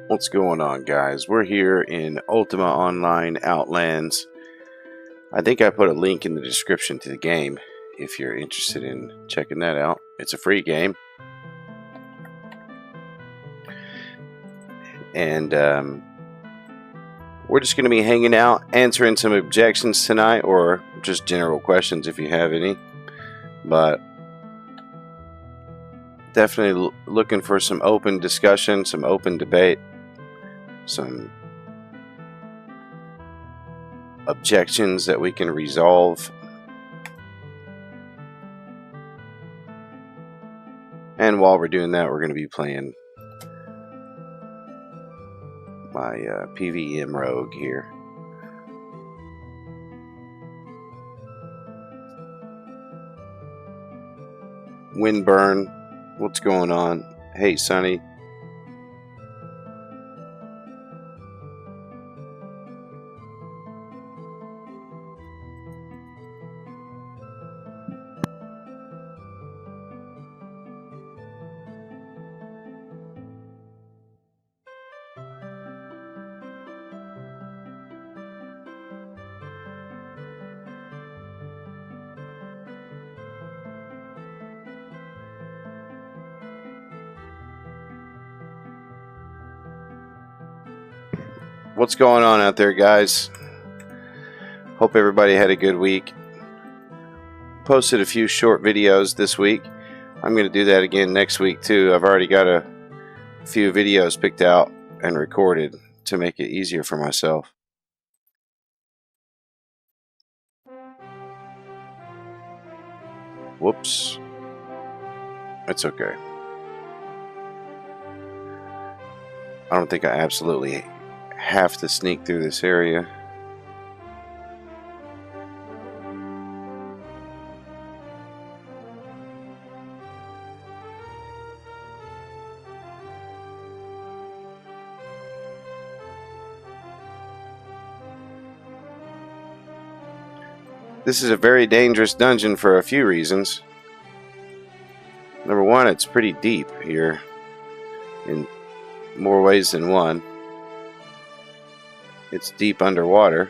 What's going on, guys? We're here in Ultima Online Outlands. I think I put a link in the description to the game if you're interested in checking that out. It's a free game. And we're just going to be hanging out, answering some objections tonight, or just general questions if you have any. But definitely looking for some open discussion, some open debate, some objections that we can resolve. And while we're doing that, we're going to be playing my PVM rogue here. Windburn, what's going on? Hey, Sonny. What's going on out there, guys? Hope everybody had a good week. Posted a few short videos this week. I'm going to do that again next week too. I've already got a few videos picked out and recorded to make it easier for myself. Whoops. It's okay. I don't think I absolutely have to sneak through this area. This is a very dangerous dungeon for a few reasons. Number one, it's pretty deep here in more ways than one. It's deep underwater,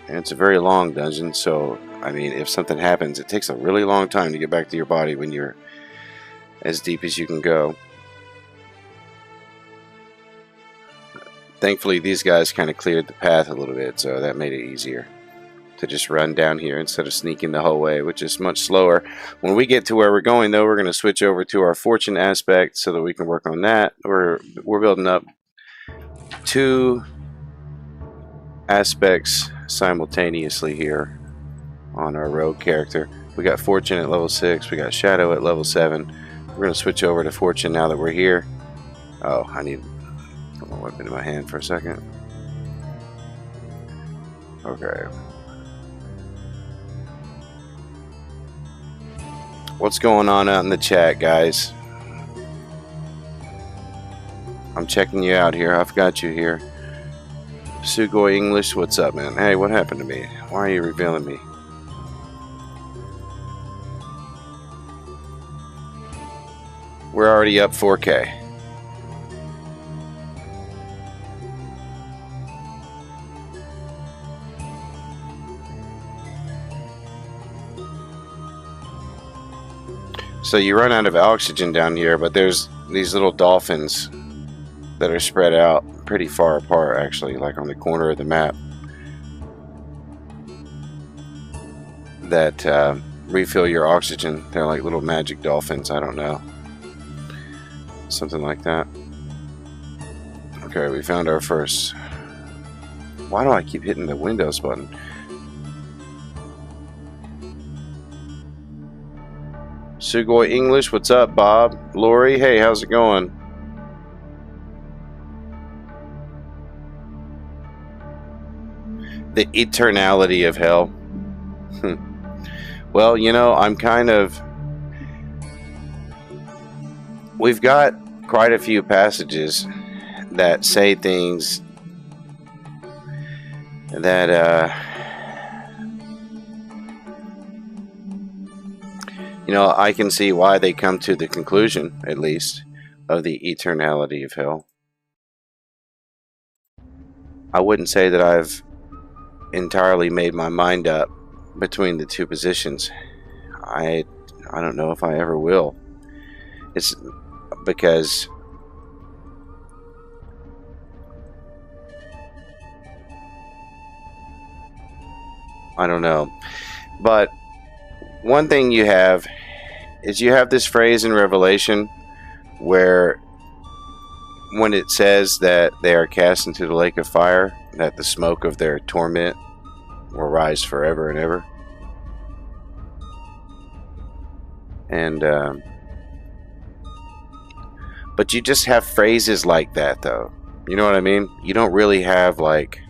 and it's a very long dungeon, so I mean, if something happens, it takes a really long time to get back to your body when you're as deep as you can go. Thankfully, these guys kind of cleared the path a little bit, so that made it easier to just run down here instead of sneaking the whole way, which is much slower. When we get to where we're going, though, we're going to switch over to our fortune aspect so that we can work on that. We're building up two aspects simultaneously here on our rogue character. We got fortune at level 6, we got shadow at level 7. We're going to switch over to fortune now that we're here. Oh, I need to put my weapon in my hand for a second. Okay. What's going on out in the chat, guys? I'm checking you out here. I've got you here. Sugoi English, what's up, man? Hey, what happened to me? Why are you revealing me? We're already up 4K. So you run out of oxygen down here, but there's these little dolphins that are spread out pretty far apart, actually, like on the corner of the map, that refill your oxygen. They're like little magic dolphins, I don't know, something like that. Okay, we found our first. Why do I keep hitting the Windows button? Sugoi English, what's up, Bob? Lori, hey, how's it going? The eternality of hell. Well, you know, I'm kind of... We've got quite a few passages that say things that you know, I can see why they come to the conclusion, at least, of the eternality of hell. I wouldn't say that I've entirely made my mind up between the two positions. I don't know if I ever will. It's because I don't know. But one thing you have is you have this phrase in Revelation where when it says that they are cast into the lake of fire, that the smoke of their torment will rise forever and ever. And but you just have phrases like that, though. You know what I mean? You don't really have like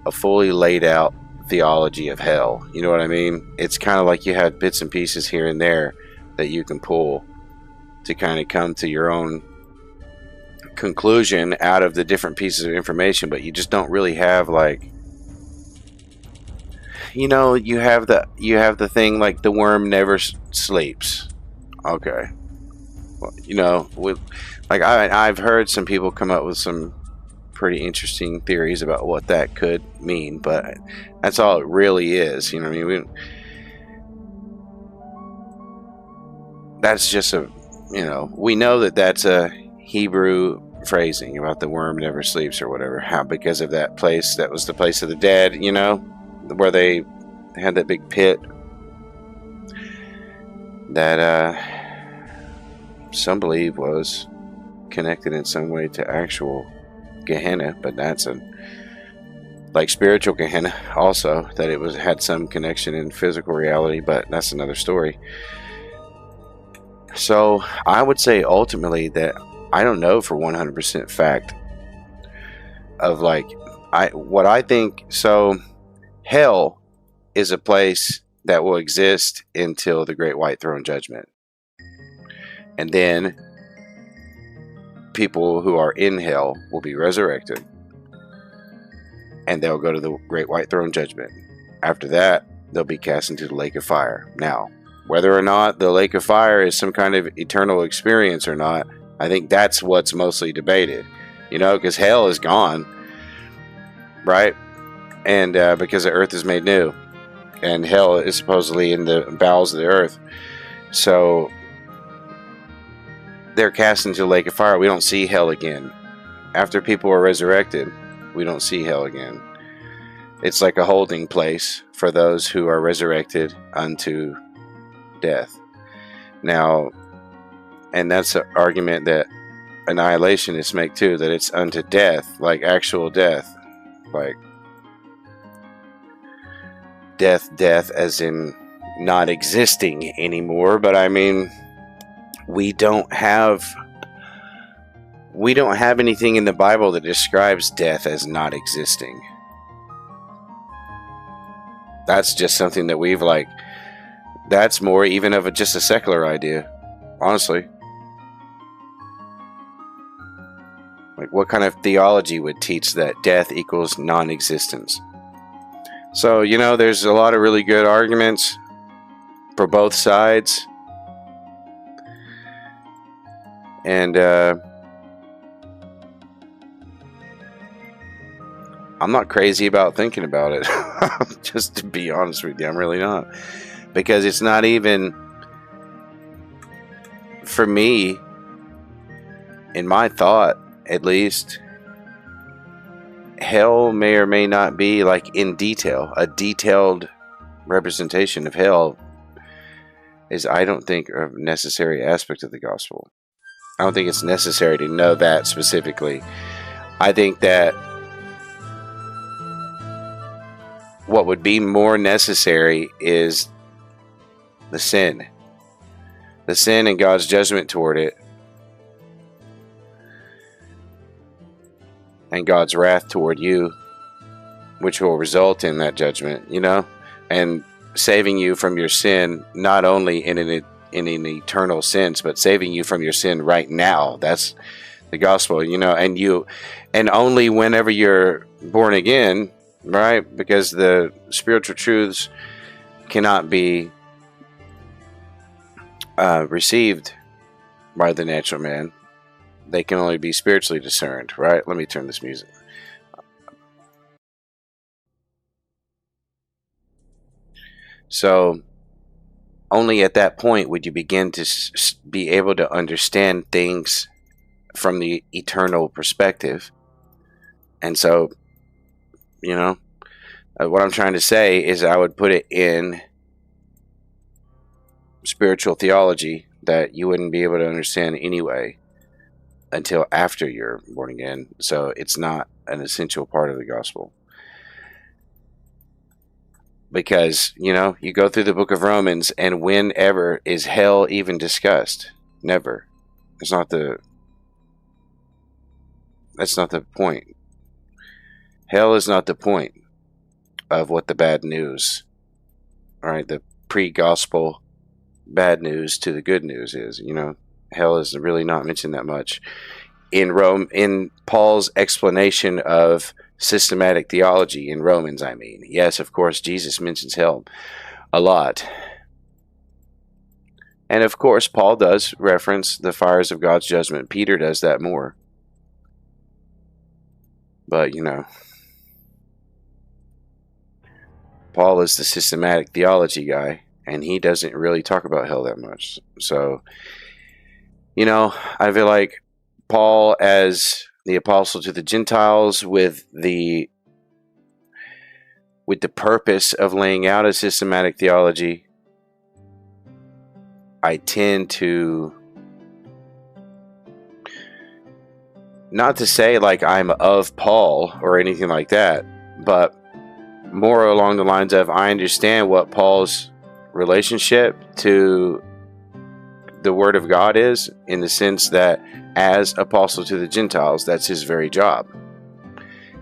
a fully laid out theology of hell. You know what I mean? It's kind of like you have bits and pieces here and there that you can pull to kind of come to your own conclusion out of the different pieces of information, but you just don't really have like, you know, you have the thing like the worm never sleeps. Okay. Well, you know, with like I've heard some people come up with some pretty interesting theories about what that could mean, but that's all it really is. You know what I mean? That's just a, you know, we know that that's a Hebrew phrasing about the worm never sleeps or whatever. How? Because of that place, that was the place of the dead, you know, where they had that big pit that some believe was connected in some way to actual Gehenna, but that's a like spiritual Gehenna also, that it was had some connection in physical reality, but that's another story. So I would say ultimately that I don't know for 100% fact of like what I think. So hell is a place that will exist until the great white throne judgment, and then people who are in hell will be resurrected and they'll go to the great white throne judgment. After that, they'll be cast into the lake of fire. Now, whether or not the lake of fire is some kind of eternal experience or not, I think that's what's mostly debated, you know, because hell is gone, right? And because the earth is made new, and hell is supposedly in the bowels of the earth. So they're cast into the lake of fire. We don't see hell again. After people are resurrected, we don't see hell again. It's like a holding place for those who are resurrected unto death. Now, and that's an argument that annihilationists make too, that it's unto death, like actual death, like death as in not existing anymore. But I mean, we don't have anything in the Bible that describes death as not existing. That's just something that we've like, that's more even of just a secular idea, honestly. Like, what kind of theology would teach that death equals non-existence? So, you know, there's a lot of really good arguments for both sides. And I'm not crazy about thinking about it. Just to be honest with you, I'm really not. Because it's not even, for me, in my thought at least, hell may or may not be like in detail. A detailed representation of hell is, I don't think, a necessary aspect of the gospel. I don't think it's necessary to know that specifically. I think that what would be more necessary is the sin and God's judgment toward it, and God's wrath toward you, which will result in that judgment, you know, and saving you from your sin, not only in an eternal sense, but saving you from your sin right now. That's the gospel, you know, and only whenever you're born again, right? Because the spiritual truths cannot be received by the natural man. They can only be spiritually discerned, right? Let me turn this music. So only at that point would you begin to be able to understand things from the eternal perspective. And so, what I'm trying to say is I would put it in spiritual theology that you wouldn't be able to understand anyway until after you're born again. So it's not an essential part of the gospel. Because, you go through the book of Romans, and whenever is hell even discussed? Never. That's not the point. Hell is not the point of what the bad news, all right, the pre-gospel bad news to the good news is. Hell is really not mentioned that much in Paul's explanation of systematic theology in Romans. Yes, of course, Jesus mentions hell a lot, and of course Paul does reference the fires of God's judgment. Peter does that more, but Paul is the systematic theology guy, and he doesn't really talk about hell that much. So, I feel like Paul, as the apostle to the Gentiles, with the purpose of laying out a systematic theology, I tend to, not to say like I'm of Paul or anything like that, but more along the lines of I understand what Paul's relationship to the Word of God is, in the sense that as apostle to the Gentiles, that's his very job.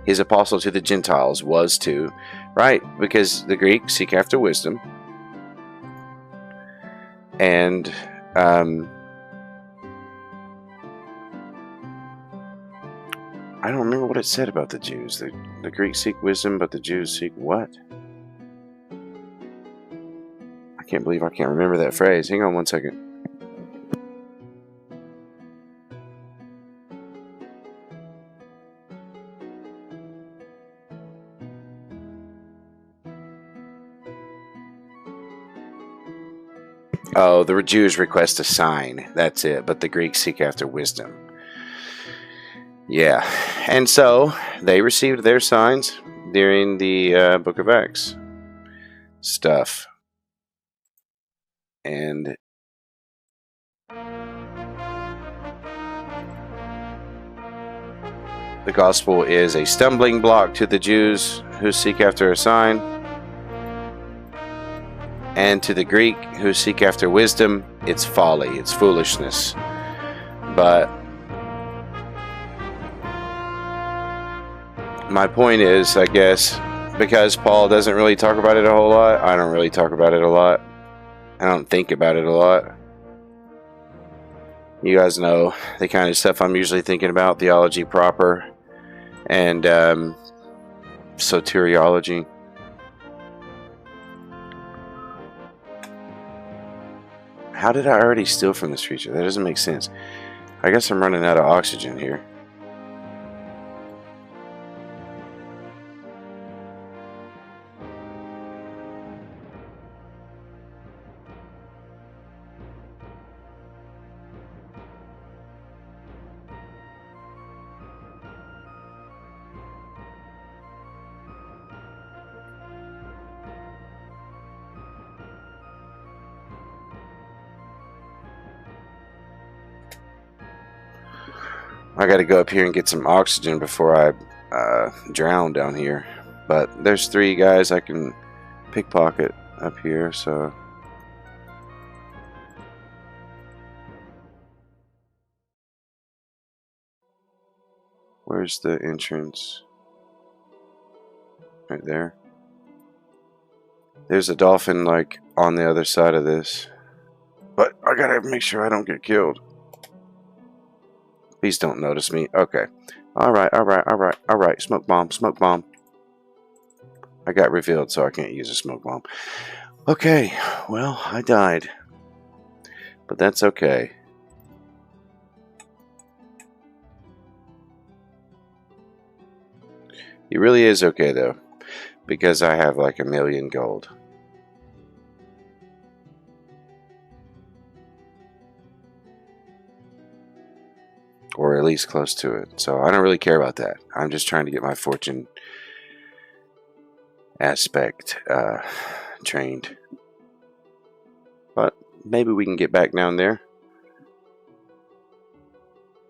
His apostle to the Gentiles was to, right, because the Greeks seek after wisdom, and I don't remember what it said about the Jews. The Greeks seek wisdom, but the Jews seek what? I can't believe I can't remember that phrase. Hang on one second. Oh, the Jews request a sign. That's it. But the Greeks seek after wisdom. Yeah. And so they received their signs during the book of Acts stuff. And the gospel is a stumbling block to the Jews who seek after a sign, and to the Greek who seek after wisdom, it's folly, it's foolishness. But my point is, I guess, because Paul doesn't really talk about it a whole lot, I don't really talk about it a lot. I don't think about it a lot. You guys know the kind of stuff I'm usually thinking about: theology proper and soteriology. How did I already steal from this creature? That doesn't make sense. I guess I'm running out of oxygen here. I gotta go up here and get some oxygen before I drown down here. But there's 3 guys I can pickpocket up here, so... Where's the entrance? Right there. There's a dolphin, like, on the other side of this. But I gotta make sure I don't get killed. Please don't notice me. Okay. Alright. Smoke bomb. I got revealed, so I can't use a smoke bomb. Okay. Well, I died. But that's okay. He really is okay though, because I have like 1,000,000 gold. Or at least close to it. So I don't really care about that. I'm just trying to get my fortune aspect trained. But maybe we can get back down there.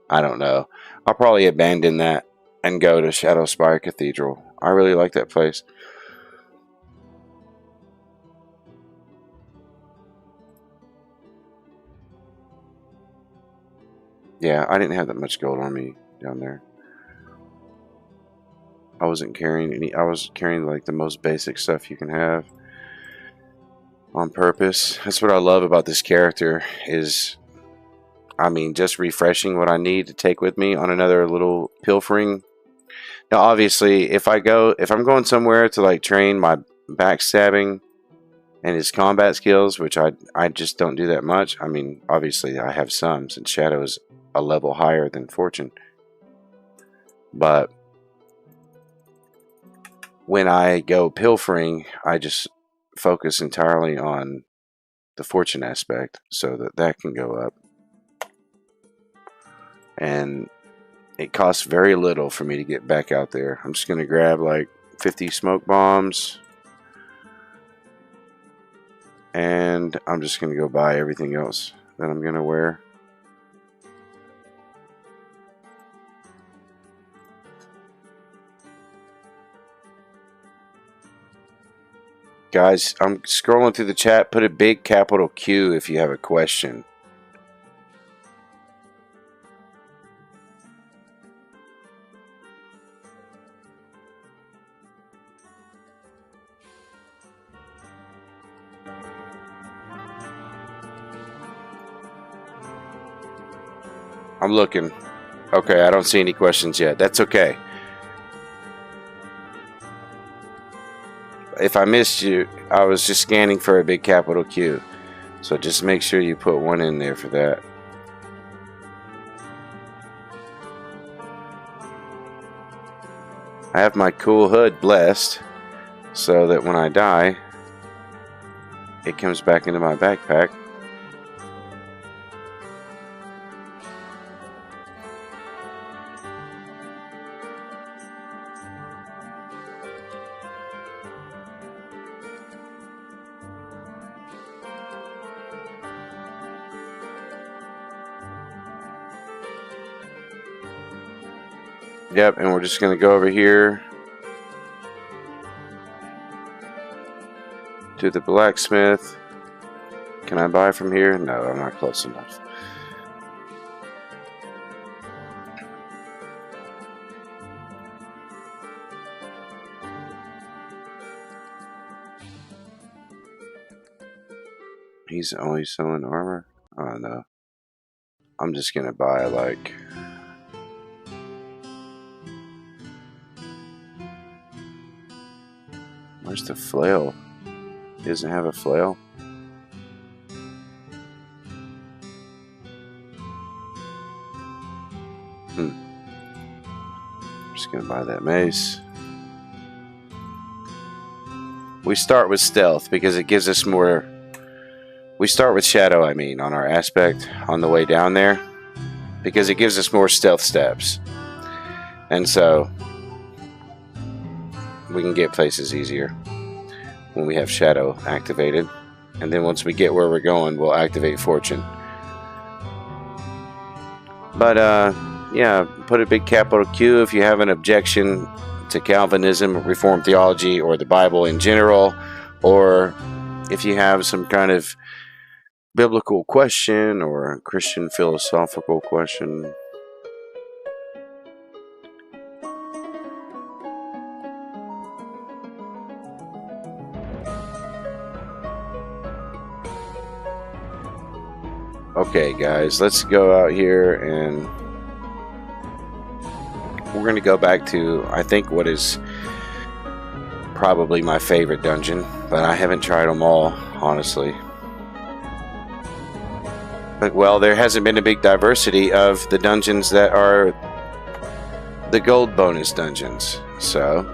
I don't know. I'll probably abandon that and go to Shadowspire Cathedral. I really like that place. Yeah, I didn't have that much gold on me down there. I wasn't carrying any. I was carrying like the most basic stuff you can have on purpose. That's what I love about this character is, I mean, just refreshing what I need to take with me on another little pilfering. Now, obviously, if I'm going somewhere to like train my backstabbing and his combat skills, which I just don't do that much. I mean, obviously, I have some since Shadow is a level higher than Fortune. But when I go pilfering, I just focus entirely on the Fortune aspect so that can go up. And it costs very little for me to get back out there. I'm just going to grab like 50 smoke bombs. And I'm just going to go buy everything else that I'm going to wear. Guys, I'm scrolling through the chat. Put a big capital Q if you have a question. I'm looking. Okay, I don't see any questions yet. That's okay. If I missed you, I was just scanning for a big capital Q. So just make sure you put one in there for that. I have my cool hood blessed so that when I die, it comes back into my backpack. Yep, and we're just going to go over here to the blacksmith. Can I buy from here? No, I'm not close enough. He's only selling armor? Oh no. I'm just going to buy like... Where's the flail? He doesn't have a flail. I'm just gonna buy that mace. We start with stealth because it gives us more. We start with shadow, I mean, on our aspect on the way down there, because it gives us more stealth steps, and so we can get places easier when we have shadow activated. And then once we get where we're going, we'll activate fortune. But yeah, put a big capital Q if you have an objection to Calvinism, Reformed theology, or the Bible in general, or if you have some kind of biblical question or a Christian philosophical question. Okay, guys, let's go out here and we're going to go back to, I think, what is probably my favorite dungeon, but I haven't tried them all, honestly. But, well, there hasn't been a big diversity of the dungeons that are the gold bonus dungeons. So,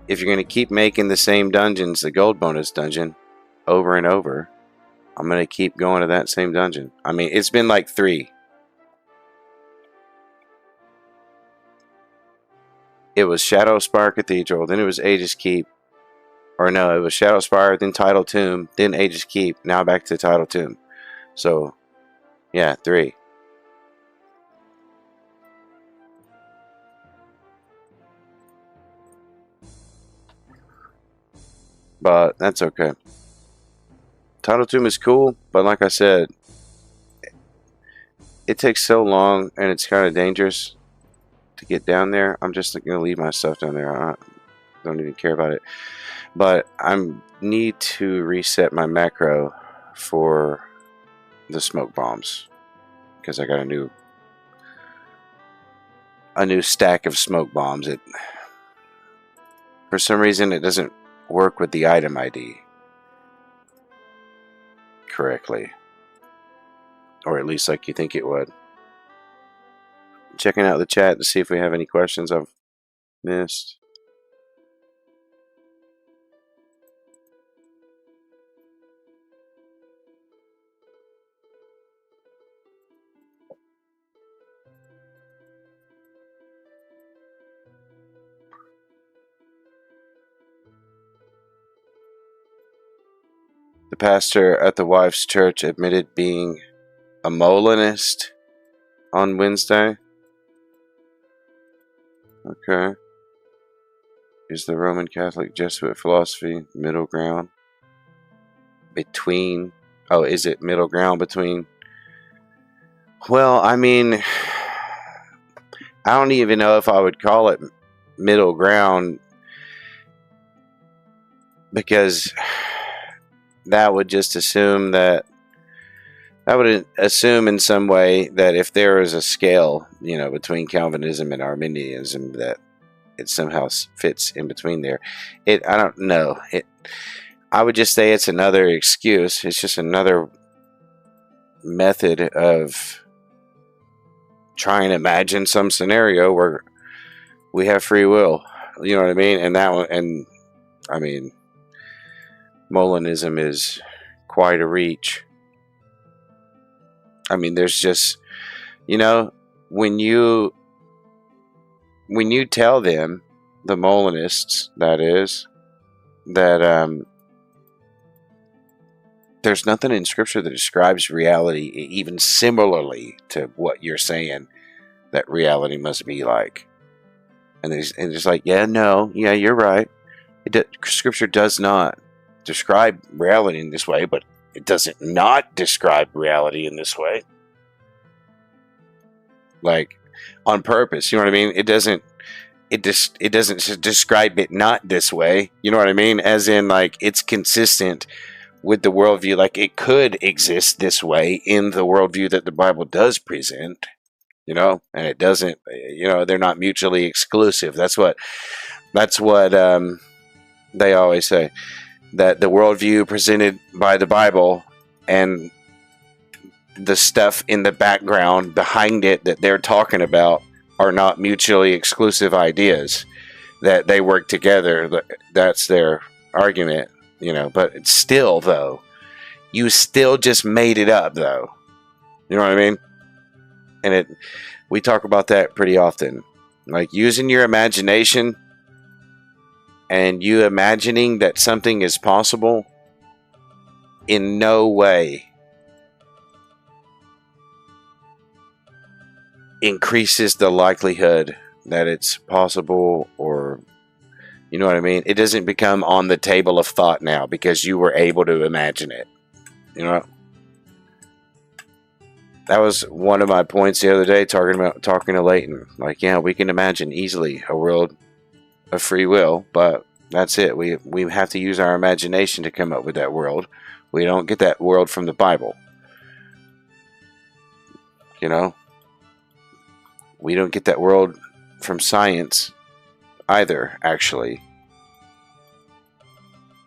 if you're going to keep making the same dungeons, the gold bonus dungeon, over and over, I'm going to keep going to that same dungeon. I mean, it's been like 3. It was Shadowspire Cathedral, then it was Aegis Keep. Or no, it was Shadowspire, then Tidal Tomb, then Aegis Keep, now back to Tidal Tomb. So, yeah, 3. But that's okay. Tidal Tomb is cool, but like I said, it takes so long and it's kind of dangerous to get down there. I'm just going to leave my stuff down there. I don't even care about it. But I need to reset my macro for the smoke bombs because I got a new stack of smoke bombs. For some reason it doesn't work with the item ID correctly, or at least like you think it would. Checking out the chat to see if we have any questions I've missed. The pastor at the wife's church admitted being a Molinist on Wednesday. Okay. Is the Roman Catholic Jesuit philosophy middle ground between... Oh, is it middle ground between... Well, I mean, I don't even know if I would call it middle ground, because that would just assume that... That would assume in some way that if there is a scale, between Calvinism and Arminianism, that it somehow fits in between there. I don't know. I would just say it's another excuse. It's just another method of trying to imagine some scenario where we have free will. You know what I mean? And that one, and I mean, Molinism is quite a reach. I mean, there's just, when you tell them, the Molinists, that is, that there's nothing in Scripture that describes reality even similarly to what you're saying that reality must be like. And it's like, yeah, you're right. Scripture does not describe reality in this way, but it doesn't not describe reality in this way. Like, on purpose, you know what I mean? It doesn't describe it not this way, you know what I mean? As in, like, it's consistent with the worldview. Like, it could exist this way in the worldview that the Bible does present, and it doesn't, they're not mutually exclusive. That's what they always say. That the worldview presented by the Bible and the stuff in the background behind it that they're talking about are not mutually exclusive ideas, that they work together. That's their argument, but it's still, though, you still just made it up, though. You know what I mean? And we talk about that pretty often. Like, using your imagination and you imagining that something is possible in no way increases the likelihood that it's possible, or, you know what I mean? It doesn't become on the table of thought now because you were able to imagine it. That was one of my points the other day, talking to Leighton. Like, yeah, we can imagine easily a world of free will, but that's it. We have to use our imagination to come up with that world. We don't get that world from the Bible. We don't get that world from science either, actually.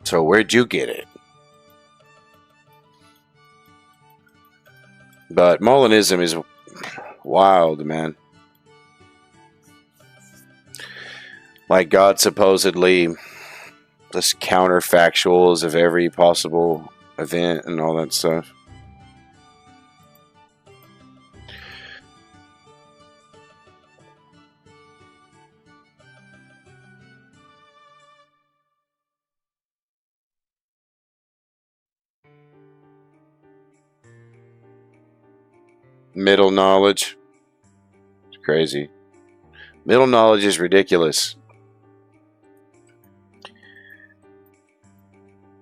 So where'd you get it? But Molinism is wild, man. like God supposedly just counterfactuals of every possible event and all that stuff. Middle knowledge. It's crazy. Middle knowledge is ridiculous.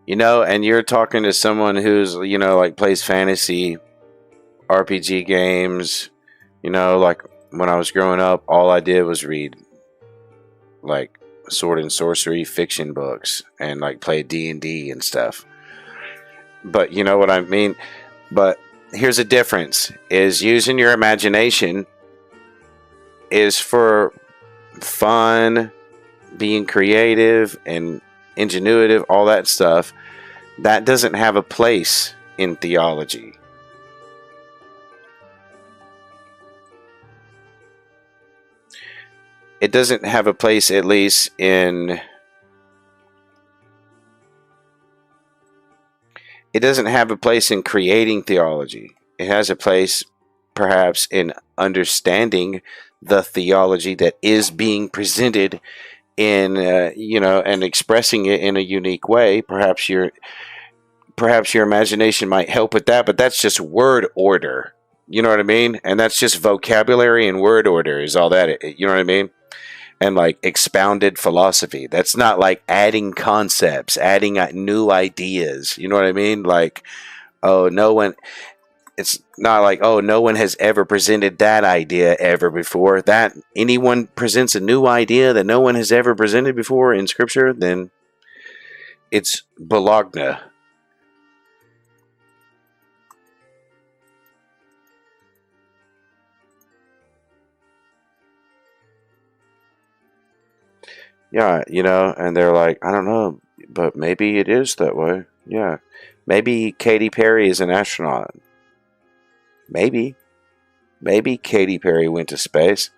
You know, and you're talking to someone who's, you know, like plays fantasy RPG games. You know, like when I was growing up, all I did was read like sword and sorcery fiction books and like play D&D and stuff. But you know what I mean? But here's a difference, is using your imagination is for fun, being creative and ingenuitive, all that stuff. That doesn't have a place in theology. It doesn't have a place, at least in... It doesn't have a place in creating theology. It has a place, perhaps, in understanding the theology that is being presented in, you know, and expressing it in a unique way. Perhaps your imagination might help with that, but that's just word order. You know what I mean? And that's just vocabulary and word order is all that. You know what I mean? And like expounded philosophy. That's not like adding concepts, adding new ideas. You know what I mean? Like, oh, no one... It's not like, oh, no one has ever presented that idea ever before. That anyone presents a new idea that no one has ever presented before in Scripture, then it's Bologna. Yeah, you know, and they're like, I don't know, but maybe it is that way. Yeah. Maybe Katy Perry is an astronaut. Maybe. Maybe Katy Perry went to space.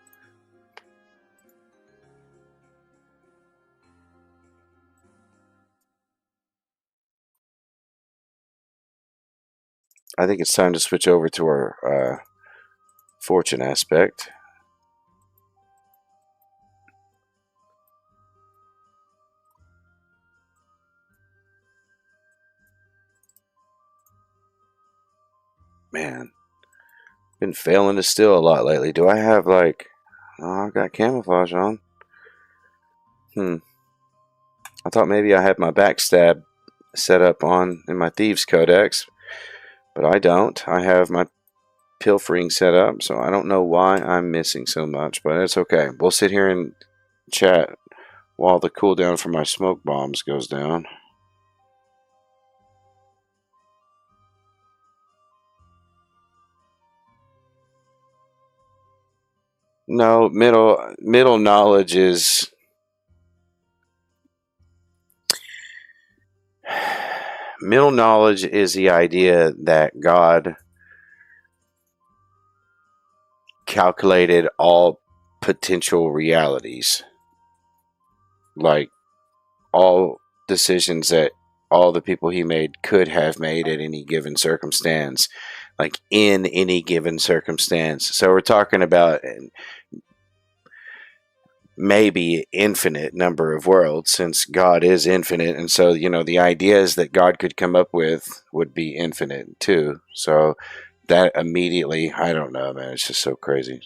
I think it's time to switch over to our fortune aspect. Man, been failing to steal a lot lately. Do I have like... Oh, I've got camouflage on. I thought maybe I had my backstab set up on in my Thieves Codex, but I don't. I have my pilfering set up, so I don't know why I'm missing so much, but it's okay. We'll sit here and chat while the cooldown for my smoke bombs goes down. No, middle knowledge is... Middle knowledge is the idea that God calculated all potential realities. Like all decisions that all the people he made could have made at any given circumstance. Like in any given circumstance. So we're talking about maybe infinite number of worlds, since God is infinite, and so, you know, the ideas that God could come up with would be infinite too. So that immediately, I don't know, man, it's just so crazy.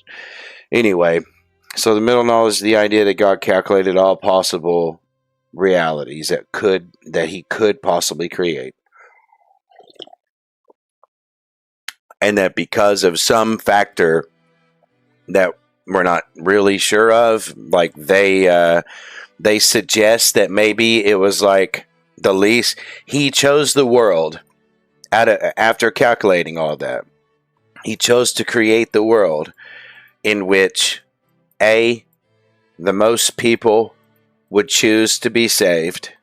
Anyway, so the middle knowledge is the idea that God calculated all possible realities that he could possibly create, and that because of some factor that we're not really sure of, like they suggest that maybe it was like the least... He chose the world after calculating all that. He chose to create the world in which A, the most people would choose to be saved,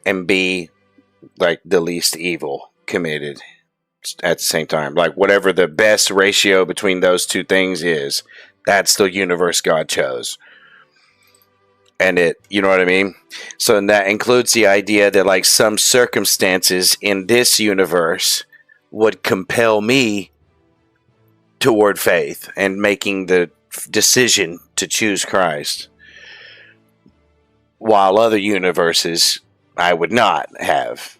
and B, like the least evil committed at the same time. Like whatever the best ratio between those two things is, that's the universe God chose. And it, you know what I mean? So that includes the idea that like some circumstances in this universe would compel me toward faith and making the decision to choose Christ, while other universes I would not have.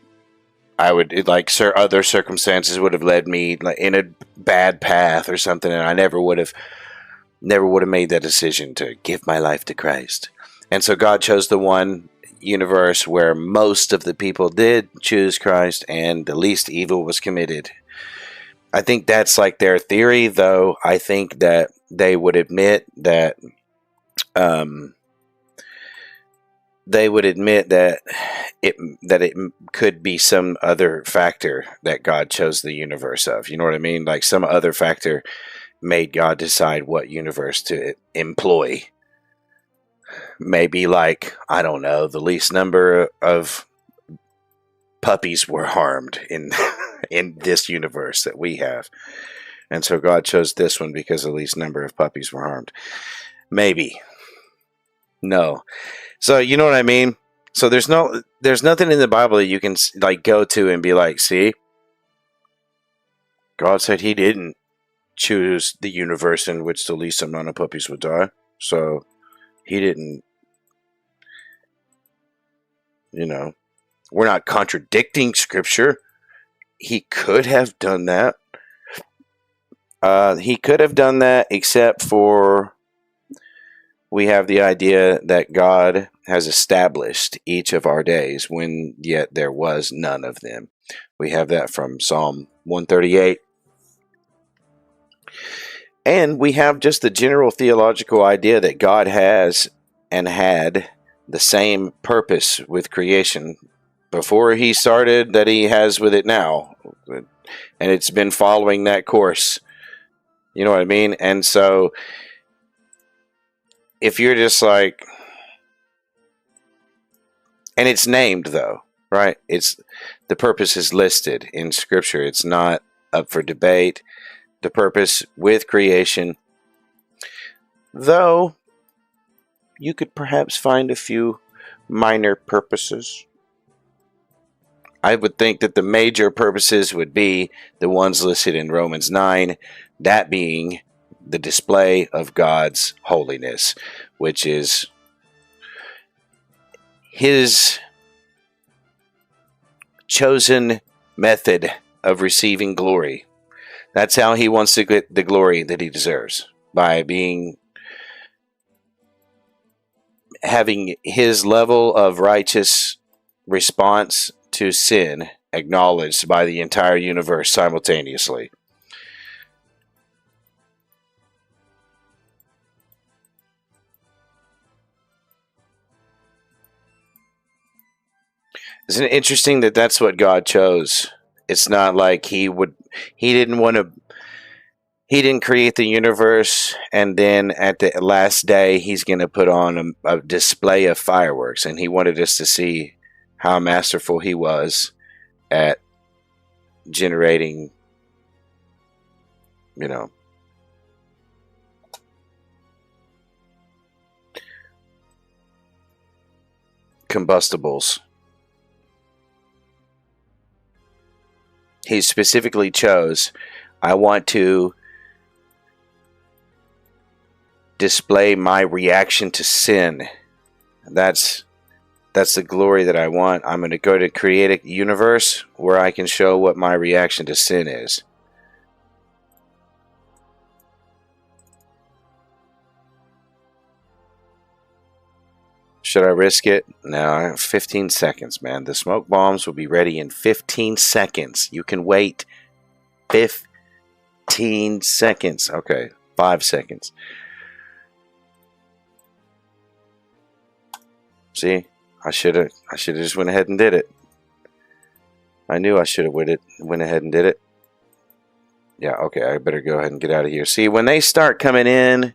I would, like, other circumstances would have led me like in a bad path or something, and I never would have made that decision to give my life to Christ. And so God chose the one universe where most of the people did choose Christ and the least evil was committed. I think that's like their theory, though. I think that they would admit that it could be some other factor that God chose the universe of. You know what I mean? Like some other factor made God decide what universe to employ. Maybe like, I don't know, the least number of puppies were harmed in in this universe that we have. And so God chose this one because the least number of puppies were harmed. Maybe. No. So you know what I mean? So there's nothing in the Bible that you can like go to and be like, see, God said he didn't choose the universe in which the least amount of puppies would die. So he didn't, we're not contradicting Scripture. He could have done that. He could have done that, except for we have the idea that God has established each of our days when yet there was none of them. We have that from Psalm 138. And we have just the general theological idea that God has and had the same purpose with creation before he started that he has with it now. And it's been following that course. You know what I mean? And so if you're just like, and it's named though, right? It's the purpose is listed in Scripture. It's not up for debate. The purpose with creation, though you could perhaps find a few minor purposes. I would think that the major purposes would be the ones listed in Romans 9, that being the display of God's holiness, which is his chosen method of receiving glory. That's how he wants to get the glory that he deserves, by having his level of righteous response to sin acknowledged by the entire universe simultaneously. Isn't it interesting that that's what God chose? It's not like he didn't create the universe and then at the last day he's going to put on a display of fireworks, and he wanted us to see how masterful he was at generating, combustibles. He specifically chose, I want to display my reaction to sin. That's the glory that I want. I'm going to go to create a universe where I can show what my reaction to sin is. Should I risk it? No, I have 15 seconds, man. The smoke bombs will be ready in 15 seconds. You can wait 15 seconds. Okay, 5 seconds. See, I should have just went ahead and did it. I knew I should have went ahead and did it. Yeah, okay, I better go ahead and get out of here. See, when they start coming in,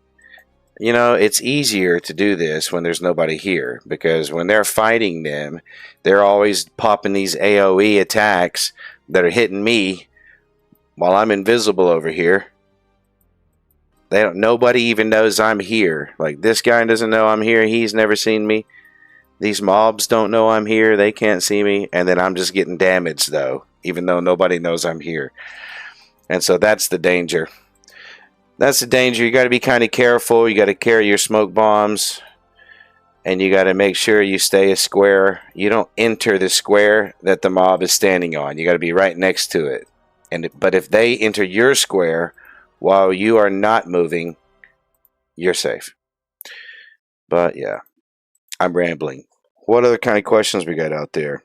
it's easier to do this when there's nobody here, because when they're fighting them, they're always popping these AoE attacks that are hitting me while I'm invisible over here. Nobody even knows I'm here. Like, this guy doesn't know I'm here. He's never seen me. These mobs don't know I'm here. They can't see me. And then I'm just getting damaged, though, even though nobody knows I'm here. And so that's the danger. That's the danger. You got to be kind of careful. You got to carry your smoke bombs. And you got to make sure you stay a square. You don't enter the square that the mob is standing on. You got to be right next to it. But if they enter your square while you are not moving, you're safe. But yeah, I'm rambling. What other kind of questions we got out there?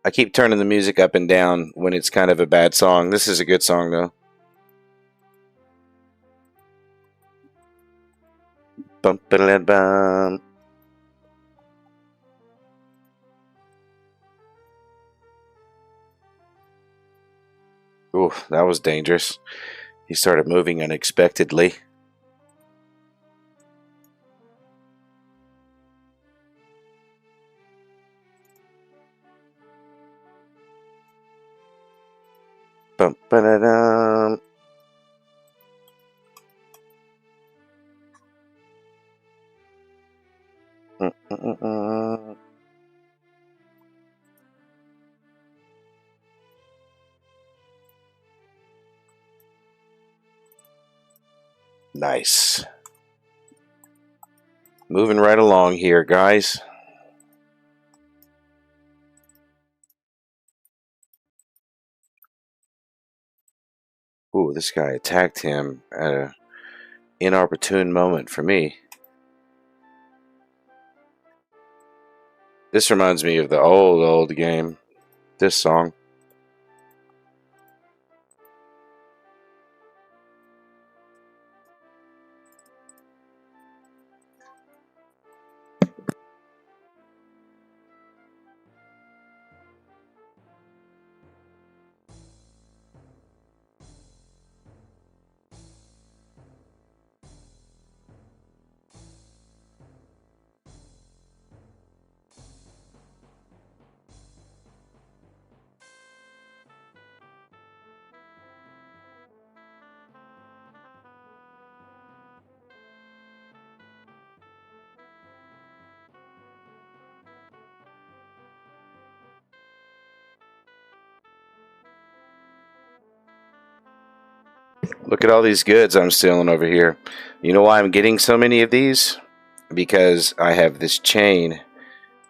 I keep turning the music up and down when it's kind of a bad song. This is a good song, though. Bum, ba-da-da-bum. Ooh, that was dangerous. He started moving unexpectedly. Bum, ba-da-dum. Mm-mm-mm. Nice. Moving right along here, guys. Ooh, this guy attacked him at an inopportune moment for me. This reminds me of the old game. This song. Look at all these goods I'm stealing over here. You know why I'm getting so many of these? Because I have this chain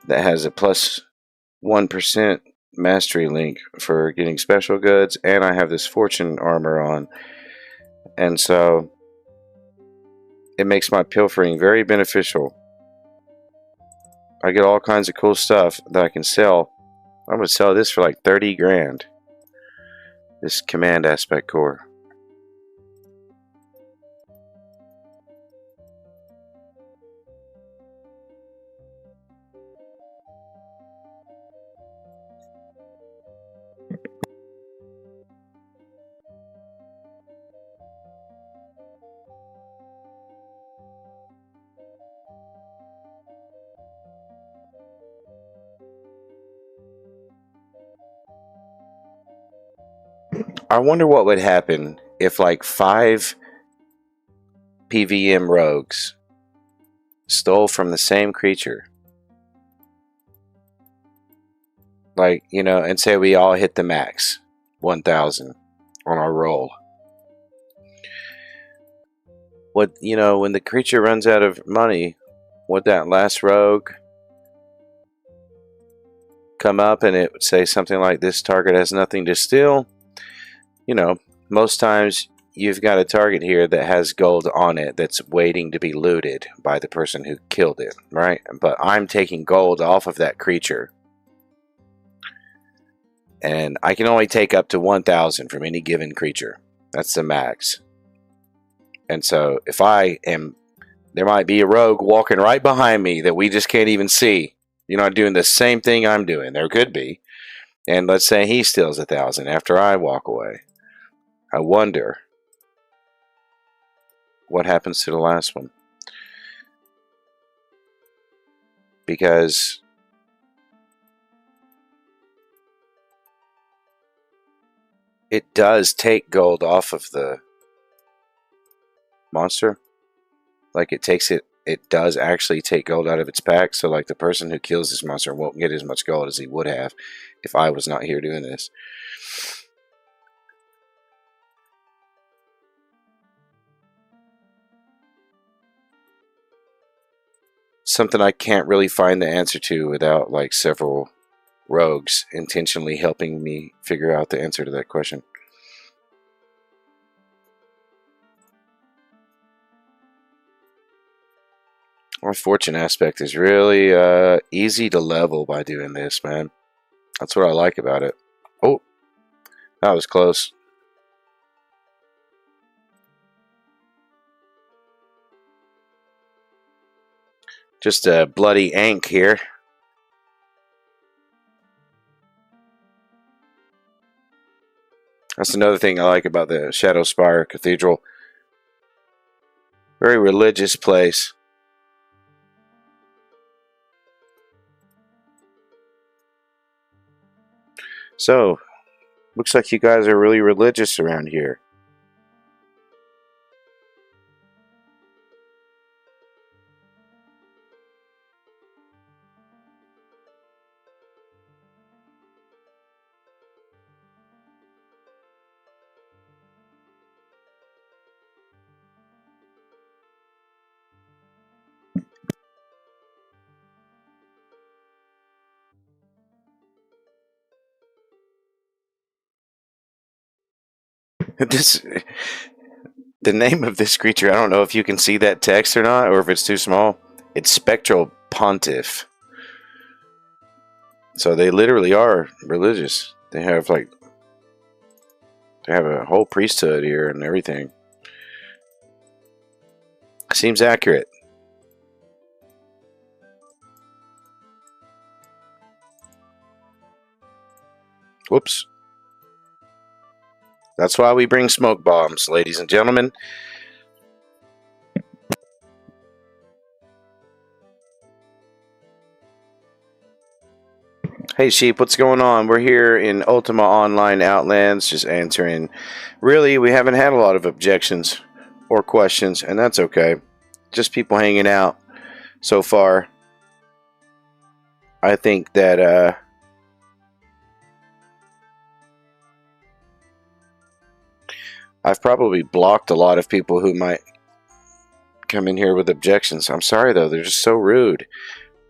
that has a plus 1% mastery link for getting special goods, and I have this fortune armor on. And so it makes my pilfering very beneficial. I get all kinds of cool stuff that I can sell. I'm going to sell this for like 30 grand. This command aspect core. I wonder what would happen if like 5 PVM rogues stole from the same creature. Like, and say we all hit the max, 1,000 on our roll. When the creature runs out of money, would that last rogue come up and it would say something like, this target has nothing to steal? Most times you've got a target here that has gold on it that's waiting to be looted by the person who killed it, right? But I'm taking gold off of that creature. And I can only take up to 1,000 from any given creature. That's the max. And so if there might be a rogue walking right behind me that we just can't even see. Doing the same thing I'm doing. There could be. And let's say he steals 1,000 after I walk away. I wonder what happens to the last one. Because it does take gold off of the monster. Like it does actually take gold out of its pack. So like the person who kills this monster won't get as much gold as he would have if I was not here doing this. Something I can't really find the answer to without like several rogues intentionally helping me figure out the answer to that question. Our fortune aspect is really easy to level by doing this, man. That's what I like about it. Oh, that was close. Just a bloody ank here. That's another thing I like about the Shadow Spire Cathedral. Very religious place. So, looks like you guys are really religious around here. The name of this creature, I don't know if you can see that text or not, or if it's too small. It's Spectral Pontiff. So they literally are religious. They have a whole priesthood here and everything. Seems accurate. Whoops. That's why we bring smoke bombs, ladies and gentlemen. Hey Sheep, what's going on? We're here in Ultima Online Outlands, just answering. Really, we haven't had a lot of objections or questions, and that's okay. Just people hanging out so far. I think that I've probably blocked a lot of people who might come in here with objections. I'm sorry though, they're just so rude.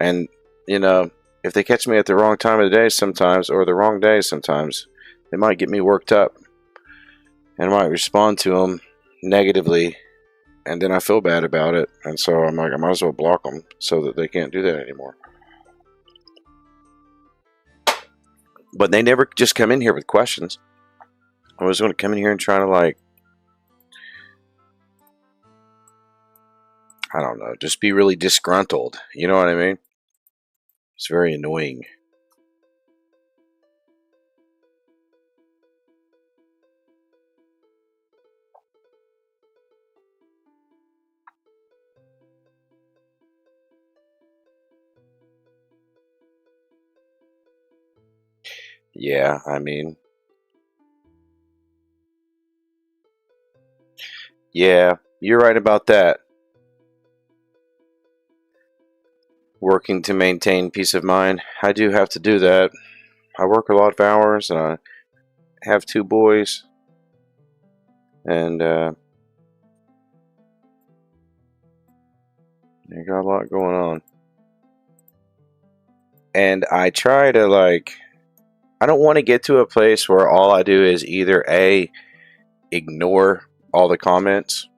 And, you know, if they catch me at the wrong time of the day sometimes, or the wrong day sometimes, they might get me worked up. And I might respond to them negatively, and then I feel bad about it. And so I'm like, I might as well block them so that they can't do that anymore. But they never just come in here with questions. I was going to come in here and try to, like, I don't know, just be really disgruntled. You know what I mean? It's very annoying. Yeah, I mean, yeah, you're right about that. Working to maintain peace of mind. I do have to do that. I work a lot of hours, and I have 2 boys, and I got a lot going on. And I try to, like, I don't want to get to a place where all I do is either A, ignore all the comments.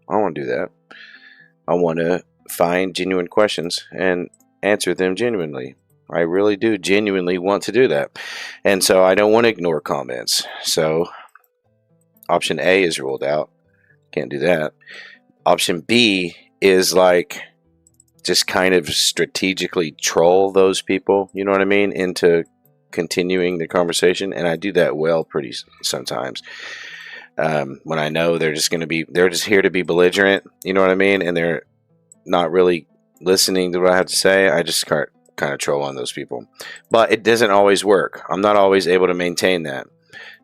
I don't want to do that. I want to find genuine questions and answer them genuinely. I really do genuinely want to do that. And so I don't want to ignore comments. So option A is ruled out. Can't do that. Option B is like just kind of strategically troll those people, you know what I mean, into continuing the conversation. And I do that well pretty sometimes. When I know they're just here to be belligerent, you know what I mean, and they're not really listening to what I have to say, I just kind of troll on those people. But it doesn't always work. I'm not always able to maintain that.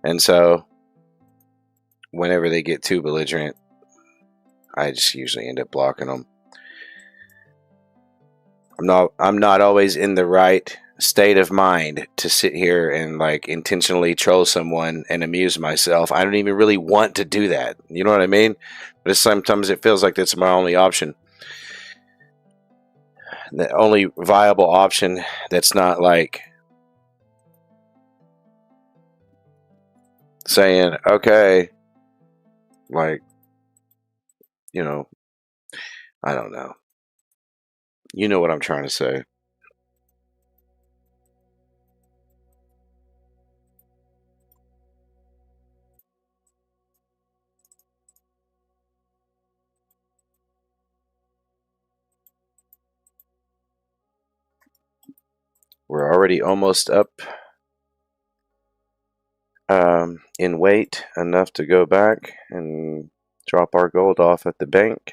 And so whenever they get too belligerent, I just usually end up blocking them. I'm not always in the right state of mind to sit here and like intentionally troll someone and amuse myself. I don't even really want to do that. You know what I mean? But sometimes it feels like that's my only option. The only viable option that's not like saying, okay, like, you know, I don't know. You know what I'm trying to say. We're already almost up in weight enough to go back and drop our gold off at the bank.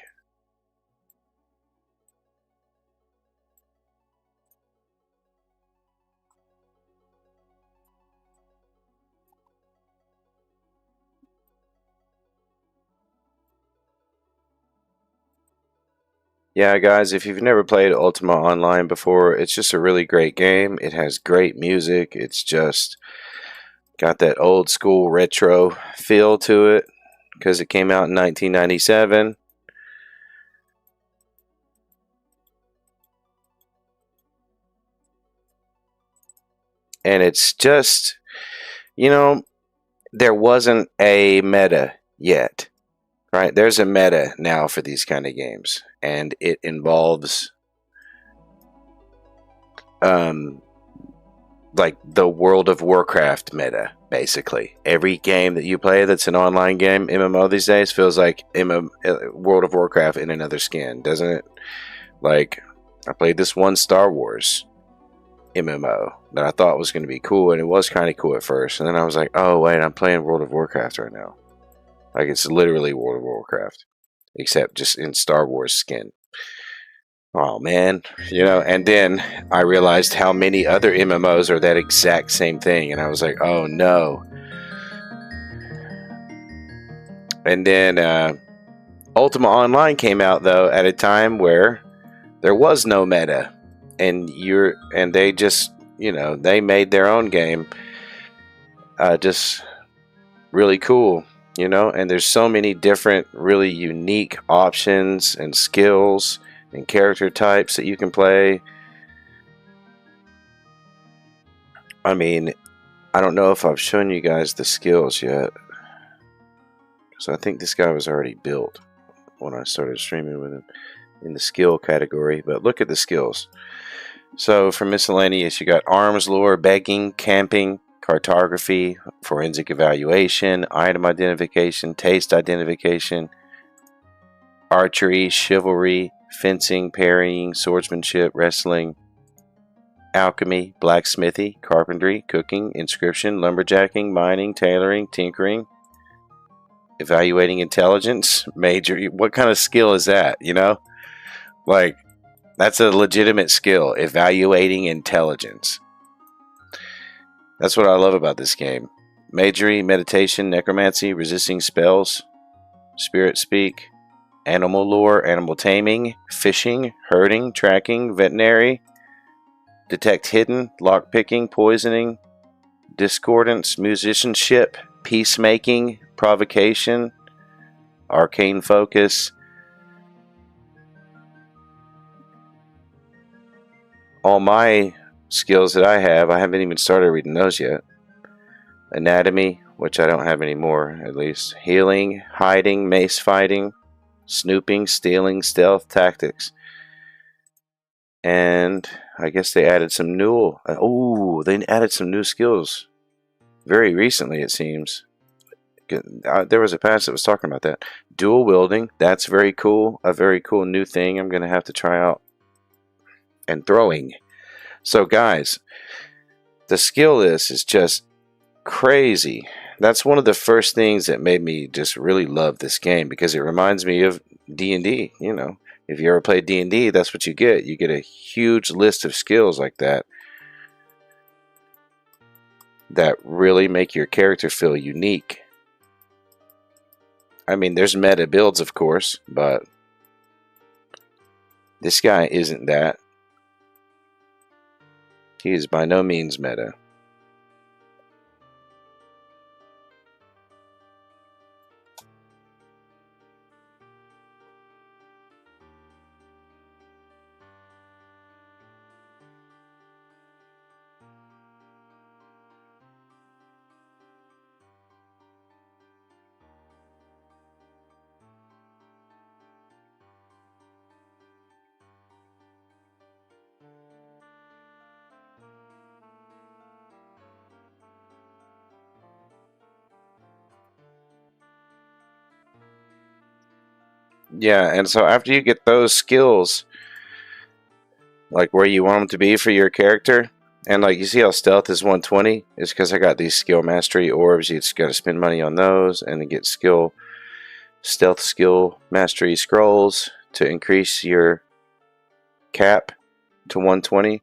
Yeah, guys, if you've never played Ultima Online before, it's just a really great game. It has great music. It's just got that old school retro feel to it because it came out in 1997. And it's just, there wasn't a meta yet, right? There's a meta now for these kind of games, and it involves like the World of Warcraft meta, basically. Every game that you play that's an online game, MMO these days, feels like World of Warcraft in another skin, doesn't it? Like, I played this one Star Wars MMO that I thought was going to be cool, and it was kind of cool at first, and then I was like, oh wait, I'm playing World of Warcraft right now. Like, it's literally World of Warcraft, except just in Star Wars skin. Oh man, and then I realized how many other MMOs are that exact same thing, and I was like, oh no. And then Ultima Online came out though at a time where there was no meta, and they just, they made their own game just really cool, and there's so many different really unique options and skills and character types that you can play. I mean, I don't know if I've shown you guys the skills yet, because I think this guy was already built when I started streaming with him in the skill category. But look at the skills. So for miscellaneous, you got arms lore, begging, camping, cartography, forensic evaluation, item identification, taste identification, archery, chivalry, fencing, parrying, swordsmanship, wrestling, alchemy, blacksmithy, carpentry, cooking, inscription, lumberjacking, mining, tailoring, tinkering, evaluating intelligence, major. What kind of skill is that? Like, that's a legitimate skill, evaluating intelligence. That's what I love about this game. Majory, meditation, necromancy, resisting spells, spirit speak, animal lore, animal taming, fishing, herding, tracking, veterinary, detect hidden, lockpicking, poisoning, discordance, musicianship, peacemaking, provocation, arcane focus. All my skills that I haven't even started reading those yet. Anatomy, which I don't have anymore, at least. Healing, hiding, mace fighting, snooping, stealing, stealth, tactics. And I guess they added some new skills very recently, it seems. There was a patch that was talking about that. Dual wielding, that's very cool. A very cool new thing I'm going to have to try out. And throwing. So guys, the skill list is just crazy. That's one of the first things that made me just really love this game, because it reminds me of D&D. If you ever played D&D, that's what you get. You get a huge list of skills like that. that really make your character feel unique. I mean, there's meta builds, of course, but this guy isn't that. He is by no means meta. Yeah, and so after you get those skills, like where you want them to be for your character, and like you see how stealth is 120, is because I got these skill mastery orbs. You just got to spend money on those and then get stealth skill mastery scrolls to increase your cap to 120,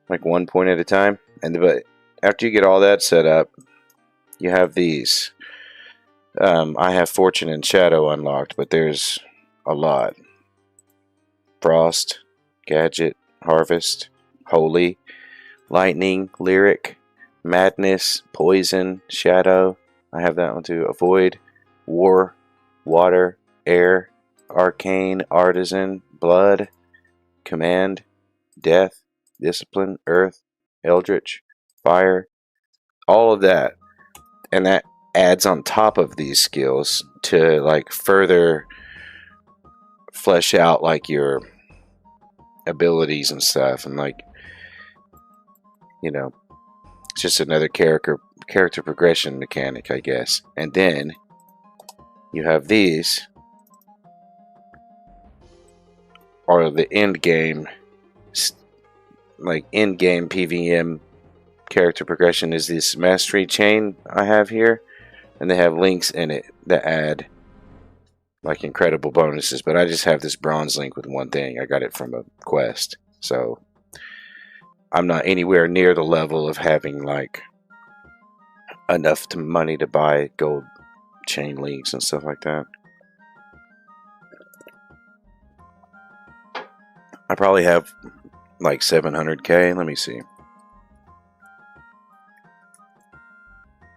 like 1 point at a time. But after you get all that set up, you have these. I have Fortune and Shadow unlocked, but there's a lot. Frost, Gadget, Harvest, Holy, Lightning, Lyric, Madness, Poison, Shadow. I have that one too. Avoid, War, Water, Air, Arcane, Artisan, Blood, Command, Death, Discipline, Earth, Eldritch, Fire. All of that. And that adds on top of these skills to like further flesh out like your abilities and stuff, and like, you know, it's just another character progression mechanic, I guess. And then you have these are the end game, like end game PVM character progression is this mastery chain I have here. And they have links in it that add like incredible bonuses. But I just have this bronze link with one thing. I got it from a quest. So I'm not anywhere near the level of having like enough money to buy gold chain links and stuff like that. I probably have like 700k. Let me see.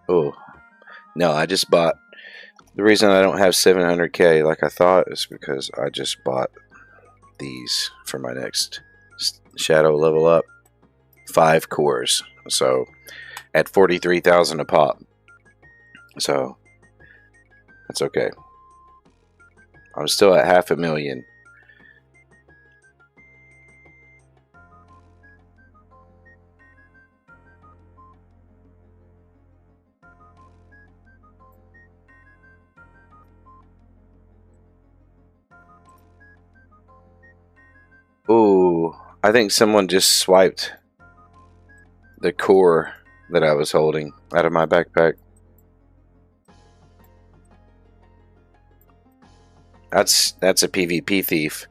Oh. No, I just bought. The reason I don't have 700k like I thought is because I just bought these for my next shadow level up. 5 cores. So at 43,000 a pop. So that's okay. I'm still at 500,000. Ooh, I think someone just swiped the core that I was holding out of my backpack. That's a PvP thief.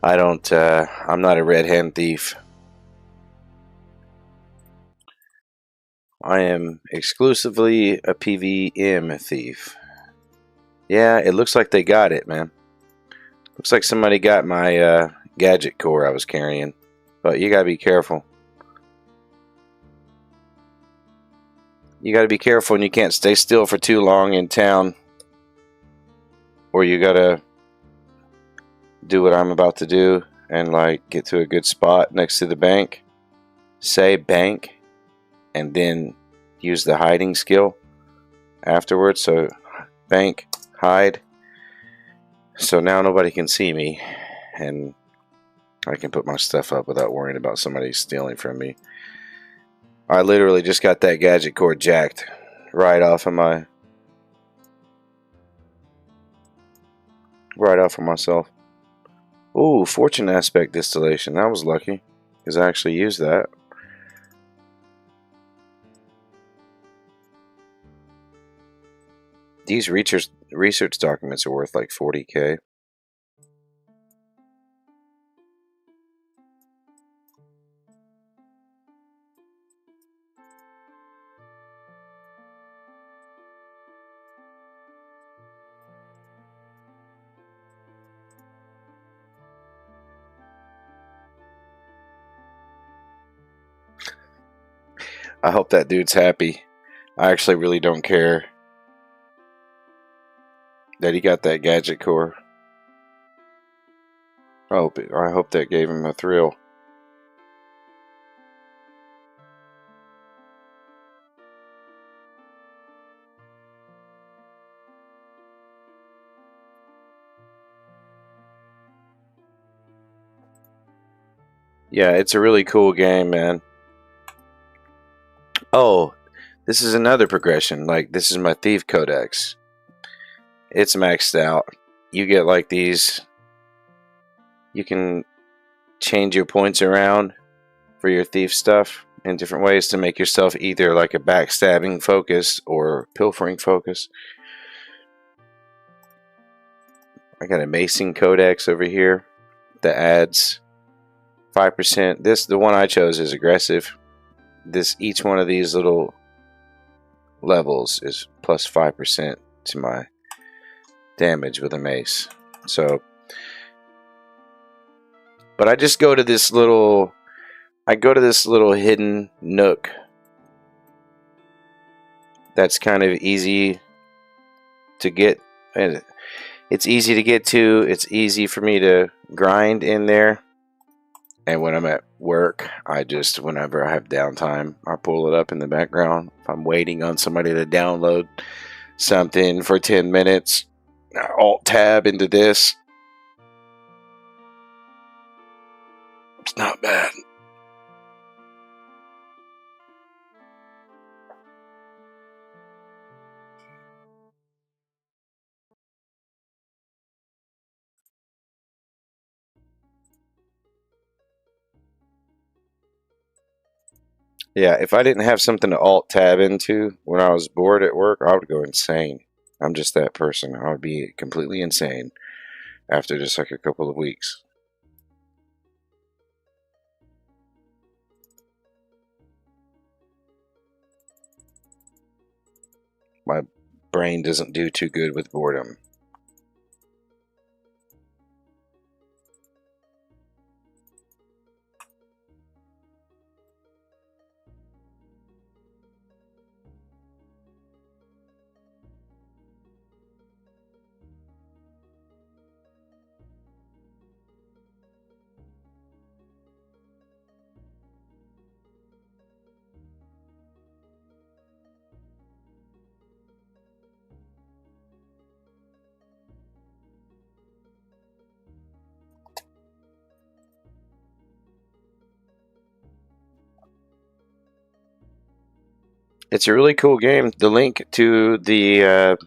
I'm not a red hand thief. I am exclusively a PVM thief. Yeah, it looks like they got it, man. Looks like somebody got my gadget core I was carrying. But you gotta be careful. You gotta be careful, and you can't stay still for too long in town. Or you gotta do what I'm about to do and like get to a good spot next to the bank. Say bank, and then use the hiding skill afterwards. So bank, hide. So now nobody can see me, and I can put my stuff up without worrying about somebody stealing from me. I literally just got that gadget cord jacked right off of myself. Ooh, fortune aspect distillation. That was lucky, because I actually used that. These research documents are worth like 40k. I hope that dude's happy. I actually really don't care that he got that gadget core. I hope that gave him a thrill. Yeah, it's a really cool game, man. Oh, this is another progression. Like, this is my Thief Codex. It's maxed out. You get like these. You can change your points around for your thief stuff in different ways to make yourself either like a backstabbing focus or pilfering focus. I got a Macing Codex over here that adds 5%. The one I chose is aggressive. Each one of these little levels is plus 5% to my damage with a mace. So, but I just go to this little hidden nook that's kind of easy to get. It's easy to get to. It's easy for me to grind in there. And when I'm at work, whenever I have downtime, I pull it up in the background. If I'm waiting on somebody to download something for 10 minutes, I Alt-Tab into this. It's not bad. Yeah, if I didn't have something to Alt-Tab into when I was bored at work, I would go insane. I'm just that person. I would be completely insane after just like a couple of weeks. My brain doesn't do too good with boredom. It's a really cool game. The link to the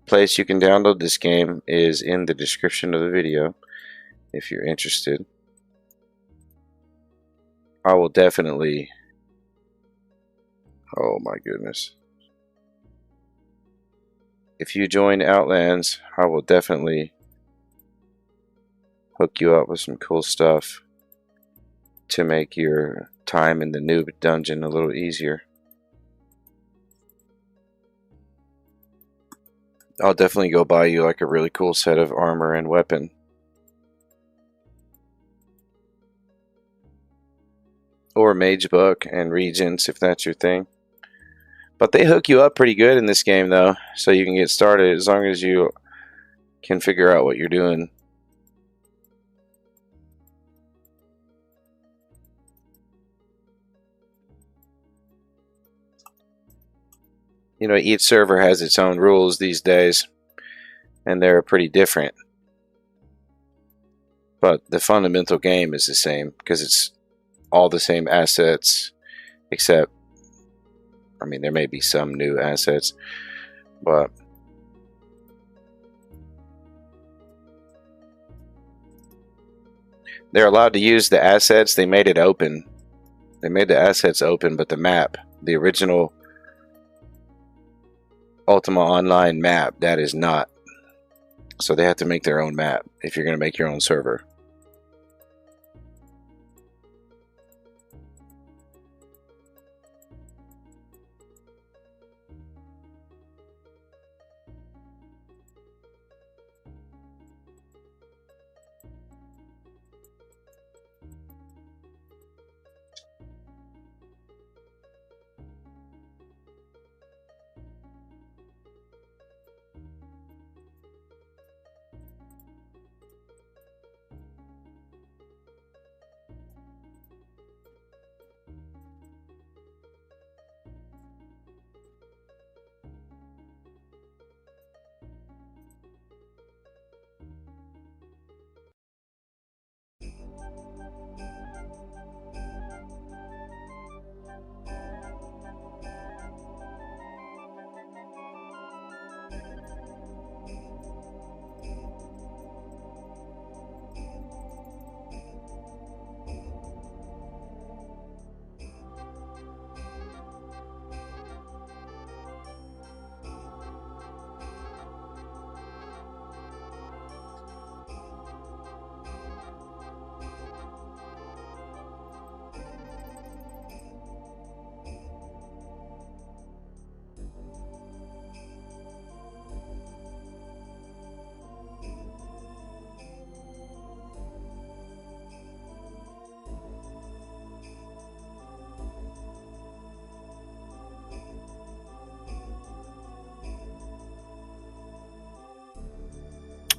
place you can download this game is in the description of the video if you're interested. I will definitely... Oh my goodness. If you join Outlands, I will definitely hook you up with some cool stuff to make your time in the noob dungeon a little easier. I'll definitely go buy you like a really cool set of armor and weapon. Or mage book and regents if that's your thing. But they hook you up pretty good in this game though, so you can get started as long as you can figure out what you're doing. You know, each server has its own rules these days, and they're pretty different. But the fundamental game is the same, because it's all the same assets, except, I mean, there may be some new assets, but they're allowed to use the assets. They made it open. They made the assets open, but the map, the original Ultima Online map, that is not. So they have to make their own map if you're going to make your own server.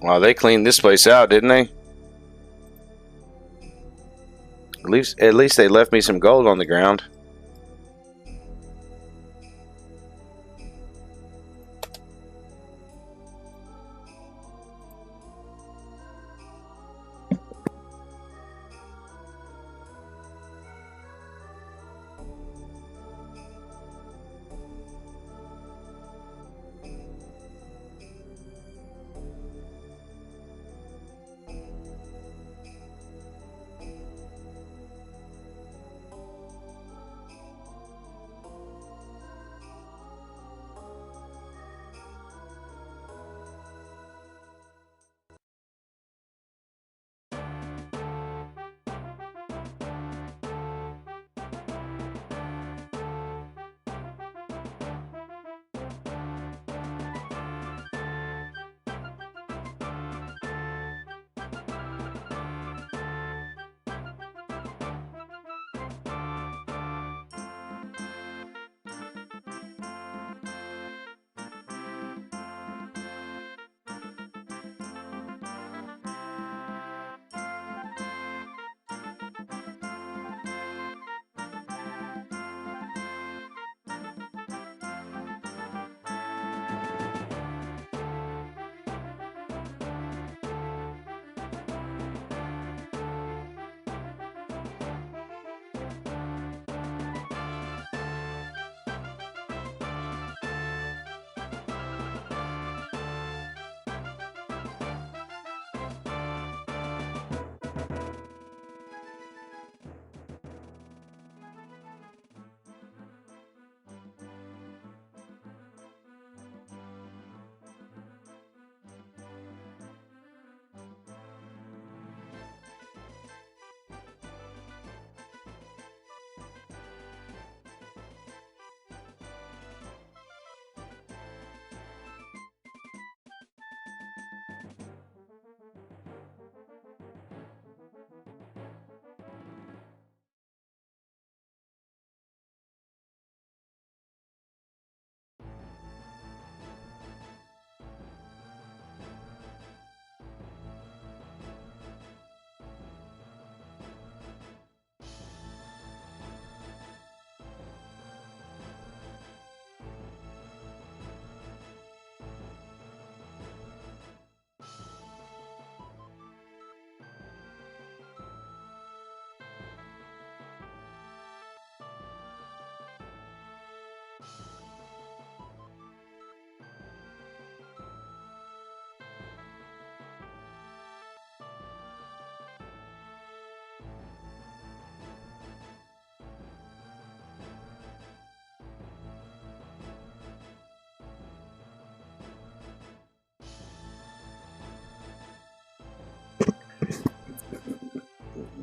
Well, they cleaned this place out, didn't they? At least they left me some gold on the ground.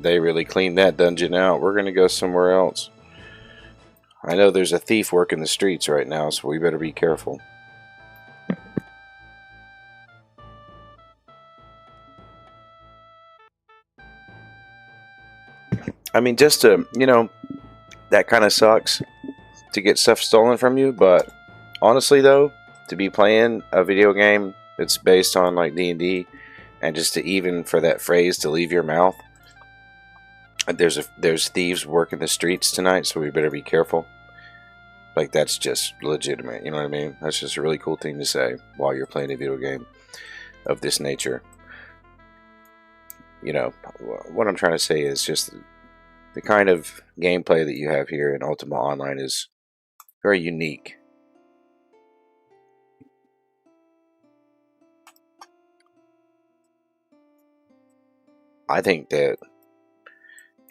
They really cleaned that dungeon out. We're going to go somewhere else. I know there's a thief working the streets right now, so we better be careful. I mean, just to, that kind of sucks to get stuff stolen from you, but honestly though, to be playing a video game that's based on like D&D, and just to even for that phrase to leave your mouth, there's thieves working the streets tonight, so we better be careful. Like, that's just legitimate, you know what I mean? That's just a really cool thing to say while you're playing a video game of this nature. What I'm trying to say is just the kind of gameplay that you have here in Ultima Online is very unique. I think that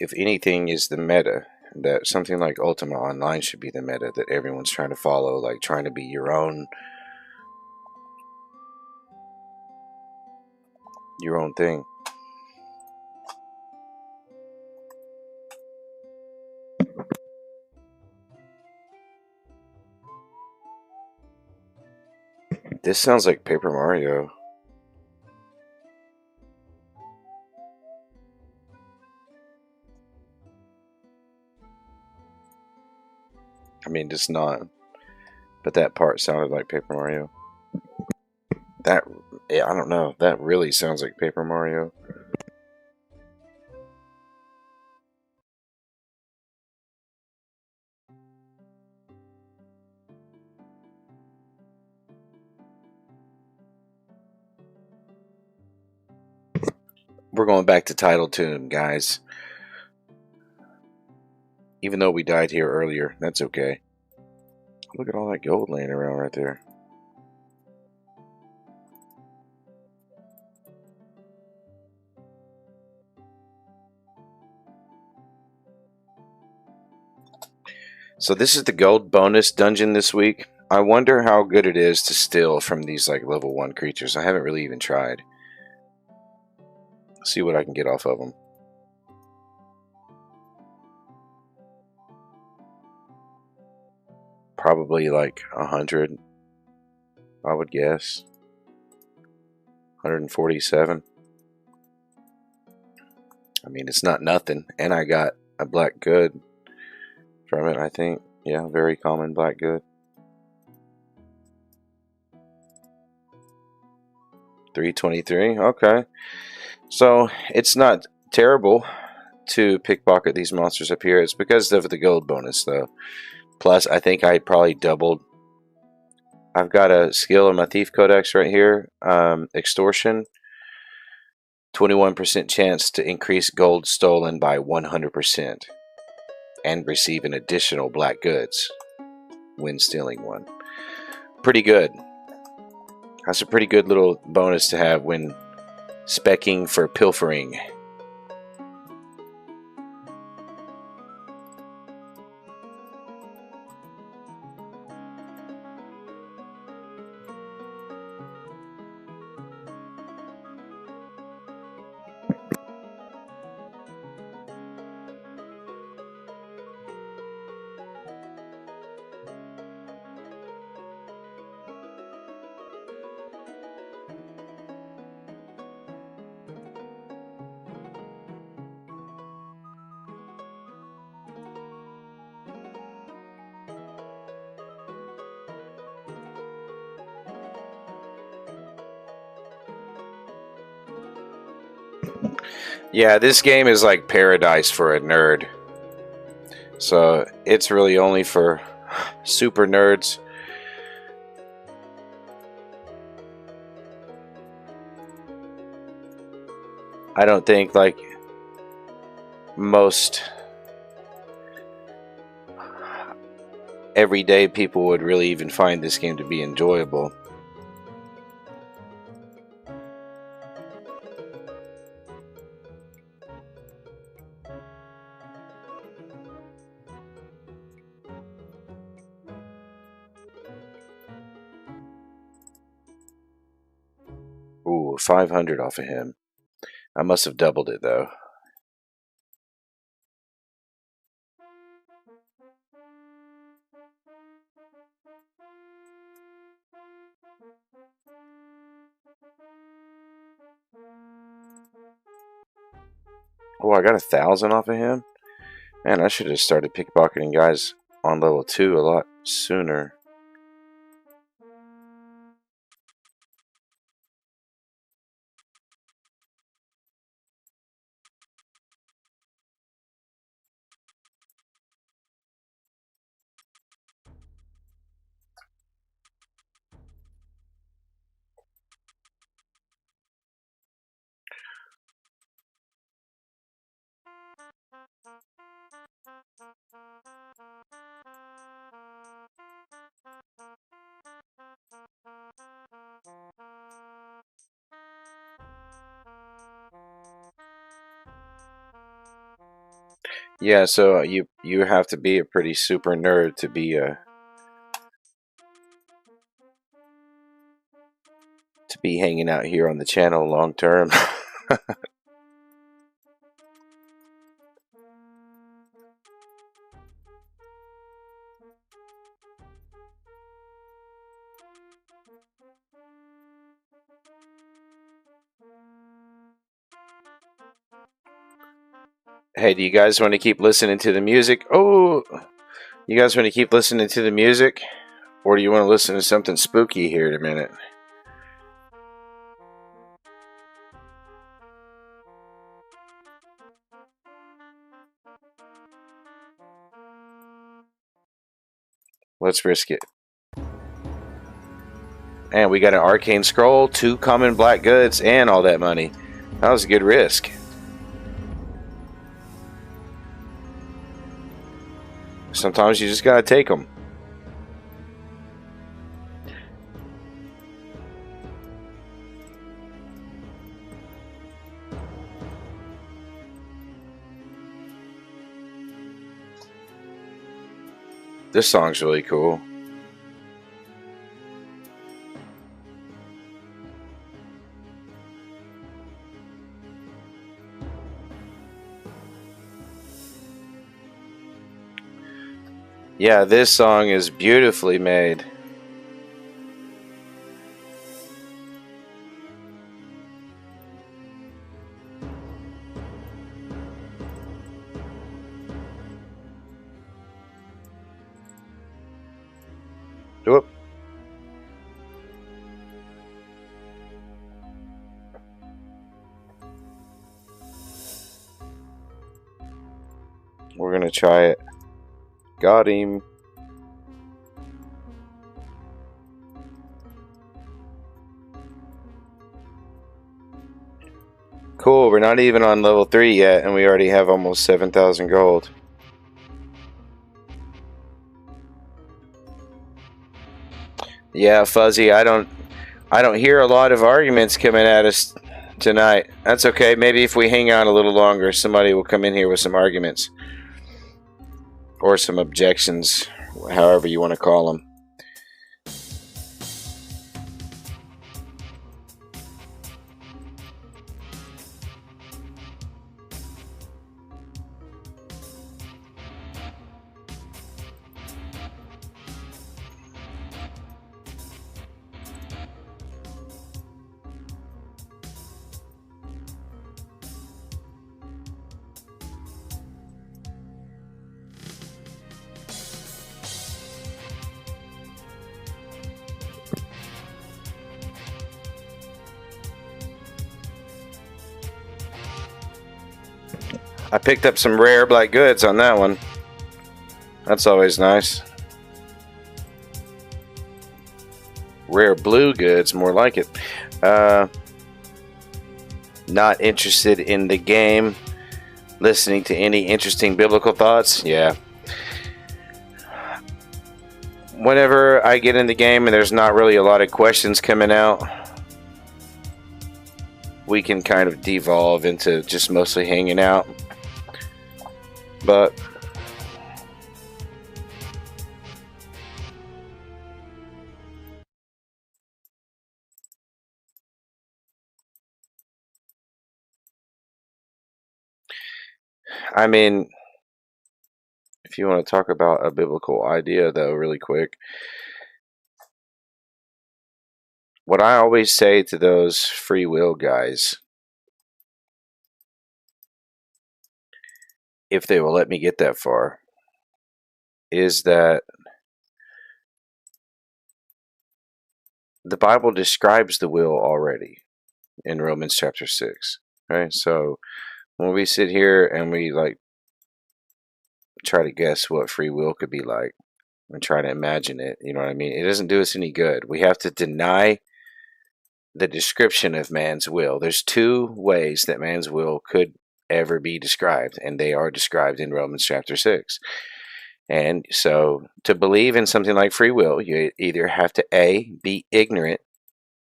if anything is the meta, that something like Ultima Online should be the meta that everyone's trying to follow, like trying to be your own thing. This sounds like Paper Mario. I mean, just not. But that part sounded like Paper Mario. That Yeah, I don't know. That really sounds like Paper Mario. We're going back to Title Tune, guys. Even though we died here earlier, that's okay. Look at all that gold laying around right there. So this is the gold bonus dungeon this week. I wonder how good it is to steal from these like level 1 creatures. I haven't really even tried. See what I can get off of them. Probably like 100, I would guess. 147. I mean, it's not nothing. And I got a black good from it, I think. Yeah, very common black good. 323. Okay. So it's not terrible to pickpocket these monsters up here. It's because of the gold bonus, though. Plus, I think I probably doubled. I've got a skill in my Thief Codex right here. Extortion. 21% chance to increase gold stolen by 100%. And receive an additional black goods when stealing one. Pretty good. That's a pretty good little bonus to have when specking for pilfering. Yeah, this game is like paradise for a nerd. So it's really only for super nerds. I don't think like most everyday people would really even find this game to be enjoyable. Ooh, 500 off of him. I must have doubled it though. Oh, I got 1,000 off of him? Man, I should have started pickpocketing guys on level 2 a lot sooner. Yeah, so you have to be a pretty super nerd to be hanging out here on the channel long term. Hey, do you guys want to keep listening to the music? Oh, you guys want to keep listening to the music? Or do you want to listen to something spooky here in a minute? Let's risk it. And we got an arcane scroll, 2 common black goods, and all that money. That was a good risk. Sometimes you just gotta take them. This song's really cool. Yeah, this song is beautifully made. Whoop. We're gonna try it. Got him. Cool, we're not even on level 3 yet, and we already have almost 7,000 gold. Yeah, Fuzzy, I don't hear a lot of arguments coming at us tonight. That's okay. Maybe if we hang out a little longer, somebody will come in here with some arguments. Or some objections, however you want to call them. I picked up some rare black goods on that one. That's always nice. Rare blue goods, more like it. Not interested in the game. Listening to any interesting biblical thoughts? Yeah. Whenever I get in the game and there's not really a lot of questions coming out, we can kind of devolve into just mostly hanging out. But I mean, if you want to talk about a biblical idea, though, really quick, what I always say to those free will guys, if they will let me get that far, is that the Bible describes the will already in Romans chapter 6, right? So when we sit here and we try to guess what free will could be like and try to imagine it, you know what I mean? It doesn't do us any good. We have to deny the description of man's will. There's 2 ways that man's will could ever be described, and they are described in Romans chapter 6. And so to believe in something like free will, you either have to A, be ignorant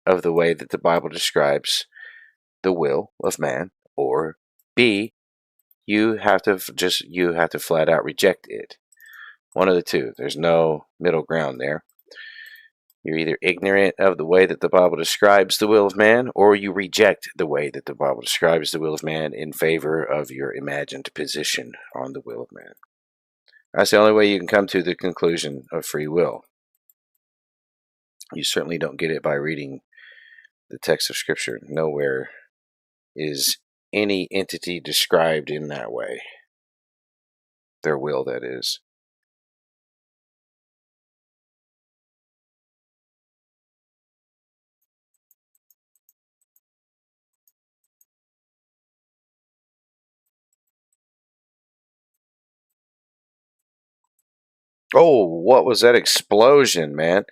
of the way that the Bible describes the will of man, or B, you have to flat out reject it. One of the 2. There's no middle ground there. You're either ignorant of the way that the Bible describes the will of man, or you reject the way that the Bible describes the will of man in favor of your imagined position on the will of man. That's the only way you can come to the conclusion of free will. You certainly don't get it by reading the text of Scripture. Nowhere is any entity described in that way. Their will, that is. Oh, what was that explosion, man?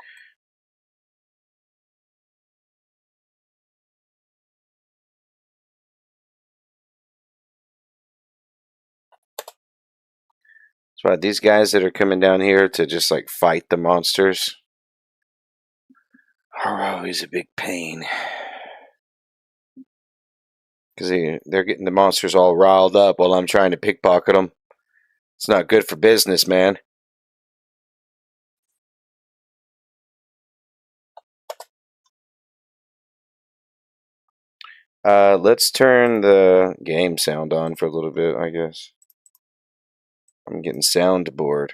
That's right. These guys that are coming down here to just like fight the monsters are always a big pain. Because they're getting the monsters all riled up while I'm trying to pickpocket them. It's not good for business, man. Let's turn the game sound on for a little bit, I guess. I'm getting sound bored.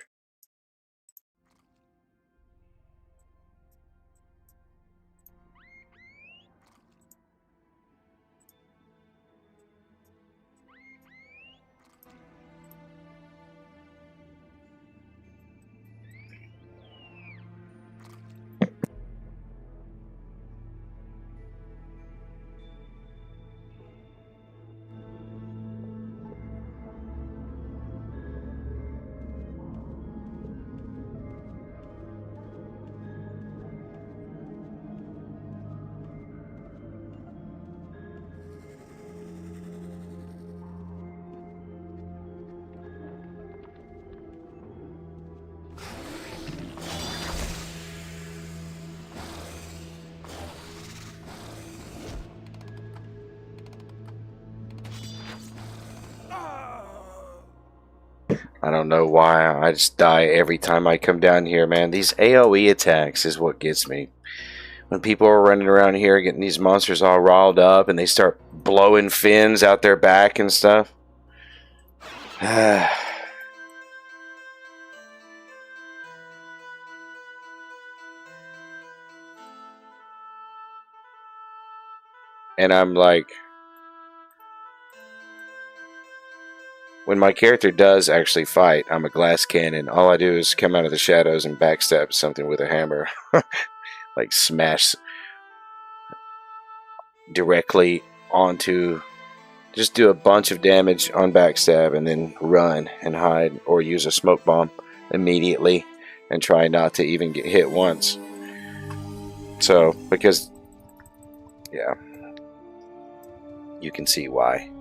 I don't know why. I just die every time I come down here, man. These AoE attacks is what gets me. When people are running around here getting these monsters all riled up and they start blowing fins out their back and stuff. And I'm like, when my character does actually fight, I'm a glass cannon. All I do is come out of the shadows and backstab something with a hammer. Like smash directly onto, just do a bunch of damage on backstab and then run and hide or use a smoke bomb immediately and try not to even get hit once. So, because, yeah, you can see why.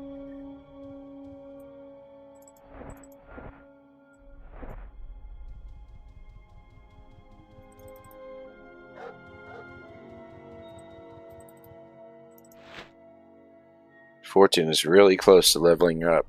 Fortune is really close to leveling up.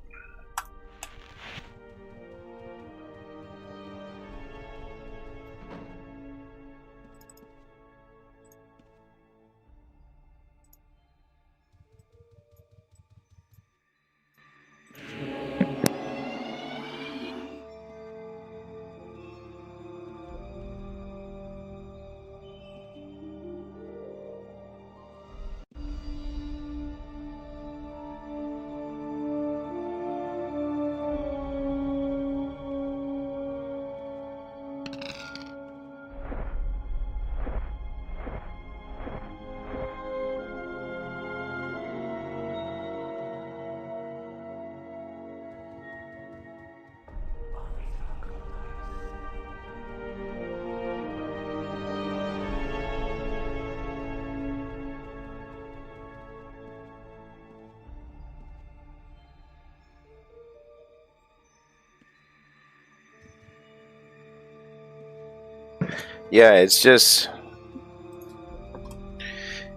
Yeah, it's just,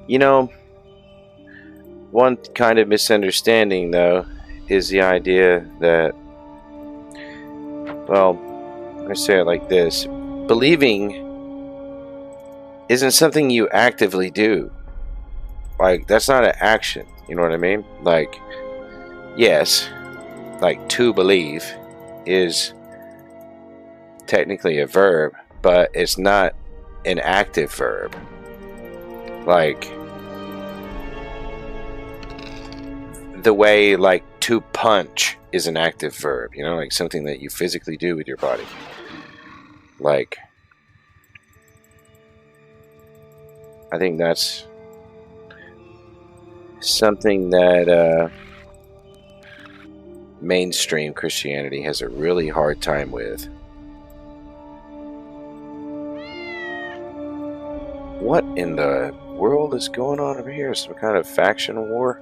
you know, one kind of misunderstanding, though, is the idea that, well, I say it like this: believing isn't something you actively do. Like, that's not an action, you know what I mean? Like, yes, like, to believe is technically a verb, but it's not an active verb. Like, the way, like, to punch is an active verb, you know, like something that you physically do with your body. Like, I think that's something that mainstream Christianity has a really hard time with. What in the world is going on over here? Some kind of faction war?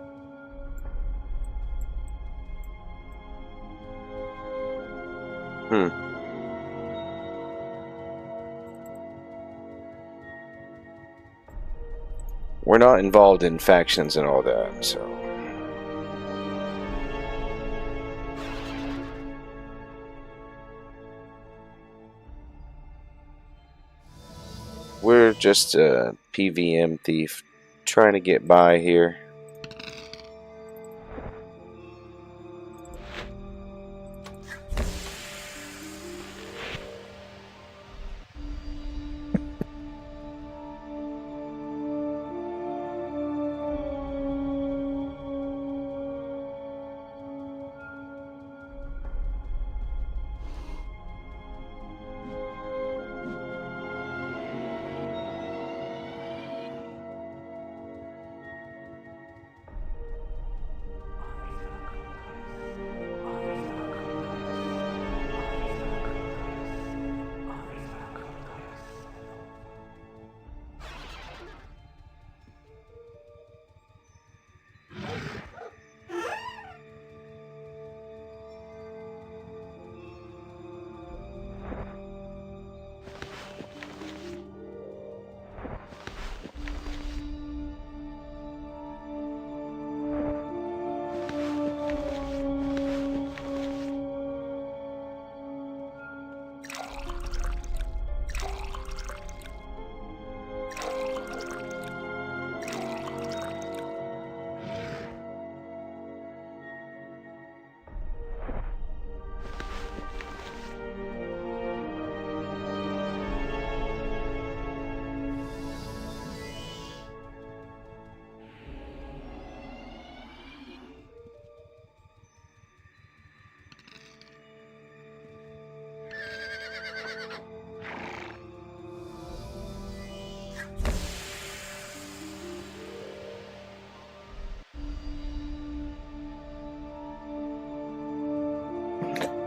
We're not involved in factions and all that, so... We're just a PVM thief trying to get by here.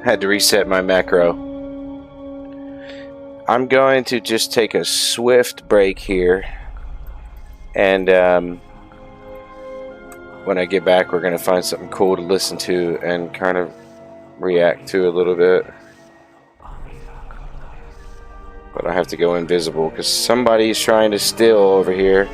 Had to reset my macro. I'm going to just take a swift break here, and when I get back, we're going to find something cool to listen to and kind of react to a little bit. But I have to go invisible because somebody's trying to steal over here.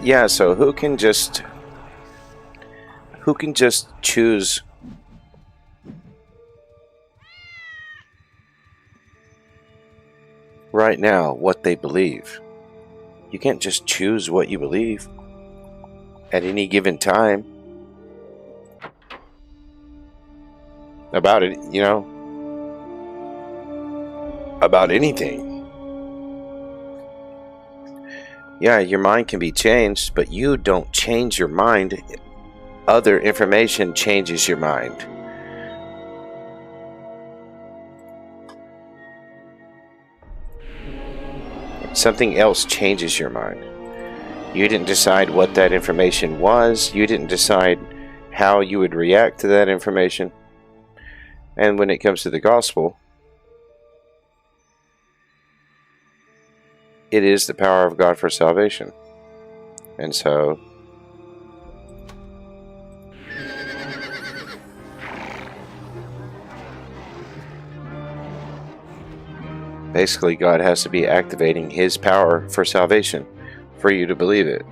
Yeah, so who can just choose right now what they believe? You can't just choose what you believe at any given time about it, about anything. Yeah, your mind can be changed, but you don't change your mind. Other information changes your mind. Something else changes your mind. You didn't decide what that information was. You didn't decide how you would react to that information. And when it comes to the gospel, it is the power of God for salvation. And so, basically, God has to be activating His power for salvation for you to believe it.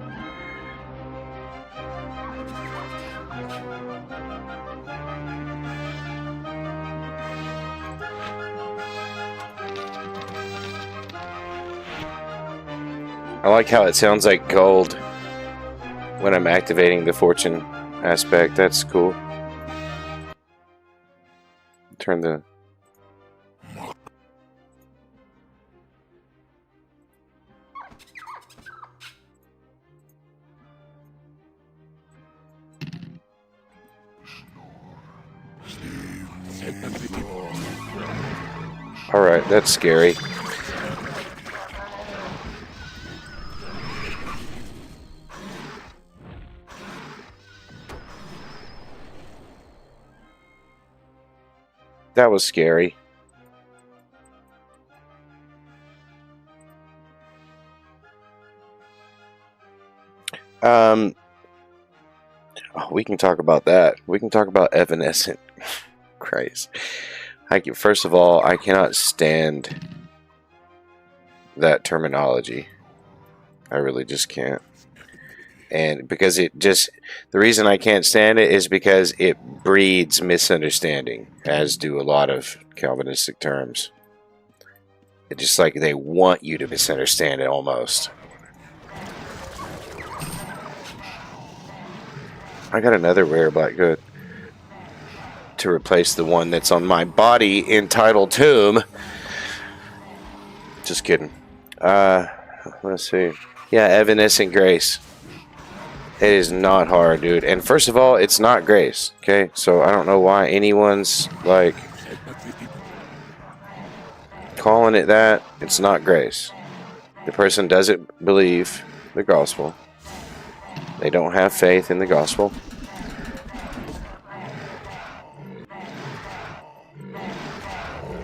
I like how it sounds like gold when I'm activating the fortune aspect. That's cool. Turn the... Alright, that's scary. That was scary. We can talk about that. We can talk about evanescent. Christ. First of all, I cannot stand that terminology. I really just can't. And because the reason I can't stand it is because it breeds misunderstanding, as do a lot of Calvinistic terms. It's just like they want you to misunderstand it almost. I got another rare black good to replace the one that's on my body entitled Tomb. Just kidding. Let's see. Yeah, evanescent grace. It is not hard, dude. And first of all, it's not grace. Okay, so I don't know why anyone's like calling it that. It's not grace. The person doesn't believe the gospel. They don't have faith in the gospel.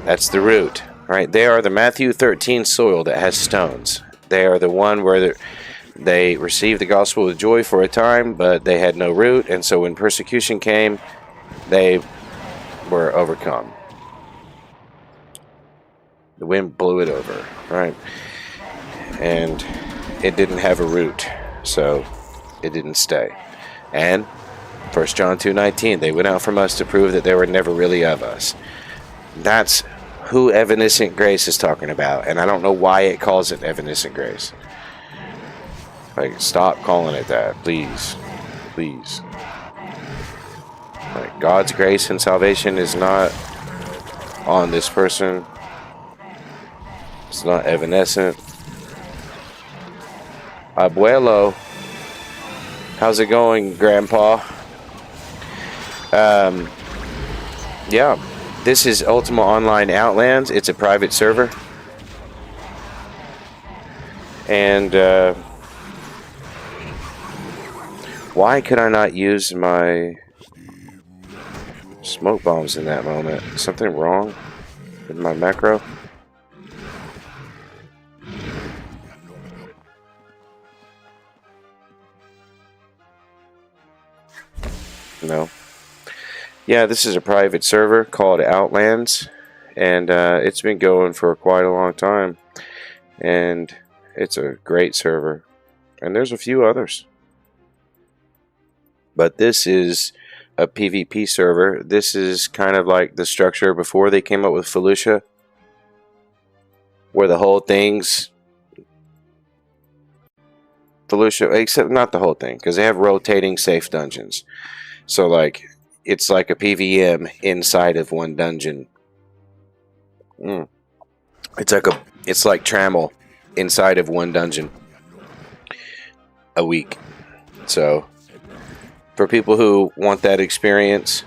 That's the root, right? They are the Matthew 13 soil that has stones. They are the one where they received the gospel with joy for a time, but they had no root, and so when persecution came, they were overcome. The wind blew it over, right? And it didn't have a root, so it didn't stay. And 1 John 2:19, they went out from us to prove that they were never really of us. That's who evanescent grace is talking about, and I don't know why it calls it evanescent grace. Like, stop calling it that, please. Please. Like, God's grace and salvation is not on this person. It's not evanescent. Abuelo. How's it going, Grandpa? Yeah. This is Ultima Online Outlands. It's a private server. And, why could I not use my smoke bombs in that moment? Something wrong with my macro? No. Yeah, this is a private server called Outlands, and it's been going for quite a long time, and it's a great server. And there's a few others. But this is a PvP server. This is kind of like the structure before they came up with Felicia, where the whole thing's Felicia, except not the whole thing, because they have rotating safe dungeons. So like it's like a PVM inside of one dungeon. It's like Trammel inside of one dungeon a week. So for people who want that experience,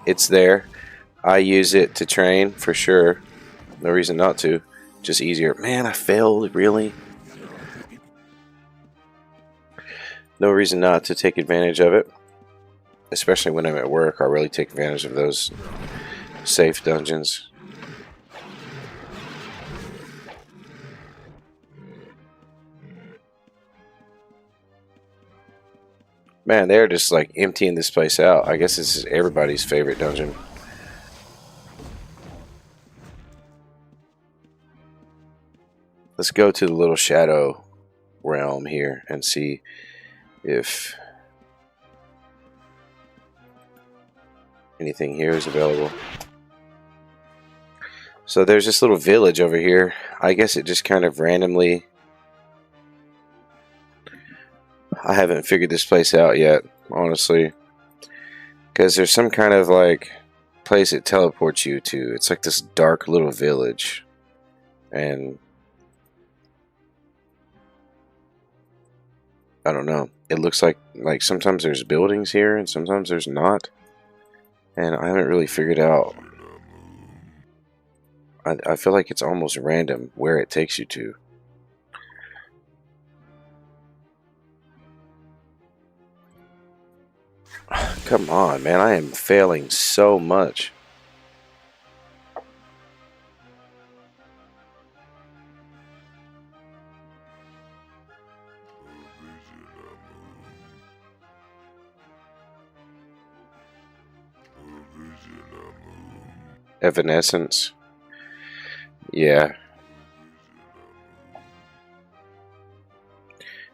it's there. I use it to train for sure. No reason not to. Just easier. Man, I failed, really? No reason not to take advantage of it. Especially when I'm at work, I really take advantage of those safe dungeons. Man, they're just like emptying this place out. I guess this is everybody's favorite dungeon. Let's go to the little shadow realm here and see if anything here is available. So there's this little village over here. I guess it just kind of randomly... I haven't figured this place out yet, honestly. Because there's some kind of like place it teleports you to. It's like this dark little village. And I don't know. It looks like sometimes there's buildings here and sometimes there's not. And I haven't really figured out. I feel like it's almost random where it takes you to. Come on, man. I am failing so much. Evanescence. Yeah.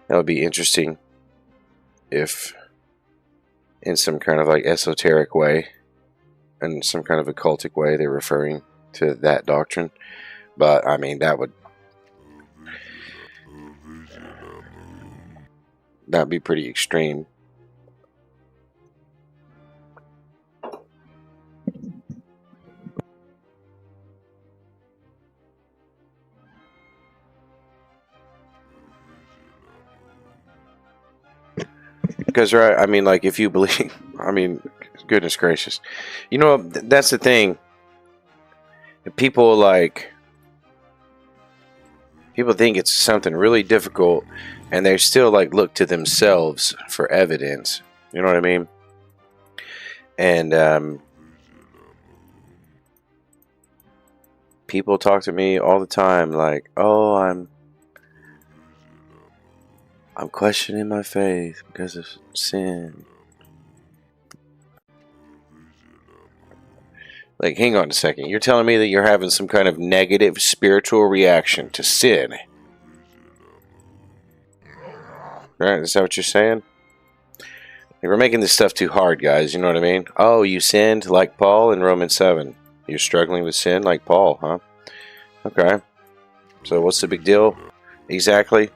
That would be interesting if in some kind of like esoteric way and some kind of occultic way they're referring to that doctrine. But I mean, that'd be pretty extreme. Because, right, I mean, like, if you believe, I mean, goodness gracious. You know, that's the thing. People think it's something really difficult, and they still, like, look to themselves for evidence. You know what I mean? And, people talk to me all the time, like, oh, I'm questioning my faith because of sin. Like, hang on a second. You're telling me that you're having some kind of negative spiritual reaction to sin? Right? Is that what you're saying? Like, we're making this stuff too hard, guys. You know what I mean? Oh, you sinned like Paul in Romans 7. You're struggling with sin like Paul, huh? Okay. So what's the big deal? Exactly.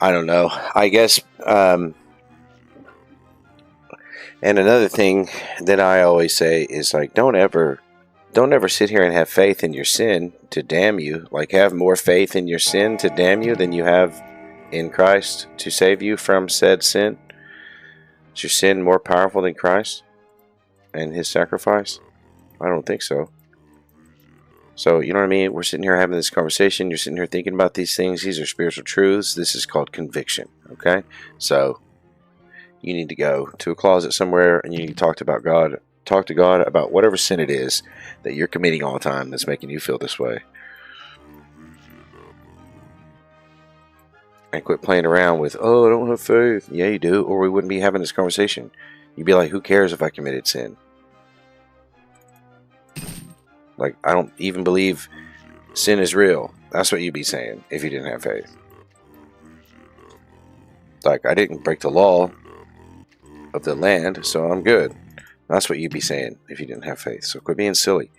I don't know. I guess, and another thing that I always say is, like, don't ever sit here and have faith in your sin to damn you. Like, have more faith in your sin to damn you than you have in Christ to save you from said sin. Is your sin more powerful than Christ and his sacrifice? I don't think so. So, you know what I mean? We're sitting here having this conversation. You're sitting here thinking about these things. These are spiritual truths. This is called conviction. Okay? So, you need to go to a closet somewhere and you need to talk to God about whatever sin it is that you're committing all the time that's making you feel this way. And quit playing around with, oh, I don't have faith. Yeah, you do. Or we wouldn't be having this conversation. You'd be like, who cares if I committed sin? Like, I don't even believe sin is real. That's what you'd be saying if you didn't have faith. Like, I didn't break the law of the land, so I'm good. That's what you'd be saying if you didn't have faith. So quit being silly.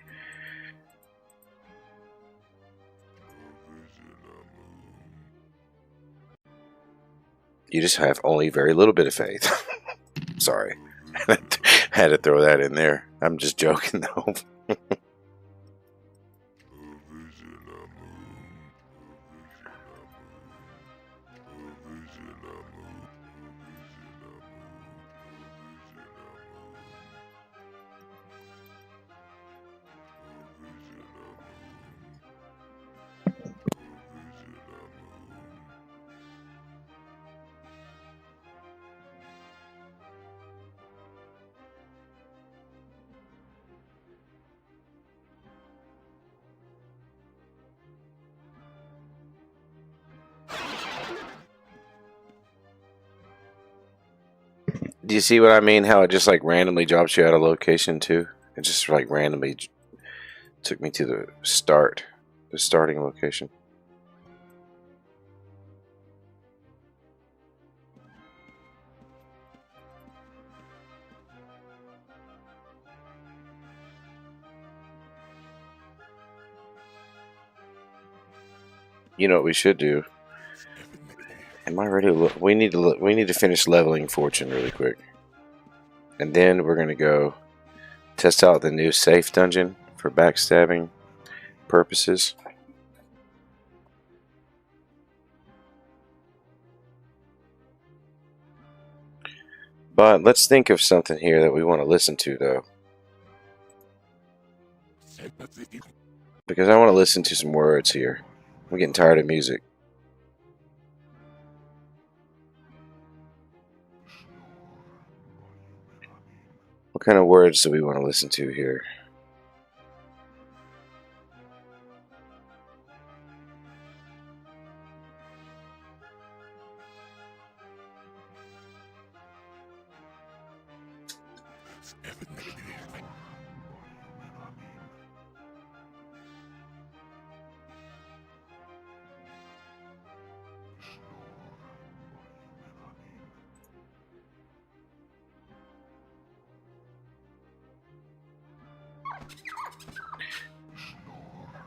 You just have only very little bit of faith. Sorry. I had to throw that in there. I'm just joking, though. Do you see what I mean? How it just like randomly drops you out of location too? It just like randomly took me to the starting location. You know what we should do? Am I ready to look? We need to finish leveling fortune really quick, and then we're gonna go test out the new safe dungeon for backstabbing purposes. But let's think of something here that we want to listen to, though, because I want to listen to some words here. I'm getting tired of music. What kind of words do we want to listen to here?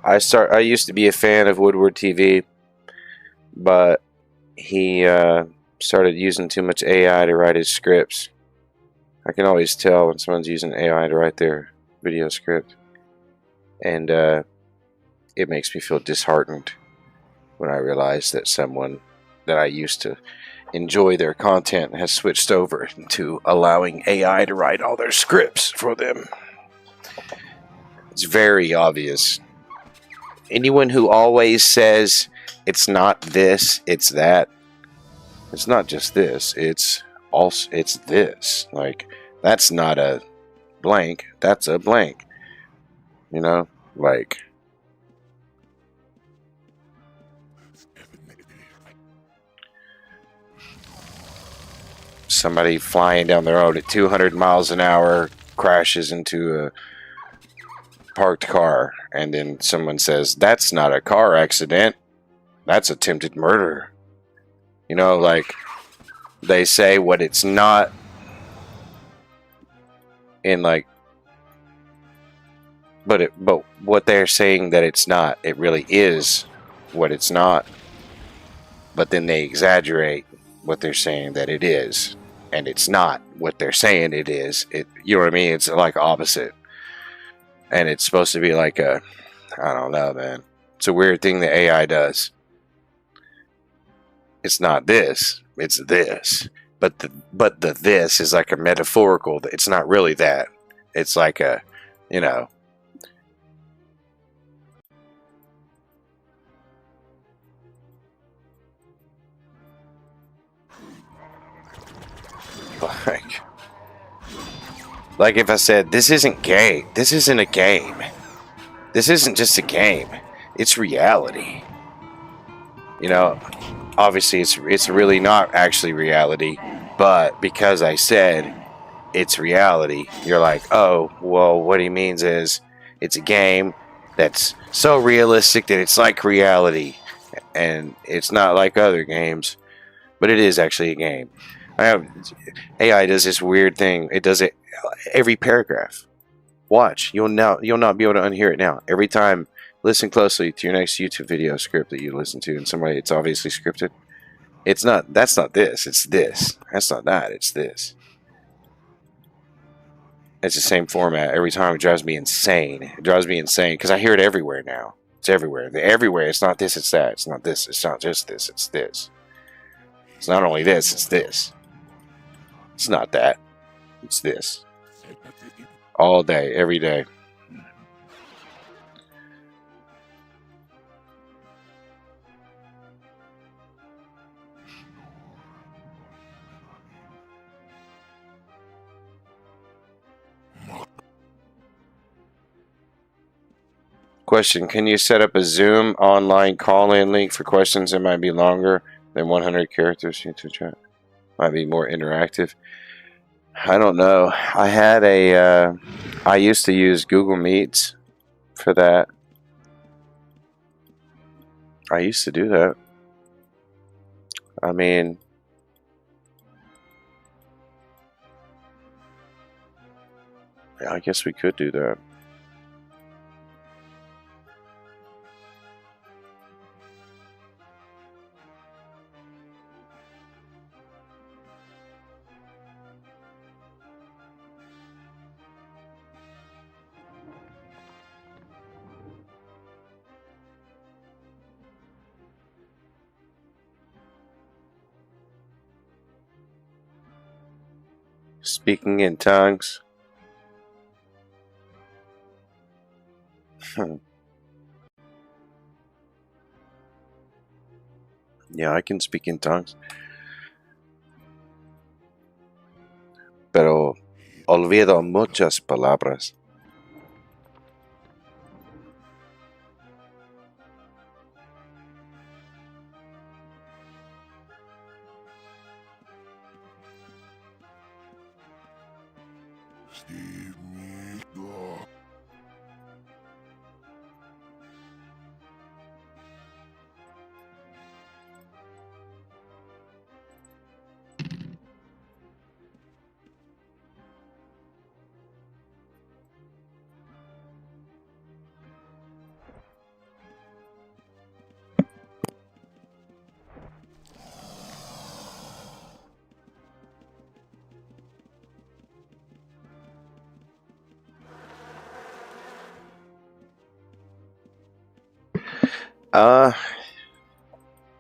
I used to be a fan of Woodward TV, but he started using too much AI to write his scripts. I can always tell when someone's using AI to write their video script, and it makes me feel disheartened when I realize that someone that I used to enjoy their content has switched over to allowing AI to write all their scripts for them. It's very obvious. Anyone who always says it's not this, it's that. It's not just this. It's also this. Like, that's not a blank. That's a blank. You know, like. Somebody flying down the road at 200 miles an hour crashes into a parked car, and then someone says, that's not a car accident, that's attempted murder. You know, like, they say what it's not in, like, but what they're saying that it's not, it really is what it's not, but then they exaggerate what they're saying that it is, and it's not what they're saying it is. You know what I mean? It's like opposite. And it's supposed to be like I don't know, man. It's a weird thing that AI does. It's not this, it's this. But the this is like a metaphorical. It's not really that. It's like a, you know. Like if I said, this isn't gay. This isn't a game. This isn't just a game. It's reality. You know, obviously it's really not actually reality, but because I said it's reality, you're like, oh, well, what he means is it's a game that's so realistic that it's like reality, and it's not like other games. but it is actually a game. AI does this weird thing. It does it every paragraph. Watch. You'll not be able to unhear it now. Every time, listen closely to your next YouTube video script that you listen to, and it's obviously scripted. It's not. That's not this. It's this. That's not that. It's this. It's the same format every time. It drives me insane. It drives me insane because I hear it everywhere now. It's everywhere. Everywhere. It's not this. It's that. It's not this. It's not just this. It's this. It's not only this. It's this. It's not that. It's this. All day, every day. Question: can you set up a Zoom online call-in link for questions that might be longer than 100 characters? YouTube chat might be more interactive. I don't know. I used to use Google Meets for that. I used to do that. I mean, I guess we could do that. Speaking in tongues. Yeah, I can speak in tongues. Pero olvido muchas palabras.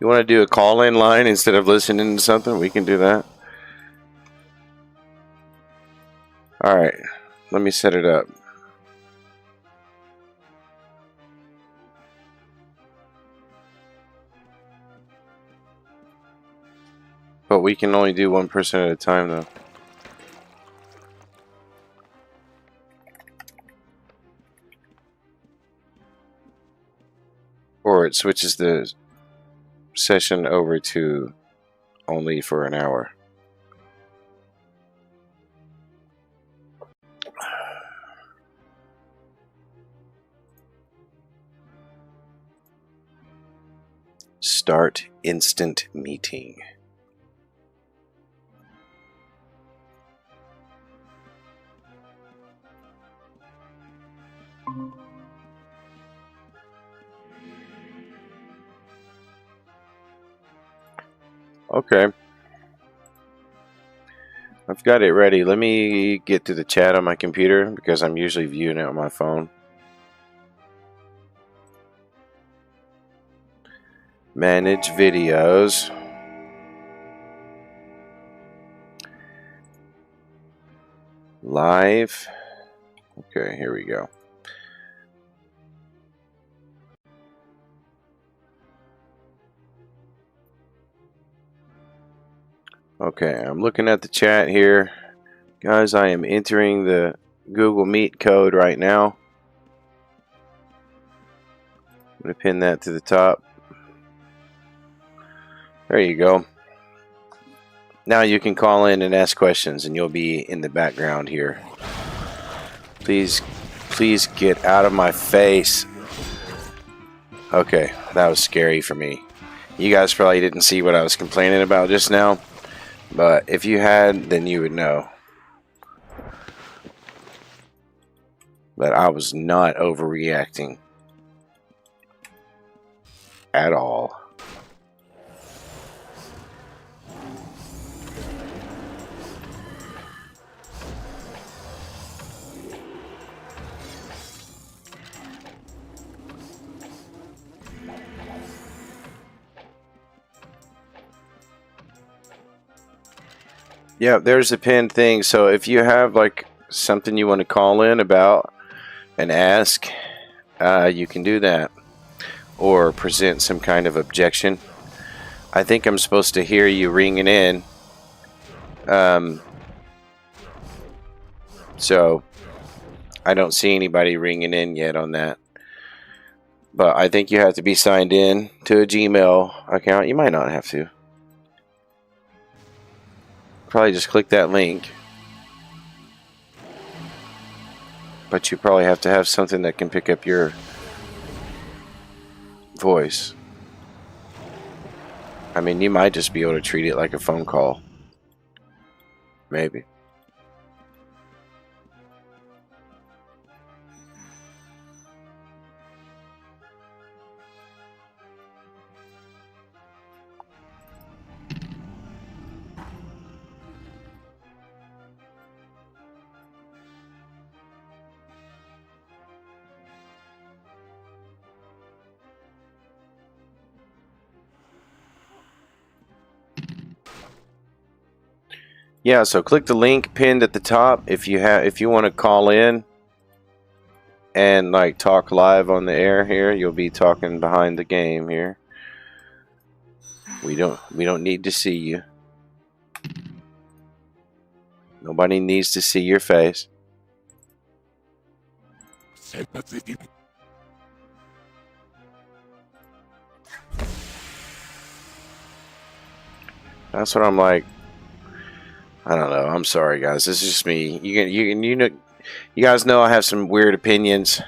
You want to do a call-in line instead of listening to something? We can do that. All right, let me set it up. But we can only do one person at a time, though. Or it switches the session over to only for an hour. Start instant meeting. Okay. I've got it ready. Let me get to the chat on my computer because I'm usually viewing it on my phone. Manage videos. Live. Okay, here we go. Okay, I'm looking at the chat here. Guys, I am entering the Google Meet code right now. I'm going to pin that to the top. There you go. Now you can call in and ask questions and you'll be in the background here. Please get out of my face. Okay, that was scary for me. You guys probably didn't see what I was complaining about just now, but if you had, then you would know. But I was not overreacting at all. Yeah, there's a pinned thing. So if you have like something you want to call in about and ask, you can do that, or present some kind of objection. I think I'm supposed to hear you ringing in. So I don't see anybody ringing in yet on that. But I think you have to be signed in to a Gmail account. You might not have to. Probably just click that link. But you probably have to have something that can pick up your voice. I mean, you might just be able to treat it like a phone call. Maybe. Yeah, so click the link pinned at the top if you want to call in and like talk live on the air here. You'll be talking behind the game here. We don't need to see you. Nobody needs to see your face. That's what I'm like. I don't know. I'm sorry, guys. This is just me. You know, you guys know I have some weird opinions.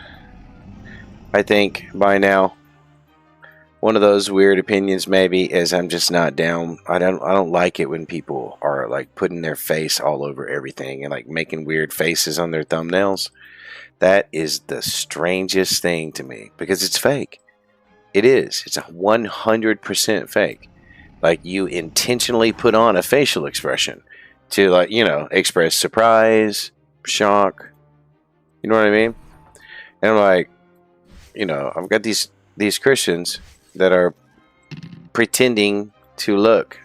I think by now, one of those weird opinions maybe is I'm just not down. I don't like it when people are like putting their face all over everything and like making weird faces on their thumbnails. That is the strangest thing to me because it's fake. It is. It's 100% fake. Like you intentionally put on a facial expression to, like, you know, express surprise, shock. You know what I mean? And I'm like, you know, I've got these Christians that are pretending to look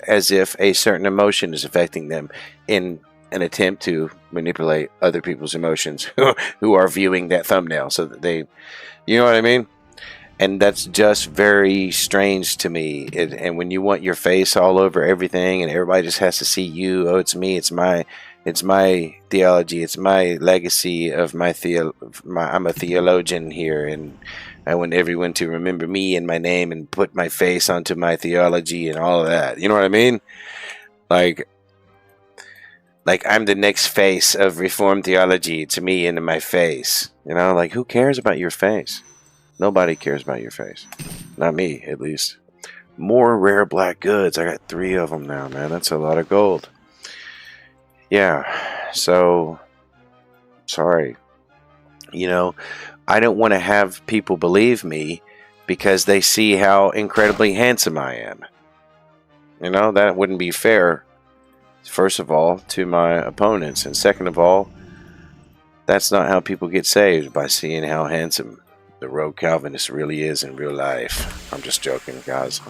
as if a certain emotion is affecting them in an attempt to manipulate other people's emotions who are viewing that thumbnail so that they, you know what I mean? And that's just very strange to me. And when you want your face all over everything and everybody just has to see you, oh, it's me, it's my theology, it's my legacy of I'm a theologian here, and I want everyone to remember me and my name and put my face onto my theology and all of that. You know what I mean? Like I'm the next face of Reformed theology to me and to my face. You know, like who cares about your face? Nobody cares about your face. Not me, at least. More rare black goods. I got 3 of them now, man. That's a lot of gold. Yeah. So, sorry. You know, I don't want to have people believe me because they see how incredibly handsome I am. You know, that wouldn't be fair, first of all, to my opponents. And second of all, that's not how people get saved, by seeing how handsome the rogue Calvinist really is in real life. I'm just joking, guys.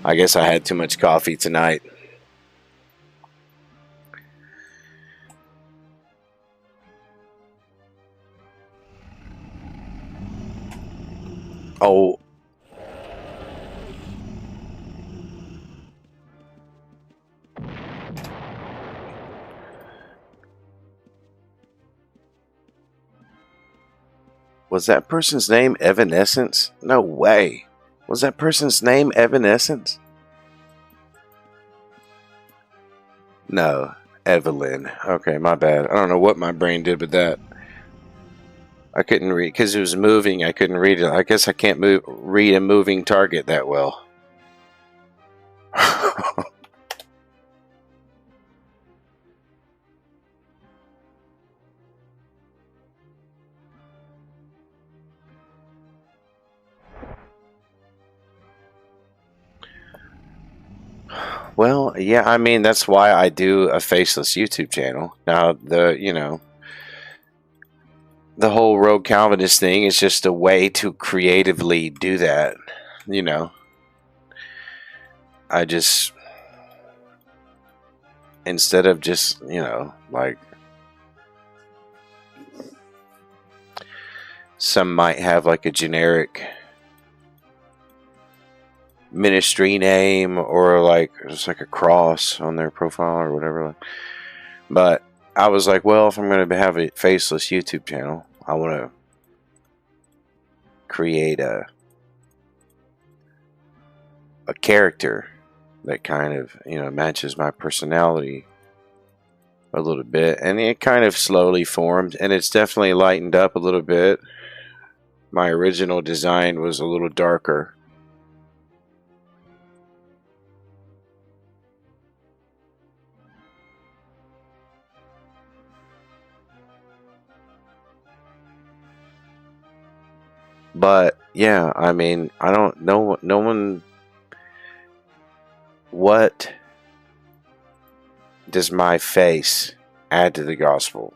I guess I had too much coffee tonight. Oh. Was that person's name Evanescence? No way. Was that person's name Evanescence? No, Evelyn. Okay, my bad. I don't know what my brain did with that. I couldn't read because it was moving. I couldn't read it. I guess I can't read a moving target that well. Well, yeah, I mean, that's why I do a faceless YouTube channel. Now, the whole Rogue Calvinist thing is just a way to creatively do that. I just, instead of just, like, some might have like a generic ministry name or like just like a cross on their profile or whatever. But I was like, well, if I'm going to have a faceless YouTube channel, I want to create a character that kind of, matches my personality a little bit. And it kind of slowly formed, and it's definitely lightened up a little bit. My original design was a little darker. But yeah, I mean, I don't know. No one. What does my face add to the gospel?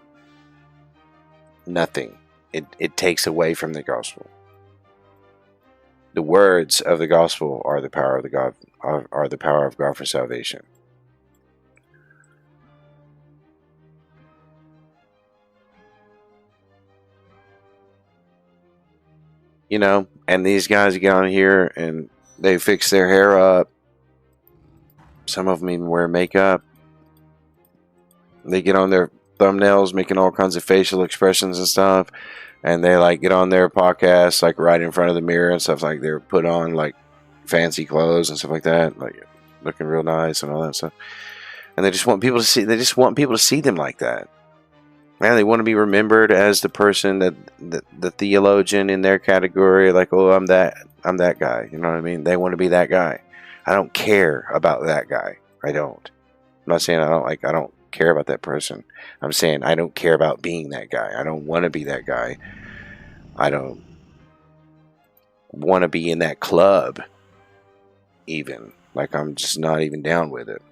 Nothing. It takes away from the gospel. The words of the gospel are the power of God. Are the power of God for salvation. And these guys get on here and they fix their hair up. Some of them even wear makeup. They get on their thumbnails making all kinds of facial expressions and stuff. And they like get on their podcast like right in front of the mirror and stuff, like they're put on like fancy clothes and stuff like that, like looking real nice and all that stuff. And they just want people to see them like that. Man, they want to be remembered as the person that the theologian in their category, like, oh, I'm that guy. You know what I mean? They want to be that guy. I don't care about that guy. I don't. I'm not saying I don't care about that person. I'm saying I don't care about being that guy. I don't want to be that guy. I don't want to be in that club even. Like, I'm just not even down with it.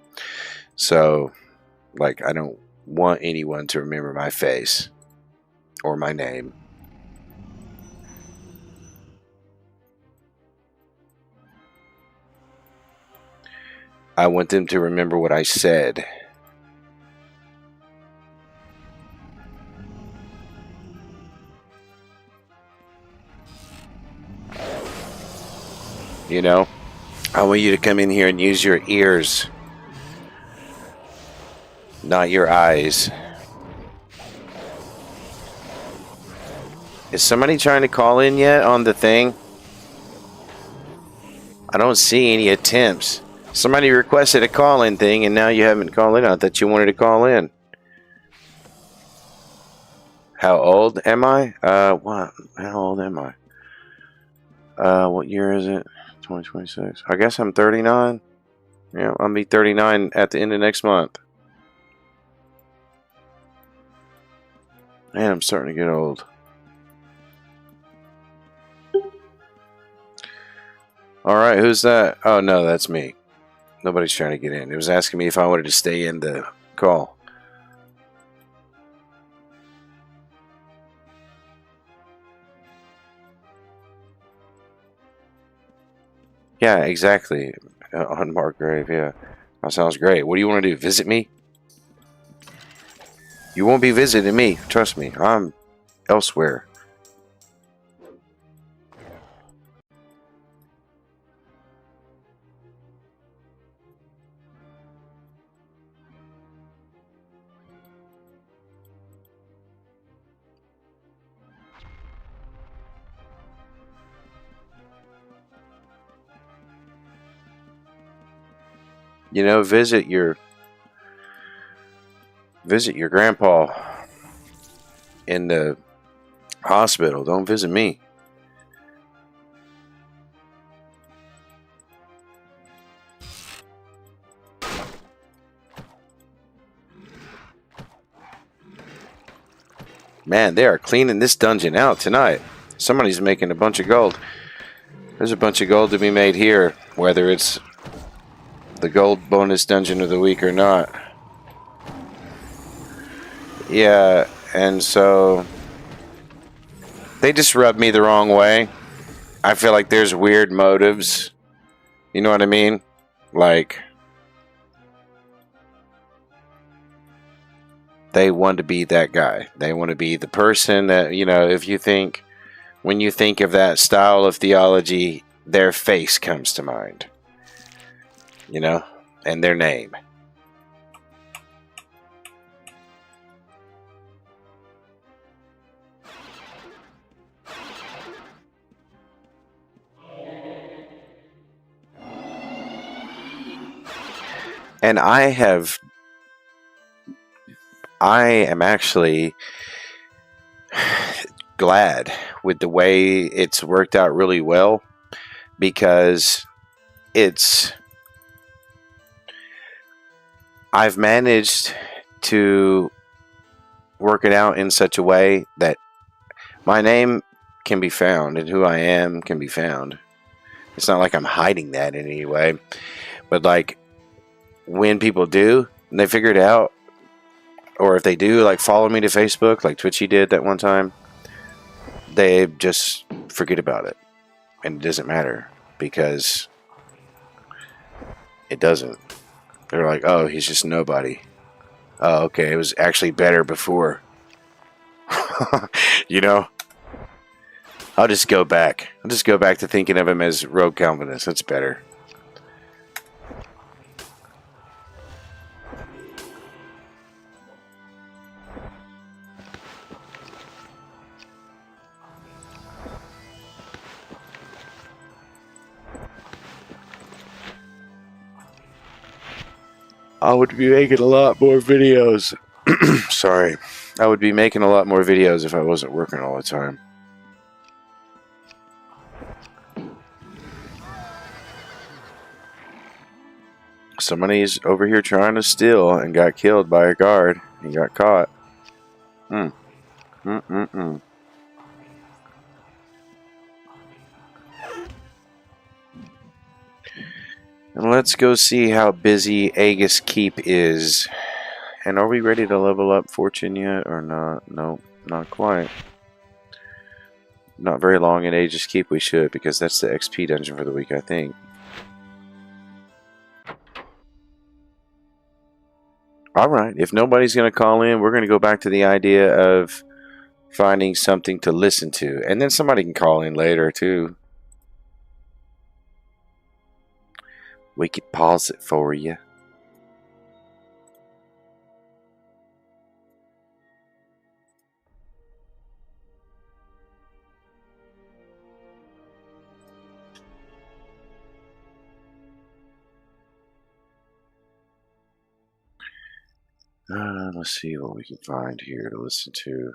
So, like, I don't want anyone to remember my face or my name. I want them to remember what I said. I want you to come in here and use your ears, not your eyes. Is somebody trying to call in yet on the thing? I don't see any attempts. Somebody requested a call-in thing, and now you haven't called in. I thought you wanted to call in. How old am I? What? How old am I? What year is it? 2026. I guess I'm 39. Yeah, I'll be 39 at the end of next month. Man, I'm starting to get old. Alright, who's that? Oh, no, that's me. Nobody's trying to get in. It was asking me if I wanted to stay in the call. Yeah, exactly. On Markgrave, yeah. That sounds great. What do you want to do? Visit me? You won't be visiting me. Trust me. I'm elsewhere. Visit your grandpa in the hospital. Don't visit me. Man, they are cleaning this dungeon out tonight. Somebody's making a bunch of gold. There's a bunch of gold to be made here, whether it's the gold bonus dungeon of the week or not. Yeah, and so they just rub me the wrong way. I feel like there's weird motives. You know what I mean? Like, they want to be that guy. They want to be the person that, you know, if you think, when you think of that style of theology, their face comes to mind. You know? And their name. And I am actually glad with the way it's worked out really well, because I've managed to work it out in such a way that my name can be found and who I am can be found. It's not like I'm hiding that in any way, but like when people do and they figure it out, or if they do like follow me to Facebook like Twitchy did that one time, they just forget about it and it doesn't matter, because it doesn't. They're like, oh, he's just nobody. Oh, okay, it was actually better before. You know? I'll just go back to thinking of him as Rogue Calvinist. That's better. I would be making a lot more videos. Sorry. I would be making a lot more videos if I wasn't working all the time. Somebody's over here trying to steal and got killed by a guard. He got caught. And let's go see how busy Aegis Keep is. And are we ready to level up Fortune yet or not? No, not quite. Not very long in Aegis Keep we should, because that's the XP dungeon for the week, I think. Alright, if nobody's going to call in, we're going to go back to the idea of finding something to listen to. And then somebody can call in later, too. We could pause it for you. Let's see what we can find here to listen to.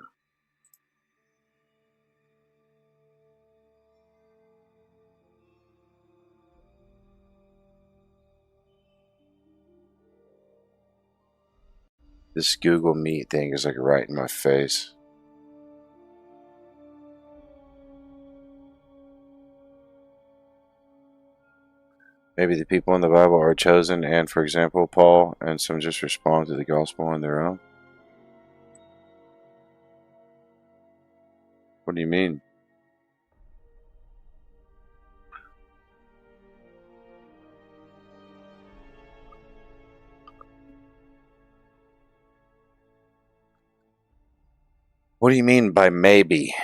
This Google Meet thing is like right in my face. Maybe the people in the Bible are chosen, and for example, Paul, and some just respond to the gospel on their own. What do you mean? What do you mean by maybe?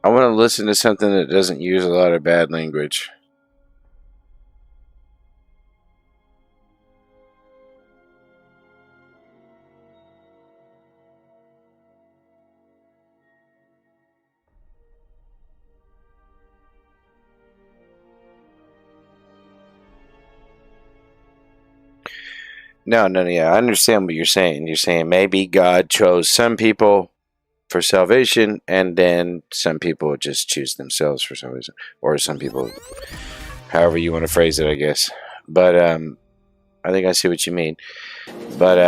I want to listen to something that doesn't use a lot of bad language. No, yeah, I understand what you're saying. You're saying maybe God chose some people for salvation, and then some people just choose themselves for salvation, or some people, however you want to phrase it, I guess. But I think I see what you mean. But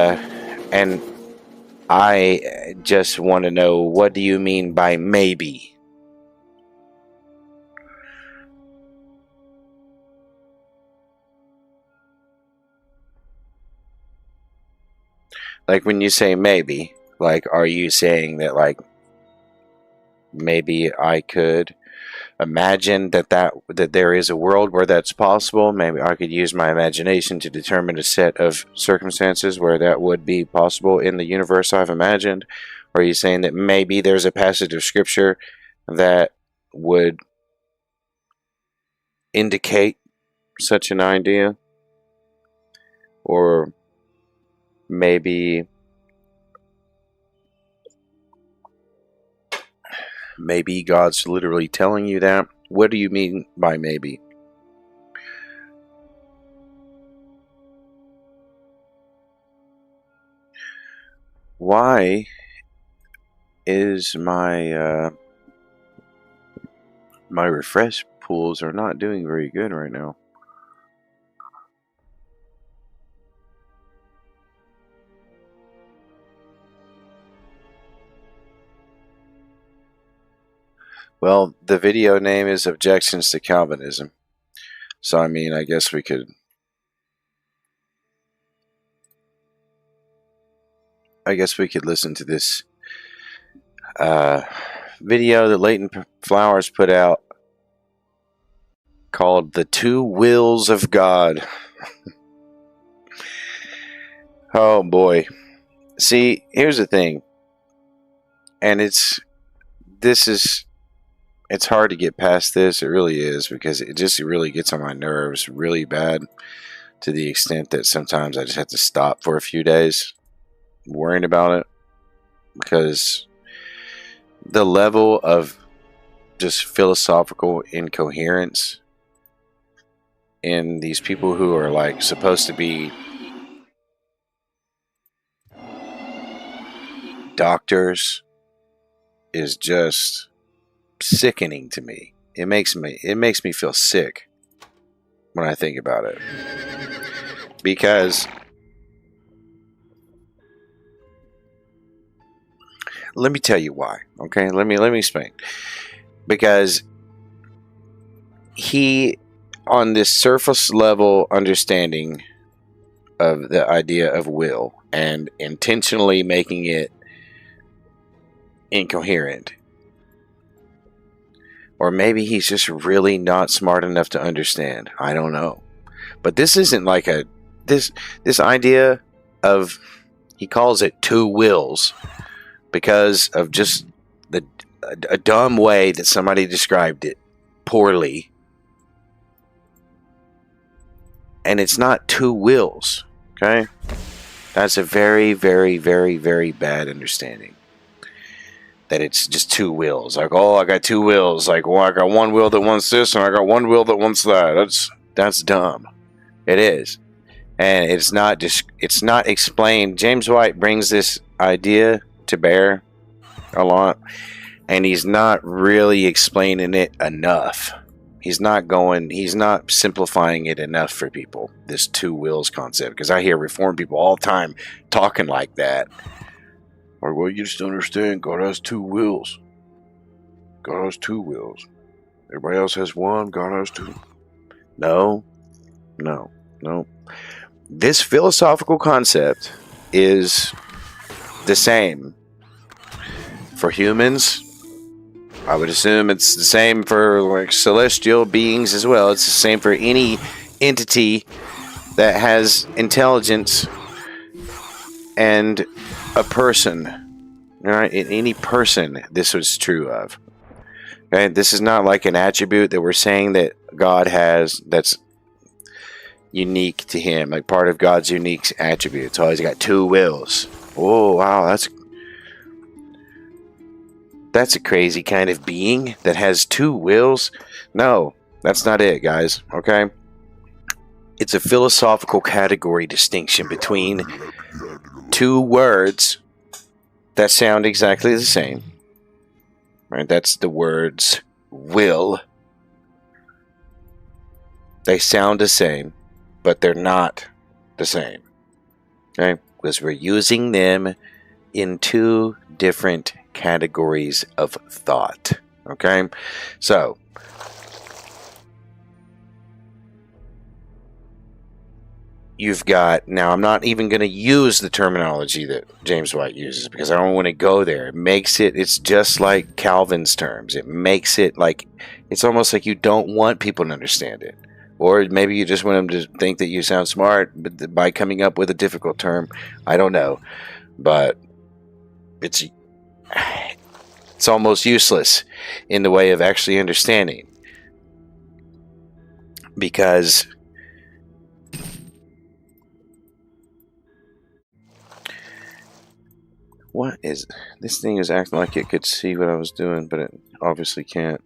and I just want to know, what do you mean by maybe? Like, when you say maybe, like, are you saying that, like, maybe I could imagine that there is a world where that's possible? Maybe I could use my imagination to determine a set of circumstances where that would be possible in the universe I've imagined? Or are you saying that maybe there's a passage of scripture that would indicate such an idea? Or maybe God's literally telling you that? What do you mean by maybe? Why is my my refresh pools are not doing very good right now? Well, the video name is Objections to Calvinism. So, I mean, I guess we could listen to this video that Leighton Flowers put out called The Two Wills of God. Oh boy. See, here's the thing. And it's hard to get past this. It really is, because it really gets on my nerves really bad, to the extent that sometimes I just have to stop for a few days worrying about it, because the level of just philosophical incoherence in these people who are like supposed to be doctors is just sickening to me. It makes me feel sick when I think about it, because let me tell you why. Okay, let me explain. Because he, on this surface level understanding of the idea of will and intentionally making it incoherent, or maybe he's just really not smart enough to understand. I don't know. But this isn't like this idea of, he calls it two wills because of just a dumb way that somebody described it poorly. And it's not two wills, okay? That's a very, very, very, very bad understanding. That it's just two wills. Like, oh, I got two wills. Like, well, I got one will that wants this, and I got one will that wants that. That's dumb. It is. And it's not explained. James White brings this idea to bear a lot, and he's not really explaining it enough. He's not simplifying it enough for people, this two wills concept, because I hear Reformed people all the time talking like that. Or, well, you just don't understand. God has two wills. God has two wills. Everybody else has one. God has two. No. This philosophical concept is the same for humans. I would assume it's the same for like celestial beings as well. It's the same for any entity that has intelligence and a person. All right, in any person, this was true of. Okay, this is not like an attribute that we're saying that God has that's unique to him, like part of God's unique attributes. So he's got two wills. Oh wow, that's a crazy kind of being that has two wills. No, that's not it, guys. Okay, It's a philosophical category distinction between two words that sound exactly the same. Right? That's the words will. They sound the same, but they're not the same. Okay? Because we're using them in two different categories of thought. Okay? So, you've got, now I'm not even going to use the terminology that James White uses because I don't want to go there. It makes it, it's just like Calvin's terms. It makes it like, it's almost like you don't want people to understand it. Or maybe you just want them to think that you sound smart by coming up with a difficult term. I don't know. But it's almost useless in the way of actually understanding. Because what is this thing is acting like it could see what I was doing, but it obviously can't.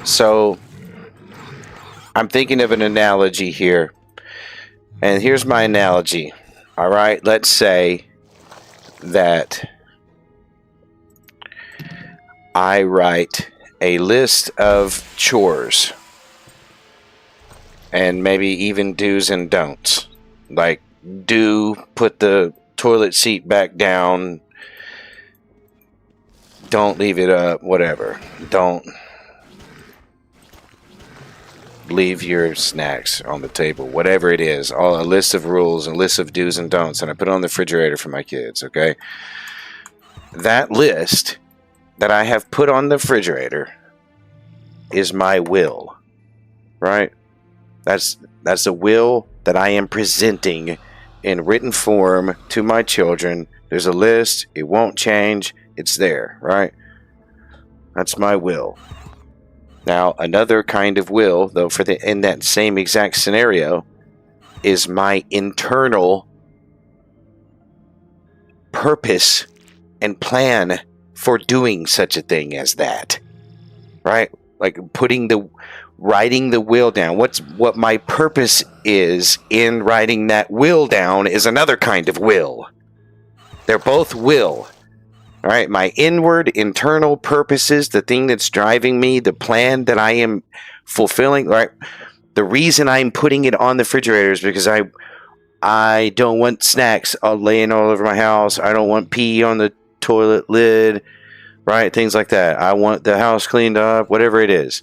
So I'm thinking of an analogy here. And here's my analogy. All right, let's say that I write a list of chores and maybe even do's and don'ts. Like, do put the toilet seat back down, don't leave it up, whatever. Don't leave your snacks on the table, whatever it is. A list of rules, a list of do's and don'ts, and I put it on the refrigerator for my kids, okay? That list that I have put on the refrigerator is my will, right? That's a will that I am presenting in written form to my children. There's a list, it won't change, it's there, right? That's my will. Now, another kind of will, though, in that same exact scenario, is my internal purpose and plan for doing such a thing as that, right? Like writing the will down. What my purpose is in writing that will down is another kind of will. They're both will. All right, my inward, internal purposes, the thing that's driving me, the plan that I am fulfilling, right? The reason I'm putting it on the refrigerator is because I don't want snacks laying all over my house. I don't want pee on the toilet lid, right? Things like that. I want the house cleaned up, whatever it is.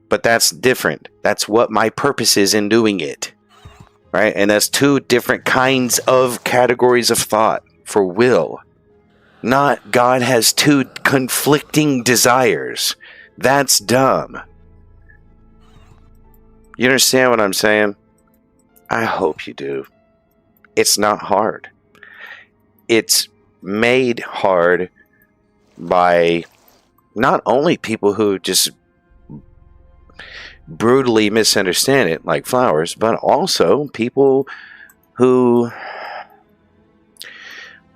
But that's different. That's what my purpose is in doing it, right? And that's two different kinds of categories of thought for will. Not God has two conflicting desires. That's dumb. You understand what I'm saying? I hope you do. It's not hard. It's made hard by not only people who just brutally misunderstand it like flowers, but also people who,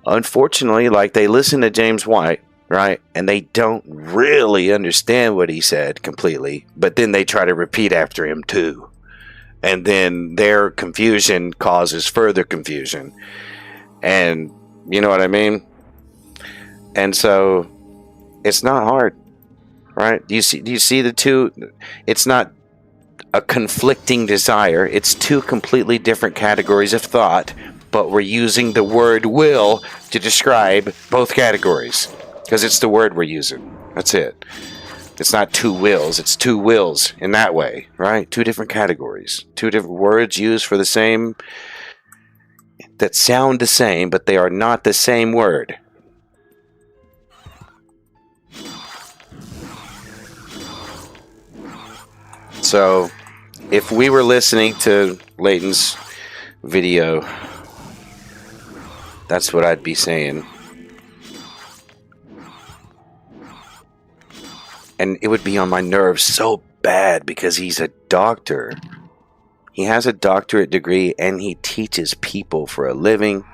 unfortunately, like, they listen to James White, right? And they don't really understand what he said completely, but then they try to repeat after him too. And then their confusion causes further confusion. And you know what I mean? And so it's not hard, right? Do you see the two? It's not a conflicting desire. It's two completely different categories of thought, but we're using the word will to describe both categories because it's the word we're using. That's it. It's not two wills. It's two wills in that way, right? Two different categories. Two different words used for the same, that sound the same, but they are not the same word. So, if we were listening to Leighton's video, that's what I'd be saying. And it would be on my nerves so bad because he's a doctor. He has a doctorate degree and he teaches people for a living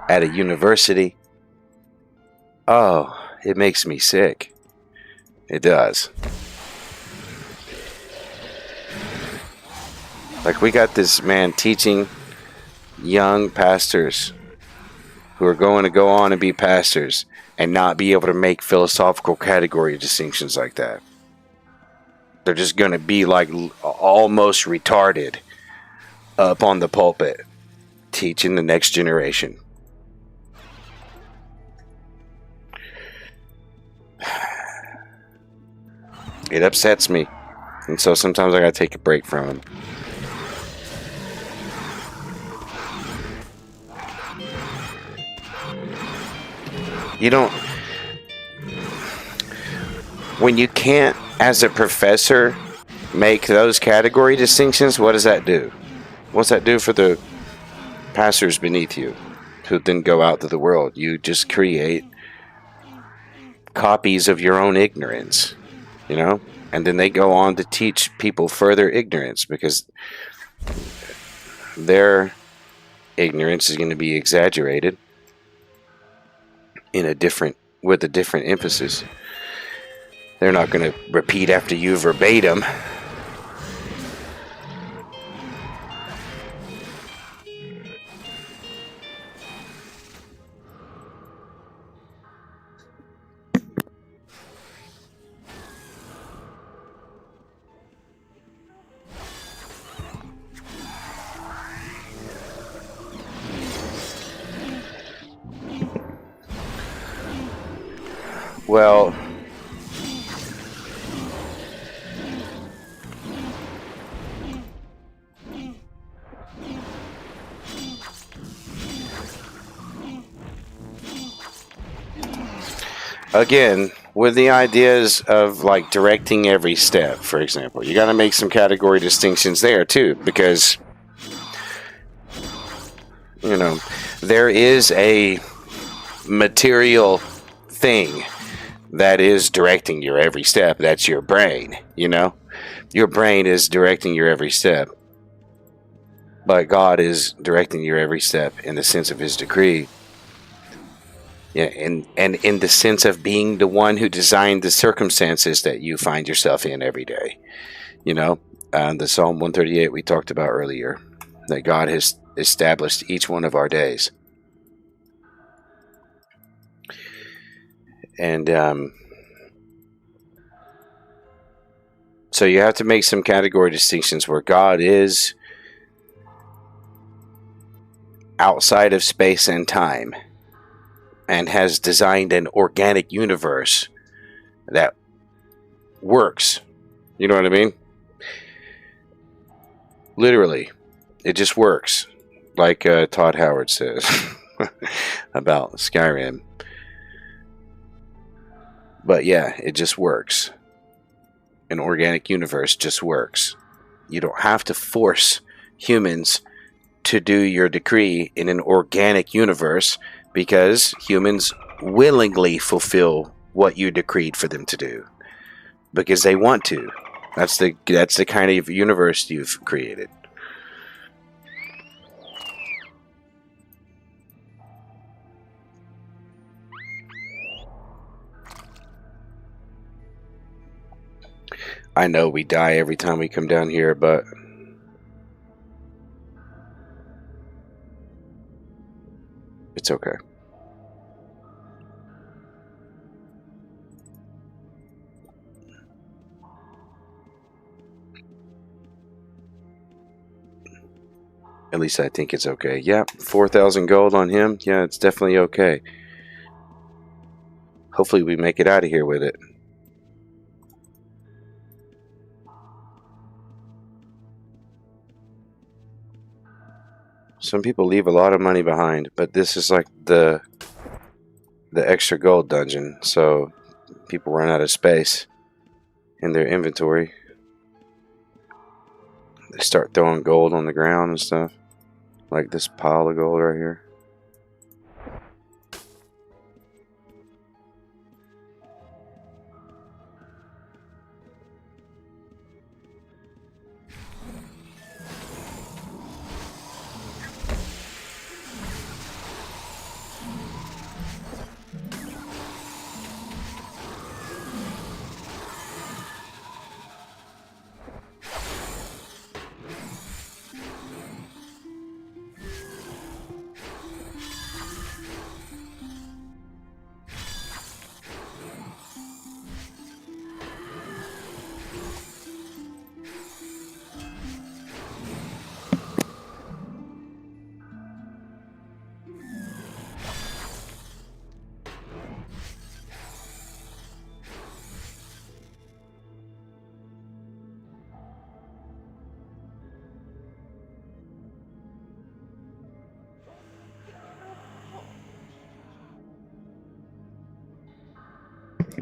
at a university. Oh, it makes me sick. It does. Like, we got this man teaching young pastors who are going to go on and be pastors and not be able to make philosophical category distinctions like that. They're just going to be like almost retarded up on the pulpit teaching the next generation. It upsets me. And so sometimes I got to take a break from them. You don't... When you can't, as a professor, make those category distinctions, what does that do? What's that do for the pastors beneath you who then go out to the world? You just create copies of your own ignorance, you know? And then they go on to teach people further ignorance because their ignorance is going to be exaggerated with a different emphasis. They're not going to repeat after you verbatim. Well, again, with the ideas of like directing every step, for example, you got to make some category distinctions there too, because, you know, there is a material thing that is directing your every step. That's your brain, you know? Your brain is directing your every step. But God is directing your every step in the sense of his decree. Yeah, and in the sense of being the one who designed the circumstances that you find yourself in every day. You know, the Psalm 138 we talked about earlier, that God has established each one of our days. And so you have to make some category distinctions where God is outside of space and time and has designed an organic universe that works. You know what I mean? Literally, it just works. Like Todd Howard says about Skyrim. But yeah, it just works. An organic universe just works. You don't have to force humans to do your decree in an organic universe because humans willingly fulfill what you decreed for them to do because they want to. That's the kind of universe you've created. I know we die every time we come down here, but it's okay. At least I think it's okay. Yeah, 4,000 gold on him. Yeah, it's definitely okay. Hopefully we make it out of here with it. Some people leave a lot of money behind, but this is like the extra gold dungeon, so people run out of space in their inventory. They start throwing gold on the ground and stuff, like this pile of gold right here.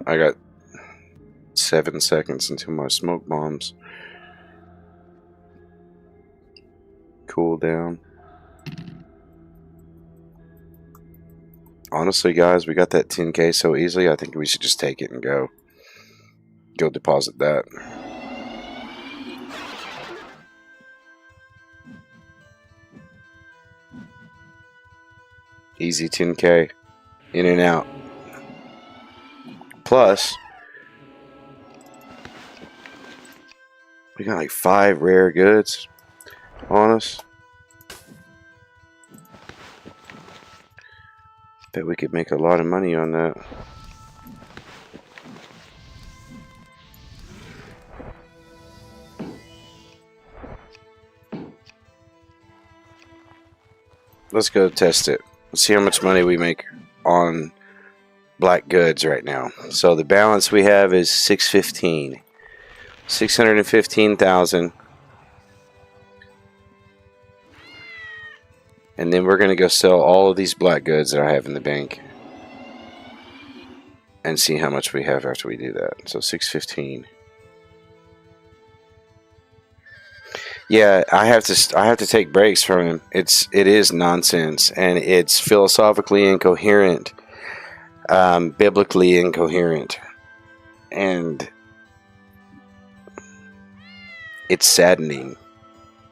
I got 7 seconds until my smoke bombs cool down. Honestly, guys, we got that 10K so easily, I think we should just take it and go deposit that. Easy 10K, in and out. Plus, we got like 5 rare goods on us. Bet we could make a lot of money on that. Let's go test it. Let's see how much money we make on black goods right now. So the balance we have is 615. 615,000. And then we're going to go sell all of these black goods that I have in the bank and see how much we have after we do that. So 615. Yeah, I have to take breaks from him. It is nonsense, and it's philosophically incoherent, biblically incoherent, and it's saddening.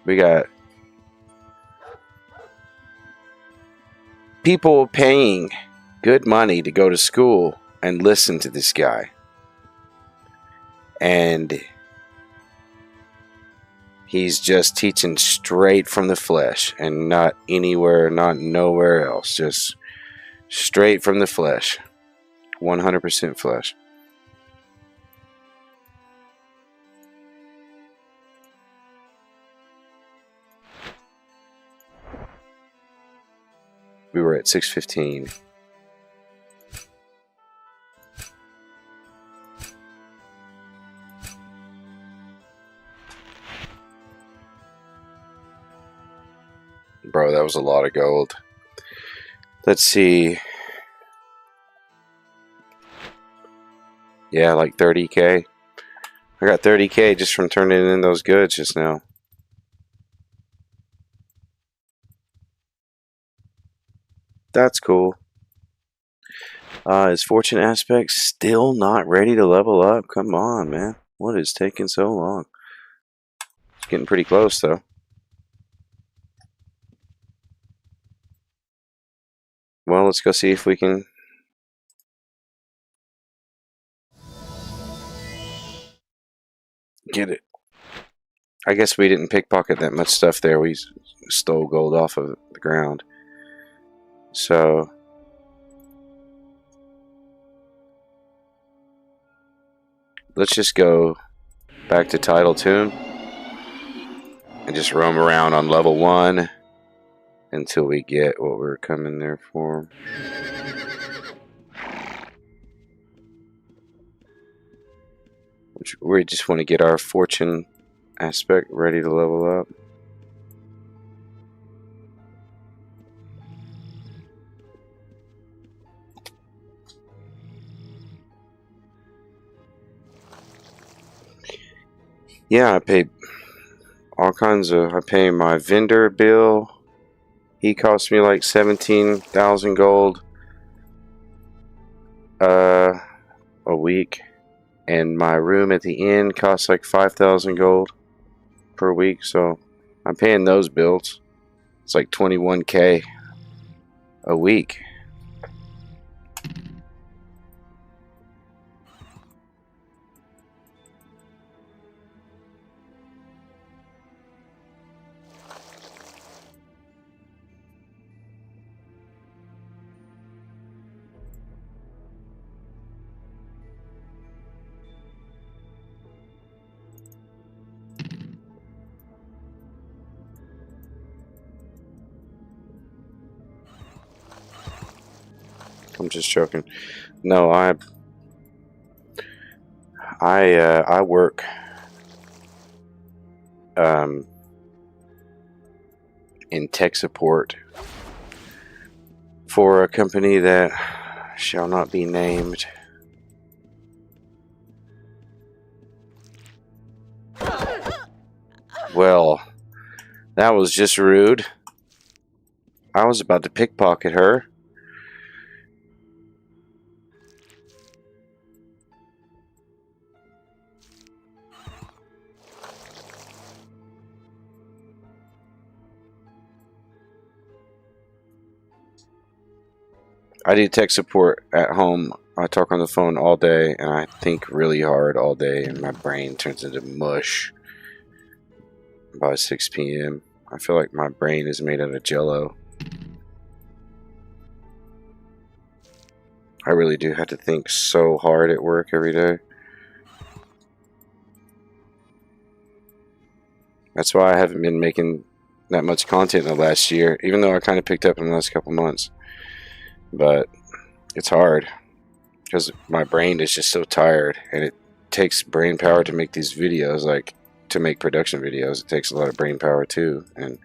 We got people paying good money to go to school and listen to this guy, and he's just teaching straight from the flesh, and not anywhere, not nowhere else. Just straight from the flesh. 100% flesh. We were at 615. Bro, that was a lot of gold. Let's see. Yeah, like 30K. I got 30K just from turning in those goods just now. That's cool. Is Fortune Aspect still not ready to level up? Come on, man. What is taking so long? It's getting pretty close, though. Well, let's go see if we can get it. I guess we didn't pickpocket that much stuff there. We stole gold off of the ground. So let's just go back to Title Tomb and just roam around on level 1 until we get what we're coming there for. We just want to get our Fortune Aspect ready to level up. Yeah, I paid all kinds of. I pay my vendor bill. He cost me like 17,000 gold a week, and my room at the inn costs like 5,000 gold per week. So I'm paying those bills. It's like 21K a week. I'm just joking. No, I work in tech support for a company that shall not be named. Well, that was just rude. I was about to pickpocket her. I do tech support at home. I talk on the phone all day, and I think really hard all day, and my brain turns into mush by 6 p.m. I feel like my brain is made out of jello. I really do have to think so hard at work every day. That's why I haven't been making that much content in the last year, even though I kind of picked up in the last couple months. But it's hard because my brain is just so tired, and it takes brain power to make these videos, like to make production videos. It takes a lot of brain power too, and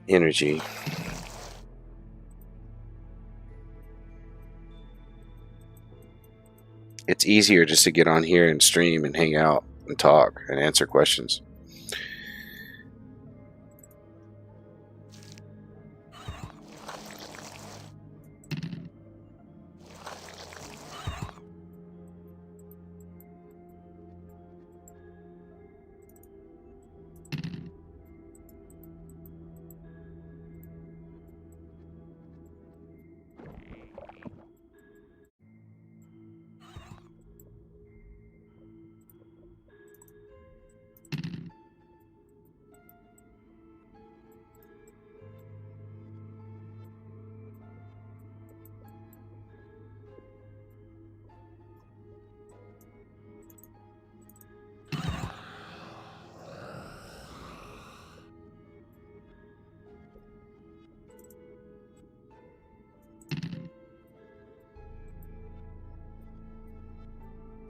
energy. It's easier just to get on here and stream and hang out and talk and answer questions.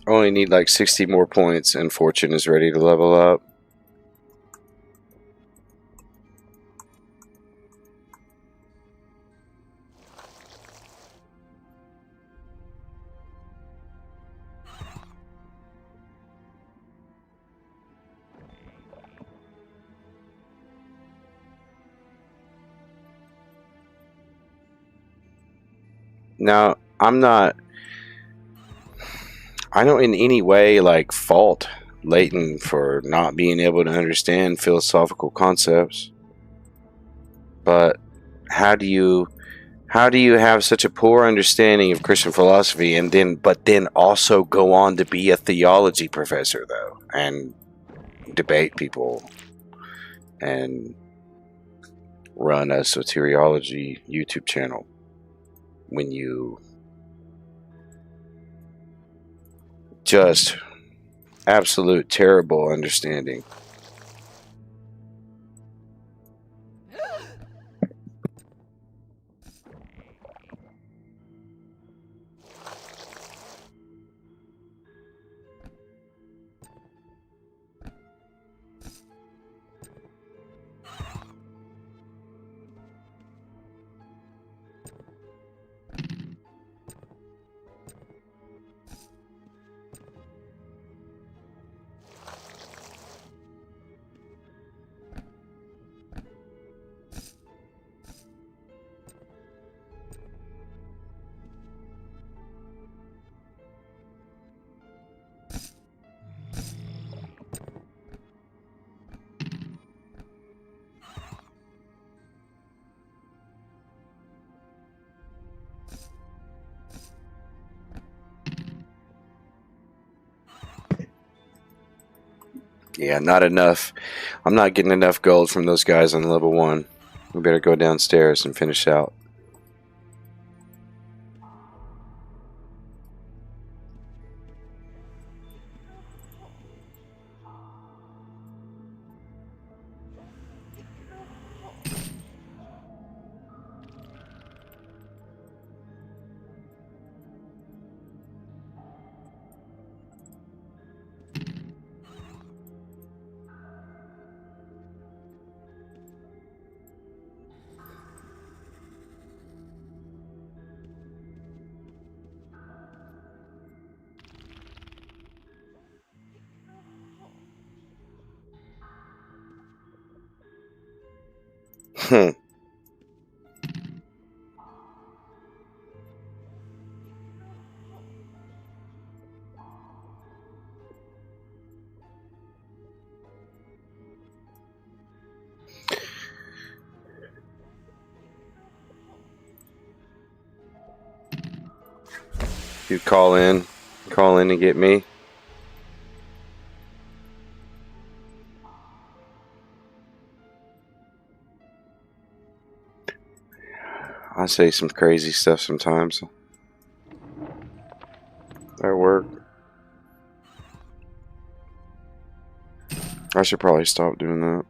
I only need like 60 more points and Fortune is ready to level up. Now, I don't in any way like fault Leighton for not being able to understand philosophical concepts. But how do you have such a poor understanding of Christian philosophy and then also go on to be a theology professor though and debate people and run a soteriology YouTube channel when you just absolute terrible understanding? Yeah, not enough. I'm not getting enough gold from those guys on level 1. We better go downstairs and finish out. You call in and get me. I say some crazy stuff sometimes at work. I should probably stop doing that.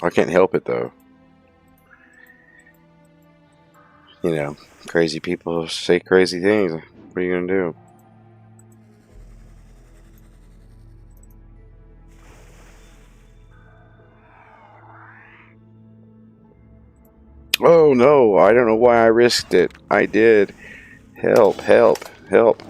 I can't help it though. You know, crazy people say crazy things. What are you gonna do? Oh no, I don't know why I risked it. I did. Help, help, help.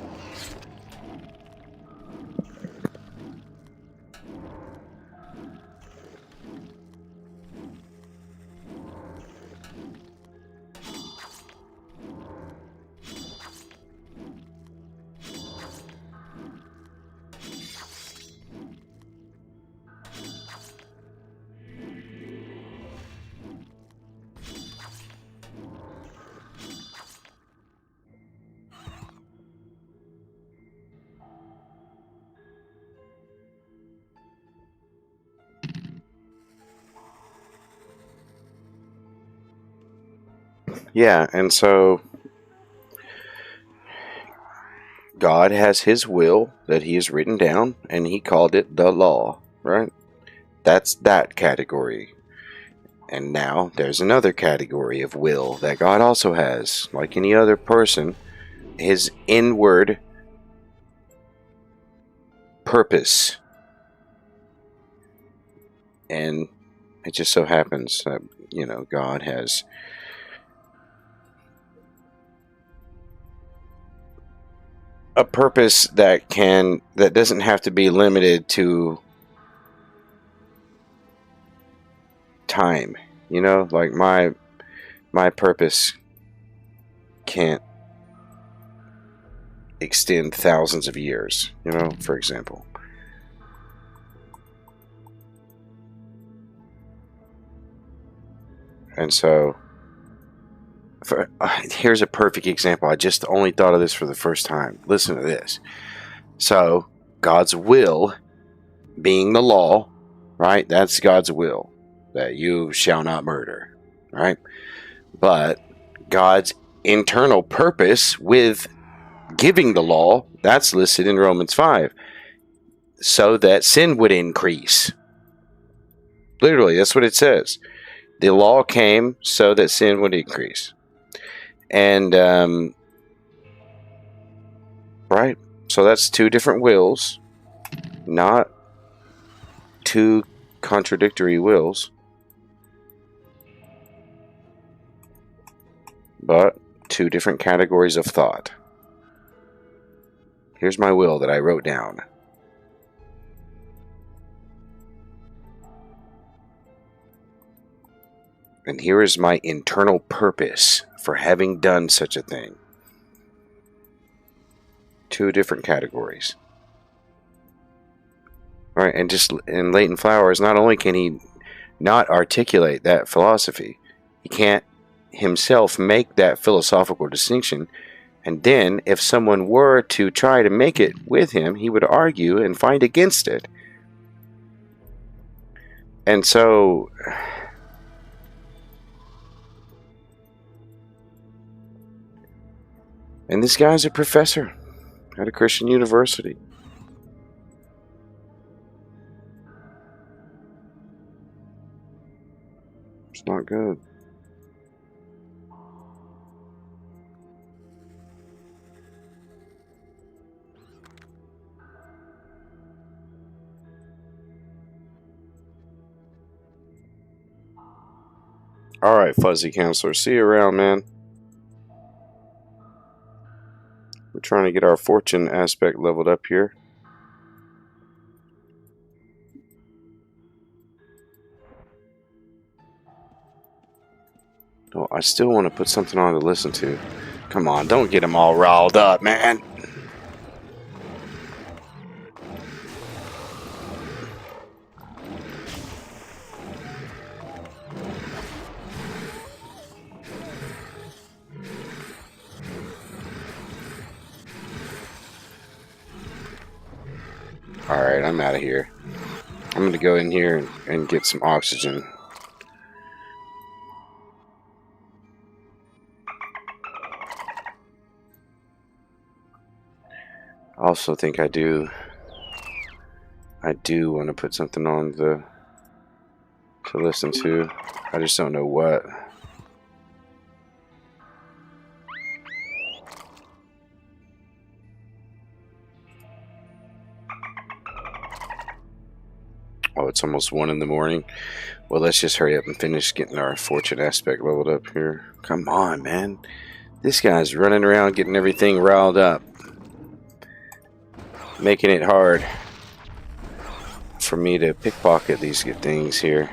Yeah, and so God has his will that he has written down, and he called it the law, right? That's that category. And now there's another category of will that God also has. Like any other person, his inward purpose. And it just so happens that, you know, God has a purpose that doesn't have to be limited to time. You know, like my purpose can't extend thousands of years, you know, for example. And so here's a perfect example. I just only thought of this for the first time. Listen to this. So God's will being the law, right? That's God's will, that you shall not murder, right? But God's internal purpose with giving the law, that's listed in Romans 5, so that sin would increase. Literally, that's what it says. The law came so that sin would increase. And, right? So that's two different wills, not two contradictory wills, but two different categories of thought. Here's my will that I wrote down. And here is my internal purpose for having done such a thing. Two different categories. All right, and just in Leighton Flowers, not only can he not articulate that philosophy, he can't himself make that philosophical distinction. And then, if someone were to try to make it with him, he would argue and fight against it. And so, and this guy's a professor at a Christian university. It's not good. Alright, Fuzzy Counselor. See you around, man. We're trying to get our fortune aspect leveled up here. I still want to put something on to listen to. Come on, don't get them all riled up, man. Alright, I'm out of here. I'm going to go in here and get some oxygen. I also think I do want to put something on to listen to. I just don't know what. Oh, it's almost 1 in the morning. Well, let's just hurry up and finish getting our fortune aspect leveled up here. Come on, man. This guy's running around getting everything riled up. Making it hard for me to pickpocket these good things here.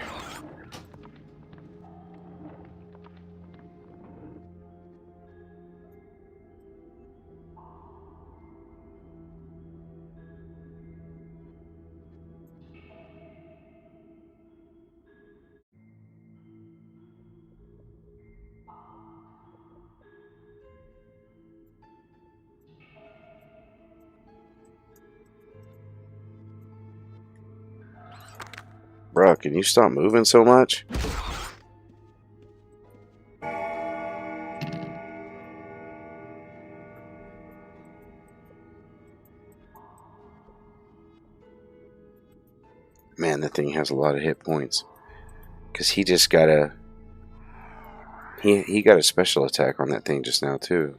Bro, can you stop moving so much? Man, that thing has a lot of hit points. Because he just got a... He got a special attack on that thing just now, too.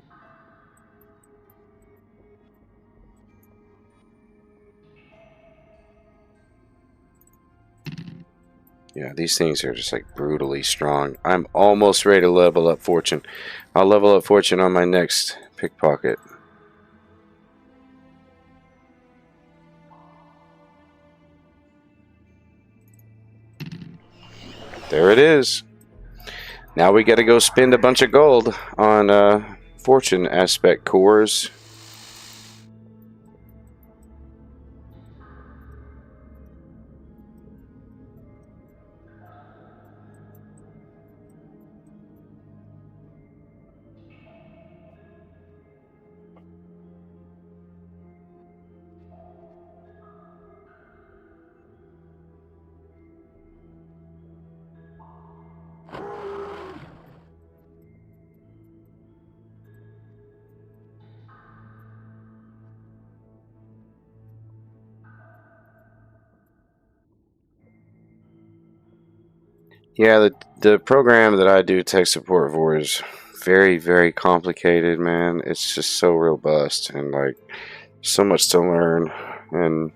Yeah, these things are just like brutally strong. I'm almost ready to level up fortune. I'll level up fortune on my next pickpocket. There it is. Now we got to go spend a bunch of gold on fortune aspect cores. Yeah, the program that I do tech support for is very, very complicated, man. It's just so robust and like so much to learn. And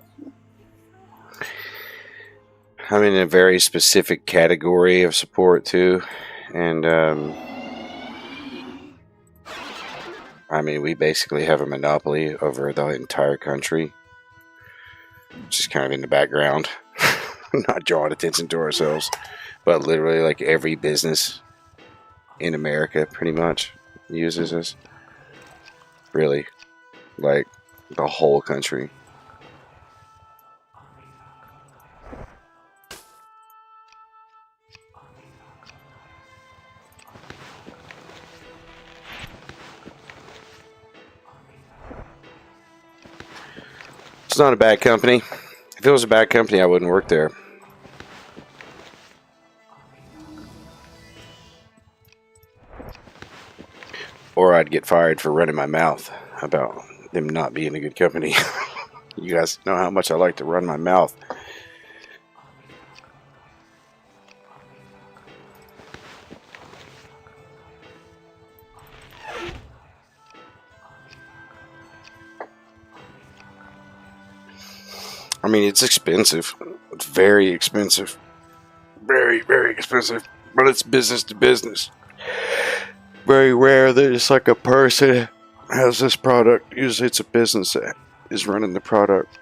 I'm in a very specific category of support too. And I mean, we basically have a monopoly over the entire country. Just kind of in the background, not drawing attention to ourselves. But literally, like every business in America pretty much uses us. Really. Like the whole country. It's not a bad company. If it was a bad company, I wouldn't work there. Or I'd get fired for running my mouth about them not being a good company. You guys know how much I like to run my mouth. I mean, it's expensive. It's very expensive. Very, very expensive. But it's business to business. Very rare that it's like a person has this product. Usually it's a business that is running the product.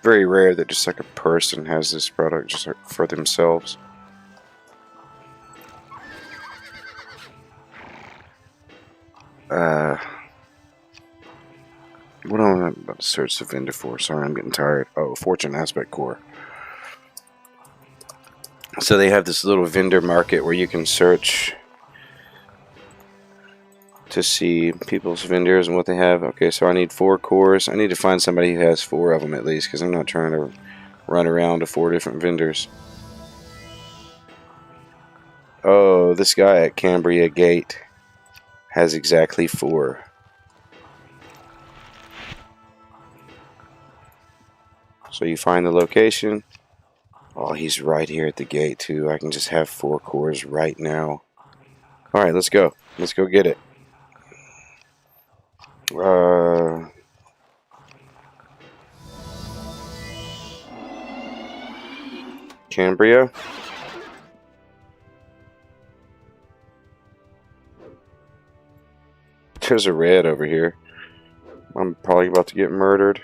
very rare that just like a person has this product just like for themselves. What am I about to search the vendor for? Sorry, I'm getting tired. Oh, Fortune Aspect Core. So they have this little vendor market where you can search to see people's vendors and what they have. Okay, so I need 4 cores. I need to find somebody who has 4 of them at least, because I'm not trying to run around to 4 different vendors. Oh, this guy at Cambria Gate has exactly 4. So you find the location. Oh, he's right here at the gate too. I can just have 4 cores right now. Alright, let's go. Let's go get it. Cambria. There's a red over here. I'm probably about to get murdered.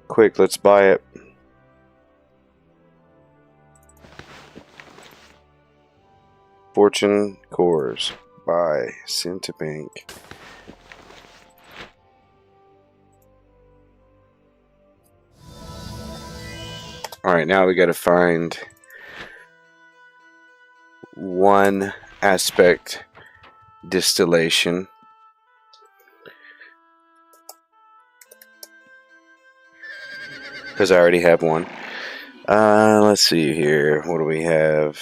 Quick, let's buy it. Fortune cores. Buy. Send to bank. Alright, now we gotta find 1 aspect distillation. Because I already have 1. Let's see here. What do we have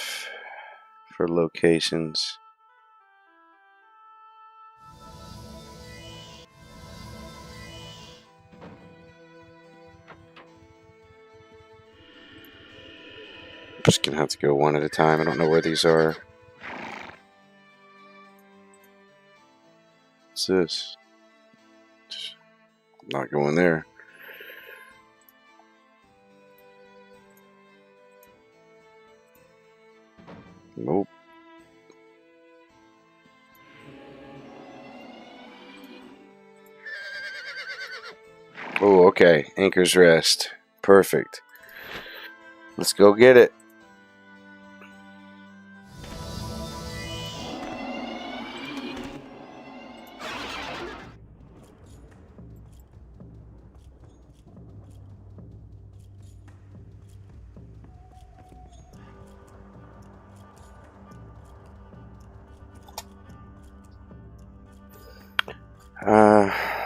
for locations? I'm just gonna have to go one at a time. I don't know where these are. What's this? I'm not going there. Nope. Oh, okay. Anchor's Rest. Perfect. Let's go get it.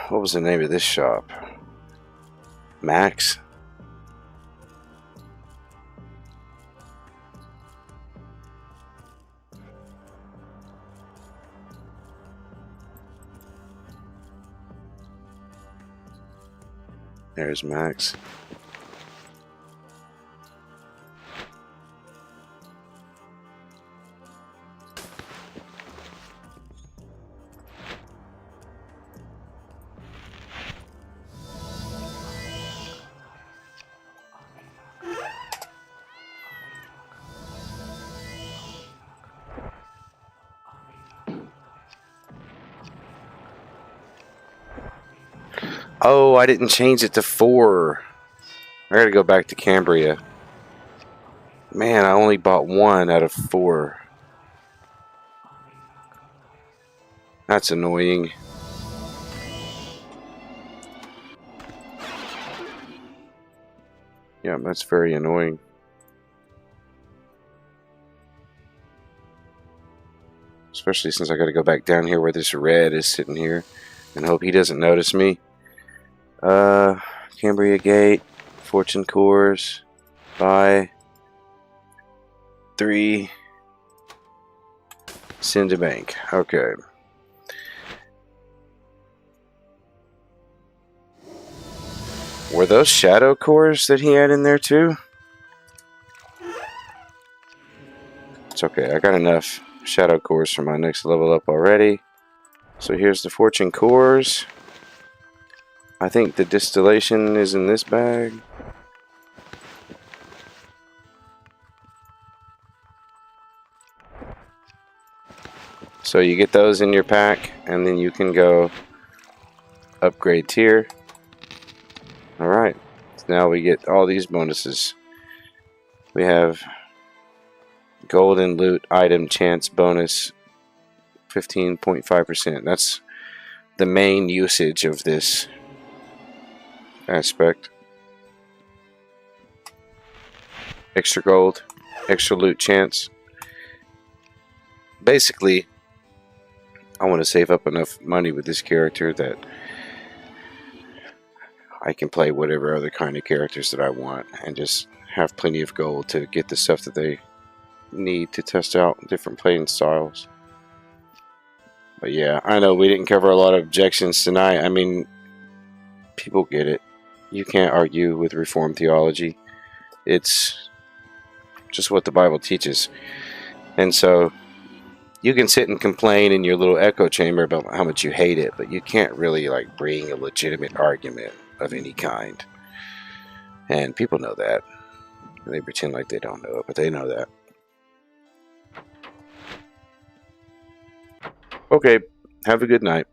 What was the name of this shop? Max? There's Max. Oh, I didn't change it to 4. I gotta go back to Cambria. Man, I only bought 1 out of 4. That's annoying. Yeah, that's very annoying. Especially since I gotta go back down here where this red is sitting here and hope he doesn't notice me. Cambria Gate, Fortune Cores, buy 3, send to bank. Okay. Were those shadow cores that he had in there too? It's okay, I got enough shadow cores for my next level up already. So here's the Fortune cores. I think the distillation is in this bag. So you get those in your pack, and then you can go upgrade tier. Alright. now we get all these bonuses. We have golden loot item chance bonus 15.5%. That's the main usage of this aspect. Extra gold, extra loot chance. Basically, I want to save up enough money with this character that I can play whatever other kind of characters that I want and just have plenty of gold to get the stuff that they need to test out different playing styles. But yeah, I know we didn't cover a lot of objections tonight. I mean, people get it. You can't argue with Reformed theology. It's just what the Bible teaches. And so you can sit and complain in your little echo chamber about how much you hate it, but you can't really like bring a legitimate argument of any kind. And people know that. And they pretend like they don't know it, but they know that. Okay, have a good night.